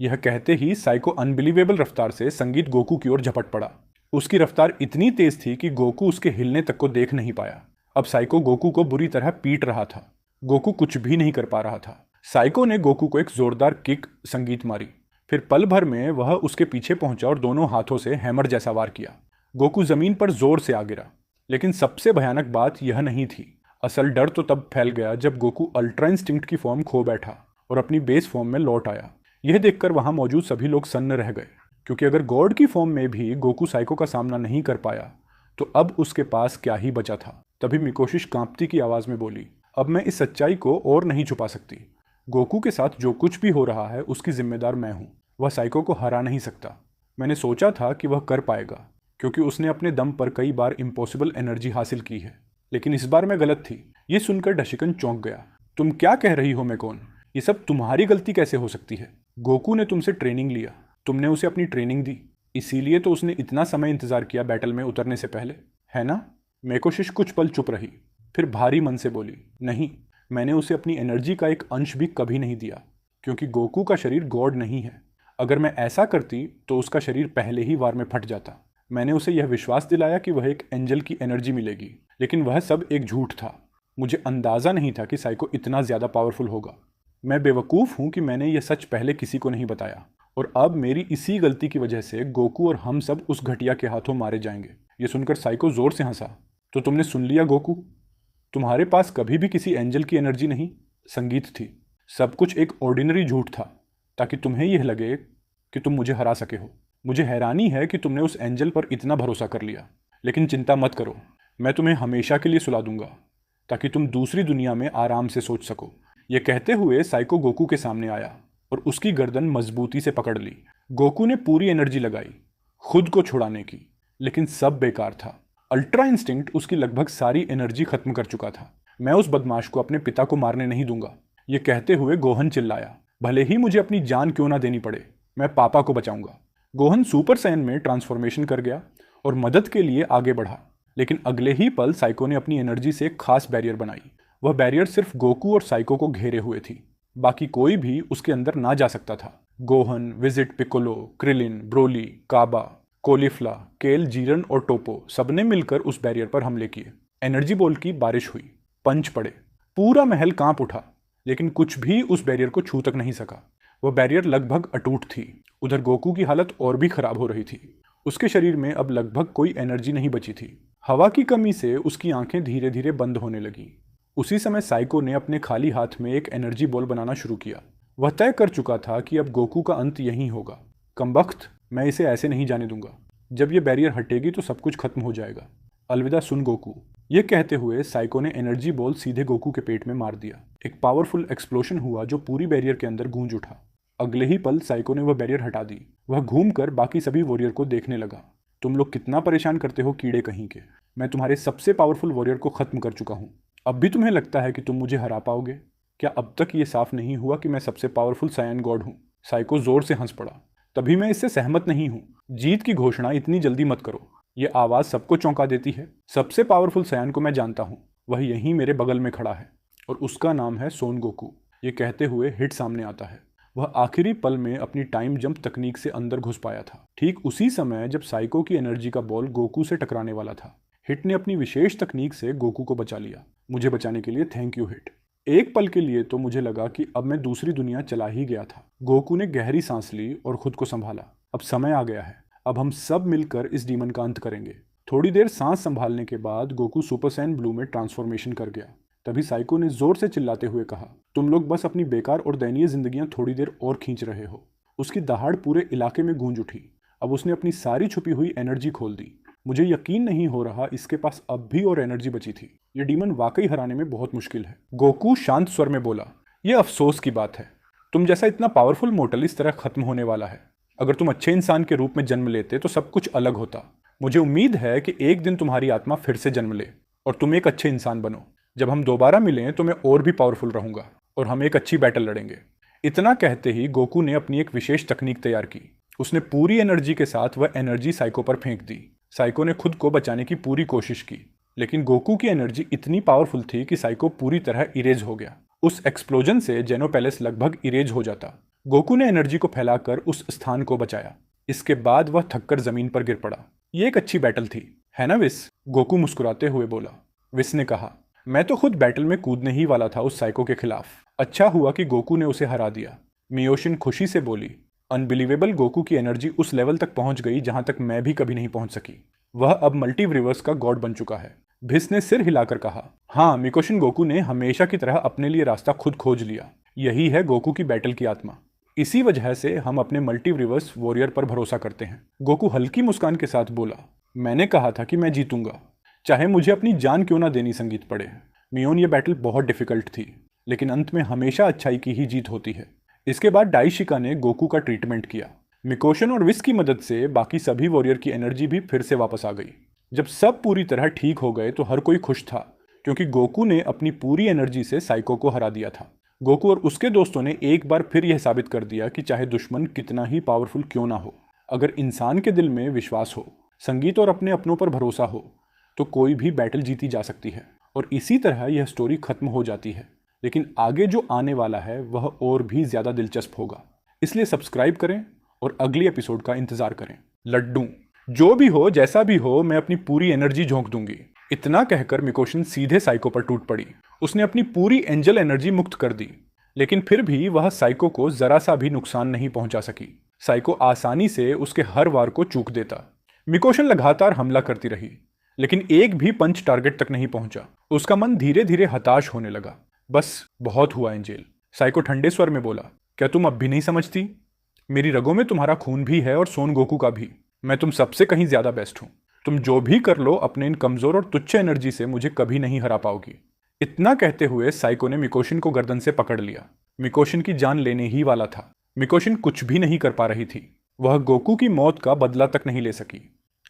यह कहते ही साइको अनबिलीवेबल रफ्तार से संगीत गोकू की ओर झपट पड़ा। उसकी रफ्तार इतनी तेज थी कि गोकू उसके हिलने तक को देख नहीं पाया। अब साइको गोकू को बुरी तरह पीट रहा था। गोकू कुछ भी नहीं कर पा रहा था। साइको ने गोकू को एक जोरदार किक संगीत मारी। फिर पल भर में वह उसके पीछे पहुंचा और दोनों हाथों से हैमर जैसा वार किया। गोकू जमीन पर जोर से आ गिरा। लेकिन सबसे भयानक बात यह नहीं थी। असल डर तो तब फैल गया जब गोकू अल्ट्रा इंस्टिंक्ट की फॉर्म खो बैठा और अपनी बेस फॉर्म में लौट आया। यह देखकर वहां मौजूद सभी लोग सन्न रह गए, क्योंकि अगर गॉड की फॉर्म में भी गोकू साइको का सामना नहीं कर पाया तो अब उसके पास क्या ही बचा था। तभी मिकोशिश कांपती की आवाज में बोली, अब मैं इस सच्चाई को और नहीं छुपा सकती। गोकू के साथ जो कुछ भी हो रहा है उसकी जिम्मेदार मैं हूं। वह साइको को हरा नहीं सकता। मैंने सोचा था कि वह कर पाएगा, क्योंकि उसने अपने दम पर कई बार इम्पॉसिबल एनर्जी हासिल की है। लेकिन इस बार मैं गलत थी। ये सुनकर डशिकन चौंक गया। तुम क्या कह रही हो मेकोन? ये सब तुम्हारी गलती कैसे हो सकती है? गोकू ने तुमसे ट्रेनिंग लिया, तुमने उसे अपनी ट्रेनिंग दी, इसीलिए तो उसने इतना समय इंतजार किया बैटल में उतरने से पहले, है ना? मेकोशिश कुछ पल चुप रही, फिर भारी मन से बोली, नहीं, मैंने उसे अपनी एनर्जी का एक अंश भी कभी नहीं दिया, क्योंकि गोकू का शरीर गॉड नहीं है। अगर मैं ऐसा करती तो उसका शरीर पहले ही वार में फट जाता। मैंने उसे यह विश्वास दिलाया कि वह एक एंजल की एनर्जी मिलेगी, लेकिन वह सब एक झूठ था। मुझे अंदाजा नहीं था कि साइको इतना ज्यादा पावरफुल होगा। मैं बेवकूफ हूं कि मैंने यह सच पहले किसी को नहीं बताया, और अब मेरी इसी गलती की वजह से गोकू और हम सब उस घटिया के हाथों मारे जाएंगे। यह सुनकर साइको जोर से हंसा। तो तुमने सुन लिया गोकू, तुम्हारे पास कभी भी किसी एंजल की एनर्जी नहीं, संगीत थी। सब कुछ एक ऑर्डिनरी झूठ था, ताकि तुम्हें यह लगे कि तुम मुझे हरा सके हो। मुझे हैरानी है कि तुमने उस एंजल पर इतना भरोसा कर लिया। लेकिन चिंता मत करो, मैं तुम्हें हमेशा के लिए सुला दूंगा, ताकि तुम दूसरी दुनिया में आराम से सोच सको। यह कहते हुए साइको गोकू के सामने आया और उसकी गर्दन मजबूती से पकड़ ली। गोकू ने पूरी एनर्जी लगाई खुद को छुड़ाने की, लेकिन सब बेकार था। अल्ट्रा इंस्टिंक्ट उसकी लगभग सारी एनर्जी खत्म कर चुका था। मैं उस बदमाश को अपने पिता को मारने नहीं दूंगा। यह कहते हुए गोहन चिल्लाया, भले ही मुझे अपनी जान क्यों ना देनी पड़े, मैं पापा को बचाऊंगा। गोहन सुपर सैयन में ट्रांसफॉर्मेशन कर गया और मदद के लिए आगे बढ़ा। लेकिन अगले ही पल साइको ने अपनी एनर्जी से एक खास बैरियर बनाई। वह बैरियर सिर्फ गोकू और साइको को घेरे हुए थी। बाकी कोई भी उसके अंदर ना जा सकता था। गोहन, विजिट, पिकोलो, क्रिलिन, ब्रोली, काबा, कोलिफ्ला, केल, जीरन और टोपो सबने मिलकर उस बैरियर पर हमले किए। एनर्जी बॉल की बारिश हुई, पंच पड़े, पूरा महल कांप उठा, लेकिन कुछ भी उस बैरियर को छू तक नहीं सका। वह बैरियर लगभग अटूट थी। उधर गोकू की हालत और भी खराब हो रही थी। उसके शरीर में अब लगभग कोई एनर्जी नहीं बची थी। हवा की कमी से उसकी आंखें धीरे धीरे बंद होने लगी। उसी समय साइको ने अपने खाली हाथ में एक एनर्जी बॉल बनाना शुरू किया। वह तय कर चुका था कि अब गोकू का अंत यहीं होगा। कमबख्त, मैं इसे ऐसे नहीं जाने दूंगा। जब ये बैरियर हटेगी तो सब कुछ खत्म हो जाएगा। अलविदा सुन गोकू। ये कहते हुए साइको ने एनर्जी बॉल सीधे गोकू के पेट में मार दिया। एक पावरफुल एक्सप्लोशन हुआ जो पूरी बैरियर के अंदर गूंज उठा। अगले ही पल साइको ने वह बैरियर हटा दी। वह घूमकर बाकी सभी वॉरियर को देखने लगा। तुम लोग कितना परेशान करते हो कीड़े कहीं के। मैं तुम्हारे सबसे पावरफुल वॉरियर को खत्म कर चुका हूँ। अब भी तुम्हें लगता है कि तुम मुझे हरा पाओगे? क्या अब तक ये साफ नहीं हुआ कि मैं सबसे पावरफुल सायन गॉड हूँ? साइको जोर से हंस पड़ा। तभी मैं इससे सहमत नहीं हूँ। जीत की घोषणा इतनी जल्दी मत करो। ये आवाज़ सबको चौंका देती है। सबसे पावरफुल सायन को मैं जानता हूँ। वह यहीं मेरे बगल में खड़ा है और उसका नाम है सोन गोकू। ये कहते हुए हिट सामने आता है। वह आखिरी पल में अपनी टाइम जंप तकनीक से अंदर घुस पाया था, ठीक उसी समय जब साइको की एनर्जी का बॉल गोकू से टकराने वाला था। हिट ने अपनी विशेष तकनीक से गोकू को बचा लिया। मुझे बचाने के लिए थैंक यू हिट। एक पल के लिए तो मुझे लगा कि अब मैं दूसरी दुनिया चला ही गया था। गोकू ने गहरी सांस ली और खुद को संभाला। अब समय आ गया है। अब हम सब मिलकर इस डीमन का अंत करेंगे। थोड़ी देर सांस संभालने के बाद गोकू सुपर सैयन ब्लू में ट्रांसफॉर्मेशन कर गया। तभी साइको ने जोर से चिल्लाते हुए कहा, तुम लोग बस अपनी बेकार और दयनीय जिंदगियां थोड़ी देर और खींच रहे हो। उसकी दहाड़ पूरे इलाके में गूंज उठी। अब उसने अपनी सारी छुपी हुई एनर्जी खोल दी। मुझे यकीन नहीं हो रहा इसके पास अब भी और एनर्जी बची थी। ये डीमन वाकई हराने में बहुत मुश्किल है। गोकू शांत स्वर में बोला, यह अफसोस की बात है। तुम जैसा इतना पावरफुल मोर्टल इस तरह खत्म होने वाला है। अगर तुम अच्छे इंसान के रूप में जन्म लेते तो सब कुछ अलग होता। मुझे उम्मीद है कि एक दिन तुम्हारी आत्मा फिर से जन्म ले और तुम एक अच्छे इंसान बनो। जब हम दोबारा मिलें तो मैं और भी पावरफुल रहूंगा और हम एक अच्छी बैटल लड़ेंगे। इतना कहते ही गोकू ने अपनी एक विशेष तकनीक तैयार की। उसने पूरी एनर्जी के साथ वह एनर्जी साइको पर फेंक दी। साइको ने खुद को बचाने की पूरी कोशिश की, लेकिन गोकू की एनर्जी इतनी पावरफुल थी कि साइको पूरी तरह इरेज हो गया। उस एक्सप्लोजन से जेनो पैलेस लगभग इरेज हो जाता। गोकू ने एनर्जी को फैलाकर उस स्थान को बचाया। इसके बाद वह थककर जमीन पर गिर पड़ा। ये एक अच्छी बैटल थी, है ना विस? गोकू मुस्कुराते हुए बोला। विस ने कहा, मैं तो खुद बैटल में कूदने ही वाला था उस साइको के खिलाफ। अच्छा हुआ कि गोकू ने उसे हरा दिया। मियोशिन खुशी से बोली। अनबिलीवेबल, गोकू की एनर्जी उस लेवल तक पहुंच गई जहां तक मैं भी कभी नहीं पहुंच सकी। वह अब मल्टीवर्स का गॉड बन चुका है। भिस ने सिर हिलाकर कहा, हाँ, मिकोशिन गोकू ने हमेशा की तरह अपने लिए रास्ता खुद खोज लिया। यही है गोकू की बैटल की आत्मा। इसी वजह से हम अपने मल्टीवर्स वॉरियर पर भरोसा करते हैं। गोकू हल्की मुस्कान के साथ बोला, मैंने कहा था कि मैं जीतूंगा, चाहे मुझे अपनी जान क्यों ना देनी संगीत पड़े। मियोन, ये बैटल बहुत डिफिकल्ट थी, लेकिन अंत में हमेशा अच्छाई की ही जीत होती है। इसके बाद डाइशिका ने गोकू का ट्रीटमेंट किया। मिकोशन और विस की मदद से बाकी सभी वॉरियर की एनर्जी भी फिर से वापस आ गई। जब सब पूरी तरह ठीक हो गए तो हर कोई खुश था, क्योंकि गोकू ने अपनी पूरी एनर्जी से साइको को हरा दिया था। गोकू और उसके दोस्तों ने एक बार फिर यह साबित कर दिया कि चाहे दुश्मन कितना ही पावरफुल क्यों ना हो, अगर इंसान के दिल में विश्वास हो, संगीत और अपने अपनों पर भरोसा हो, तो कोई भी बैटल जीती जा सकती है। और इसी तरह यह स्टोरी खत्म हो जाती है। लेकिन आगे जो आने वाला है वह और भी ज़्यादा दिलचस्प होगा। इसलिए सब्सक्राइब करें और अगली एपिसोड का इंतज़ार करें। लड्डू, जो भी हो, जैसा भी हो, मैं अपनी पूरी एनर्जी झोंक दूंगी। इतना कहकर मिकोशन सीधे साइको पर टूट पड़ी। उसने अपनी पूरी एंजल एनर्जी मुक्त कर दी, लेकिन फिर भी वह साइको को जरा सा भी नुकसान नहीं पहुंचा सकी। साइको आसानी से उसके हर वार को चूक देता। मिकोशन लगातार हमला करती रही, लेकिन एक भी पंच टारगेट तक नहीं पहुंचा। उसका मन धीरे धीरे हताश होने लगा। बस बहुत हुआ एंजेल, साइको ठंडे स्वर में बोला। क्या तुम अब भी नहीं समझती? मेरी रगों में तुम्हारा खून भी है और सोन गोकू का भी। मैं तुम सबसे कहीं ज्यादा बेस्ट हूं। तुम जो भी कर लो, अपने इन कमजोर और तुच्छ एनर्जी से मुझे कभी नहीं हरा पाओगी। इतना कहते हुए साइको ने मिकोशिन को गर्दन से पकड़ लिया। मिकोशिन की जान लेने ही वाला था। मिकोशिन कुछ भी नहीं कर पा रही थी। वह गोकू की मौत का बदला तक नहीं ले सकी।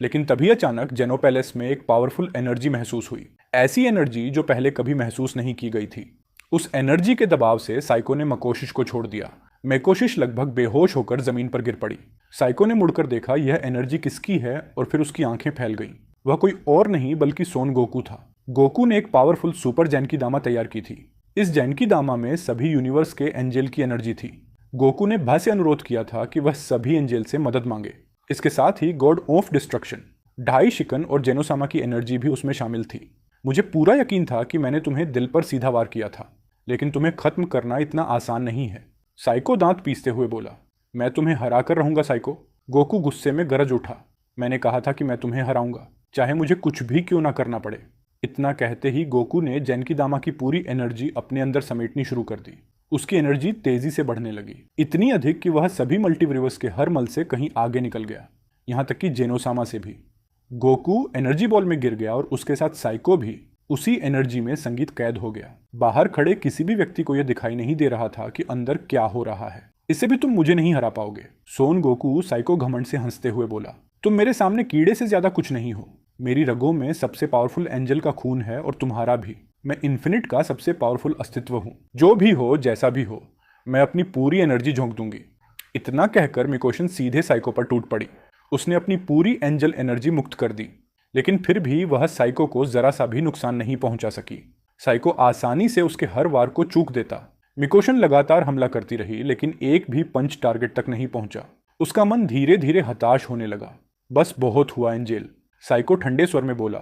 लेकिन तभी अचानक जेनो पैलेस में एक पावरफुल एनर्जी महसूस हुई। ऐसी एनर्जी जो पहले कभी महसूस नहीं की गई थी। उस एनर्जी के दबाव से साइको ने मकोशिश को छोड़ दिया। मेकोशिश लगभग बेहोश होकर जमीन पर गिर पड़ी। साइको ने मुड़कर देखा यह एनर्जी किसकी है और फिर उसकी आंखें फैल गईं। वह कोई और नहीं बल्कि सोन गोकू था। गोकू ने एक पावरफुल सुपर जैनकी दामा तैयार की थी। इस जैनकी दामा में सभी यूनिवर्स के एंजेल की एनर्जी थी। गोकू ने भा से अनुरोध किया था कि वह सभी एंजेल से मदद मांगे। इसके साथ ही गॉड ऑफ डिस्ट्रक्शन, ढाई शिकन और जेनोसामा की एनर्जी भी उसमें शामिल थी। मुझे पूरा यकीन था कि मैंने तुम्हें दिल पर सीधा वार किया था, लेकिन तुम्हें खत्म करना इतना आसान नहीं है। साइको दांत पीसते हुए बोला। मैं तुम्हें हरा कर रहूंगा साइको। गोकू गुस्से में गरज उठा। मैंने कहा था कि मैं तुम्हें हराऊंगा। चाहे मुझे कुछ भी क्यों ना करना पड़े। इतना कहते ही गोकू ने जेनकिदामा की पूरी एनर्जी अपने अंदर समेटनी शुरू कर दी। उसकी एनर्जी तेजी से बढ़ने लगी, इतनी अधिक कि वह सभी मल्टीवर्स के हर मल से कहीं आगे निकल गया, यहाँ तक कि जेनोसामा से भी। गोकू एनर्जी बॉल में गिर गया और उसके साथ साइको भी उसी एनर्जी में संगीत कैद हो गया। बाहर खड़े किसी भी व्यक्ति को यह दिखाई नहीं दे रहा था कि अंदर क्या हो रहा है। इससे भी तुम मुझे नहीं हरा पाओगे, सोन गोकू साइको घमंड से हंसते हुए बोला। तुम मेरे सामने कीड़े से ज्यादा कुछ नहीं हो। मेरी रगों में सबसे पावरफुल एंजल का खून है और तुम्हारा भी। मैं इन्फिनिट का सबसे पावरफुल अस्तित्व हूँ। जो भी हो, जैसा भी हो, मैं अपनी पूरी एनर्जी झोंक दूंगी। इतना कहकर मिकोशन सीधे साइको पर टूट पड़ी। उसने अपनी पूरी एंजल एनर्जी मुक्त कर दी, लेकिन फिर भी वह साइको को जरा सा भी नुकसान नहीं पहुंचा सकी। साइको आसानी से उसके हर वार को चूक देता। मिकोशन लगातार हमला करती रही, लेकिन एक भी पंच टारगेट तक नहीं पहुंचा। उसका मन धीरे धीरे हताश होने लगा। बस बहुत हुआ एंजेल, साइको ठंडे स्वर में बोला।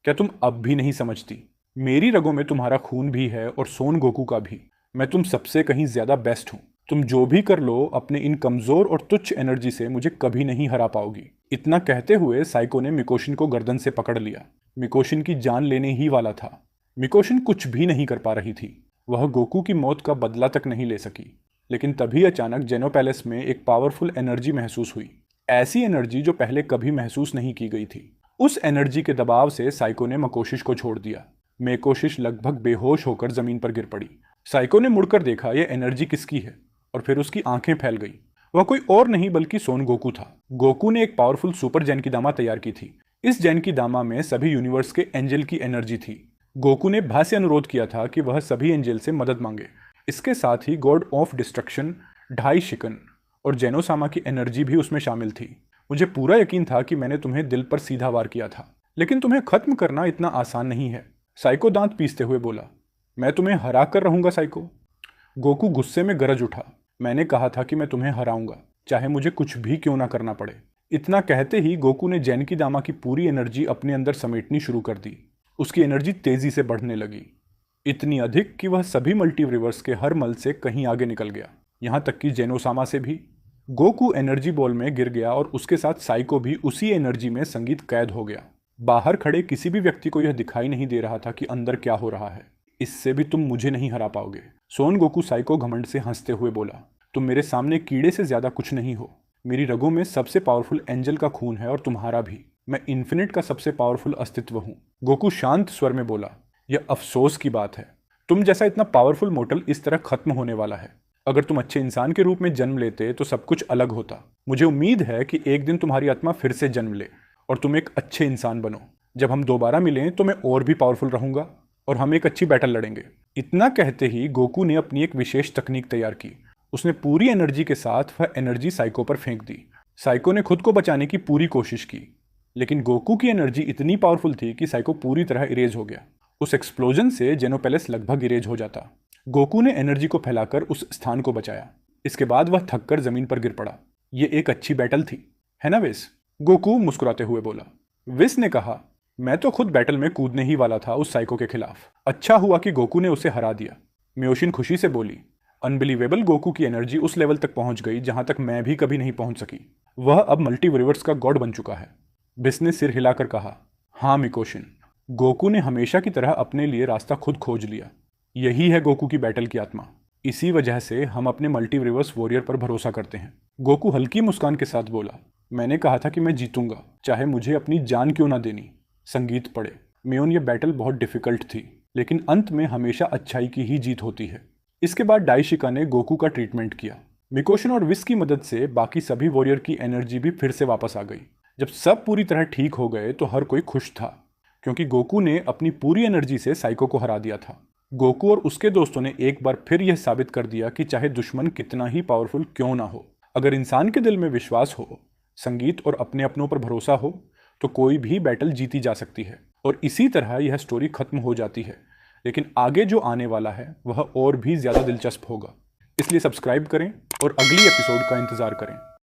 क्या तुम अब भी नहीं समझती? मेरी रगों में तुम्हारा खून भी है और सोन गोकू का भी। मैं तुम सबसे कहीं ज्यादा बेस्ट हूं। तुम जो भी कर लो, अपने इन कमजोर और तुच्छ एनर्जी से मुझे कभी नहीं हरा पाओगी। इतना कहते हुए साइको ने मिकोशन को गर्दन से पकड़ लिया। मिकोशन की जान लेने ही वाला था। मिकोशन कुछ भी नहीं कर पा रही थी। वह गोकू की मौत का बदला तक नहीं ले सकी। लेकिन तभी अचानक जेनो पैलेस में एक पावरफुल एनर्जी महसूस हुई। ऐसी एनर्जी जो पहले कभी महसूस नहीं की गई थी। उस एनर्जी के दबाव से साइको ने मकोशिश को छोड़ दिया। मेकोशिश लगभग बेहोश होकर जमीन पर गिर पड़ी। साइको ने मुड़कर देखा यह एनर्जी किसकी है, और फिर उसकी आंखें फैल गई। वह कोई और नहीं बल्कि सोन गोकू था। गोकू ने एक पावरफुल सुपर जेनकिदामा तैयार की थी। इस जेनकिदामा में सभी यूनिवर्स के एंजल की एनर्जी थी। गोकू ने भा से अनुरोध किया था कि वह सभी एंजल से मदद मांगे। इसके साथ ही गॉड ऑफ डिस्ट्रक्शन, ढाई शिकन और जेनोसामा की एनर्जी भी उसमें शामिल थी। मुझे पूरा यकीन था कि मैंने तुम्हें दिल पर सीधा वार किया था, लेकिन तुम्हें खत्म करना इतना आसान नहीं है। साइको दांत पीसते हुए बोला। मैं तुम्हें हरा कर रहूंगा साइको। गोकू गुस्से में गरज उठा। मैंने कहा था कि मैं तुम्हें हराऊंगा, चाहे मुझे कुछ भी क्यों ना करना पड़े। इतना कहते ही गोकू ने जेनकिदामा की पूरी एनर्जी अपने अंदर समेटनी शुरू कर दी। उसकी एनर्जी तेजी से बढ़ने लगी, इतनी अधिक कि वह सभी मल्टीवर्स के हर मल से कहीं आगे निकल गया, यहाँ तक कि जेनोसामा से भी। गोकू एनर्जी बॉल में गिर गया और उसके साथ साइको भी उसी एनर्जी में संगीत कैद हो गया। बाहर खड़े किसी भी व्यक्ति को यह दिखाई नहीं दे रहा था कि अंदर क्या हो रहा है। इससे भी तुम मुझे नहीं हरा पाओगे, सोन गोकू साइको घमंड से हंसते हुए बोला। तुम मेरे सामने कीड़े से ज्यादा कुछ नहीं हो। मेरी रगों में सबसे पावरफुल एंजल का खून है और तुम्हारा भी। मैं इन्फिनिट का सबसे पावरफुल अस्तित्व हूँ। गोकू शांत स्वर में बोला। यह अफसोस की बात है, तुम जैसा इतना पावरफुल मोर्टल इस तरह खत्म होने वाला है। अगर तुम अच्छे इंसान के रूप में जन्म लेते तो सब कुछ अलग होता। मुझे उम्मीद है कि एक दिन तुम्हारी आत्मा फिर से जन्म ले और तुम एक अच्छे इंसान बनो। जब हम दोबारा मिलें तो मैं और भी पावरफुल रहूंगा और हम एक अच्छी बैटल लड़ेंगे। इतना कहते ही गोकू ने अपनी एक विशेष तकनीक तैयार की। उसने पूरी एनर्जी के साथ वह एनर्जी साइको पर फेंक दी। साइको ने खुद को बचाने की पूरी कोशिश की, लेकिन गोकू की एनर्जी इतनी पावरफुल थी कि साइको पूरी तरह इरेज हो गया। उस एक्सप्लोजन से जेनो पैलेस लगभग इरेज हो जाता। गोकू ने एनर्जी को फैलाकर उस स्थान को बचाया। इसके बाद वह थककर जमीन पर गिर पड़ा। ये एक अच्छी बैटल थी, है ना विस? गोकू मुस्कुराते हुए बोला। विस ने कहा, मैं तो खुद बैटल में कूदने ही वाला था उस साइको के खिलाफ। अच्छा हुआ कि गोकू ने उसे हरा दिया। मियोशिन खुशी से बोली। अनबिलीवेबल, गोकू की एनर्जी उस लेवल तक पहुंच गई जहां तक मैं भी कभी नहीं पहुंच सकी। वह अब मल्टीवर्स का गॉड बन चुका है। बिस ने सिर हिलाकर कहा, हाँ मिकोशिन, गोकू ने हमेशा की तरह अपने लिए रास्ता खुद खोज लिया। यही है गोकू की बैटल की आत्मा। इसी वजह से हम अपने मल्टीवर्स वॉरियर पर भरोसा करते हैं। गोकू हल्की मुस्कान के साथ बोला। मैंने कहा था कि मैं जीतूंगा, चाहे मुझे अपनी जान क्यों ना देनी। संगीत पड़े। मियोन, ये बैटल बहुत डिफिकल्ट थी, लेकिन अंत में हमेशा अच्छाई की ही जीत होती है। इसके बाद डाइशिका ने गोकू का ट्रीटमेंट किया। मिकोशन और विस की मदद से बाकी सभी वॉरियर की एनर्जी भी फिर से वापस आ गई। जब सब पूरी तरह ठीक हो गए तो हर कोई खुश था, क्योंकि गोकू ने अपनी पूरी एनर्जी से साइको को हरा दिया था। गोकू और उसके दोस्तों ने एक बार फिर यह साबित कर दिया कि चाहे दुश्मन कितना ही पावरफुल क्यों ना हो, अगर इंसान के दिल में विश्वास हो, संगीत और अपने अपनों पर भरोसा हो, तो कोई भी बैटल जीती जा सकती है। और इसी तरह यह स्टोरी खत्म हो जाती है, लेकिन आगे जो आने वाला है वह और भी ज़्यादा दिलचस्प होगा। इसलिए सब्सक्राइब करें और अगली एपिसोड का इंतज़ार करें।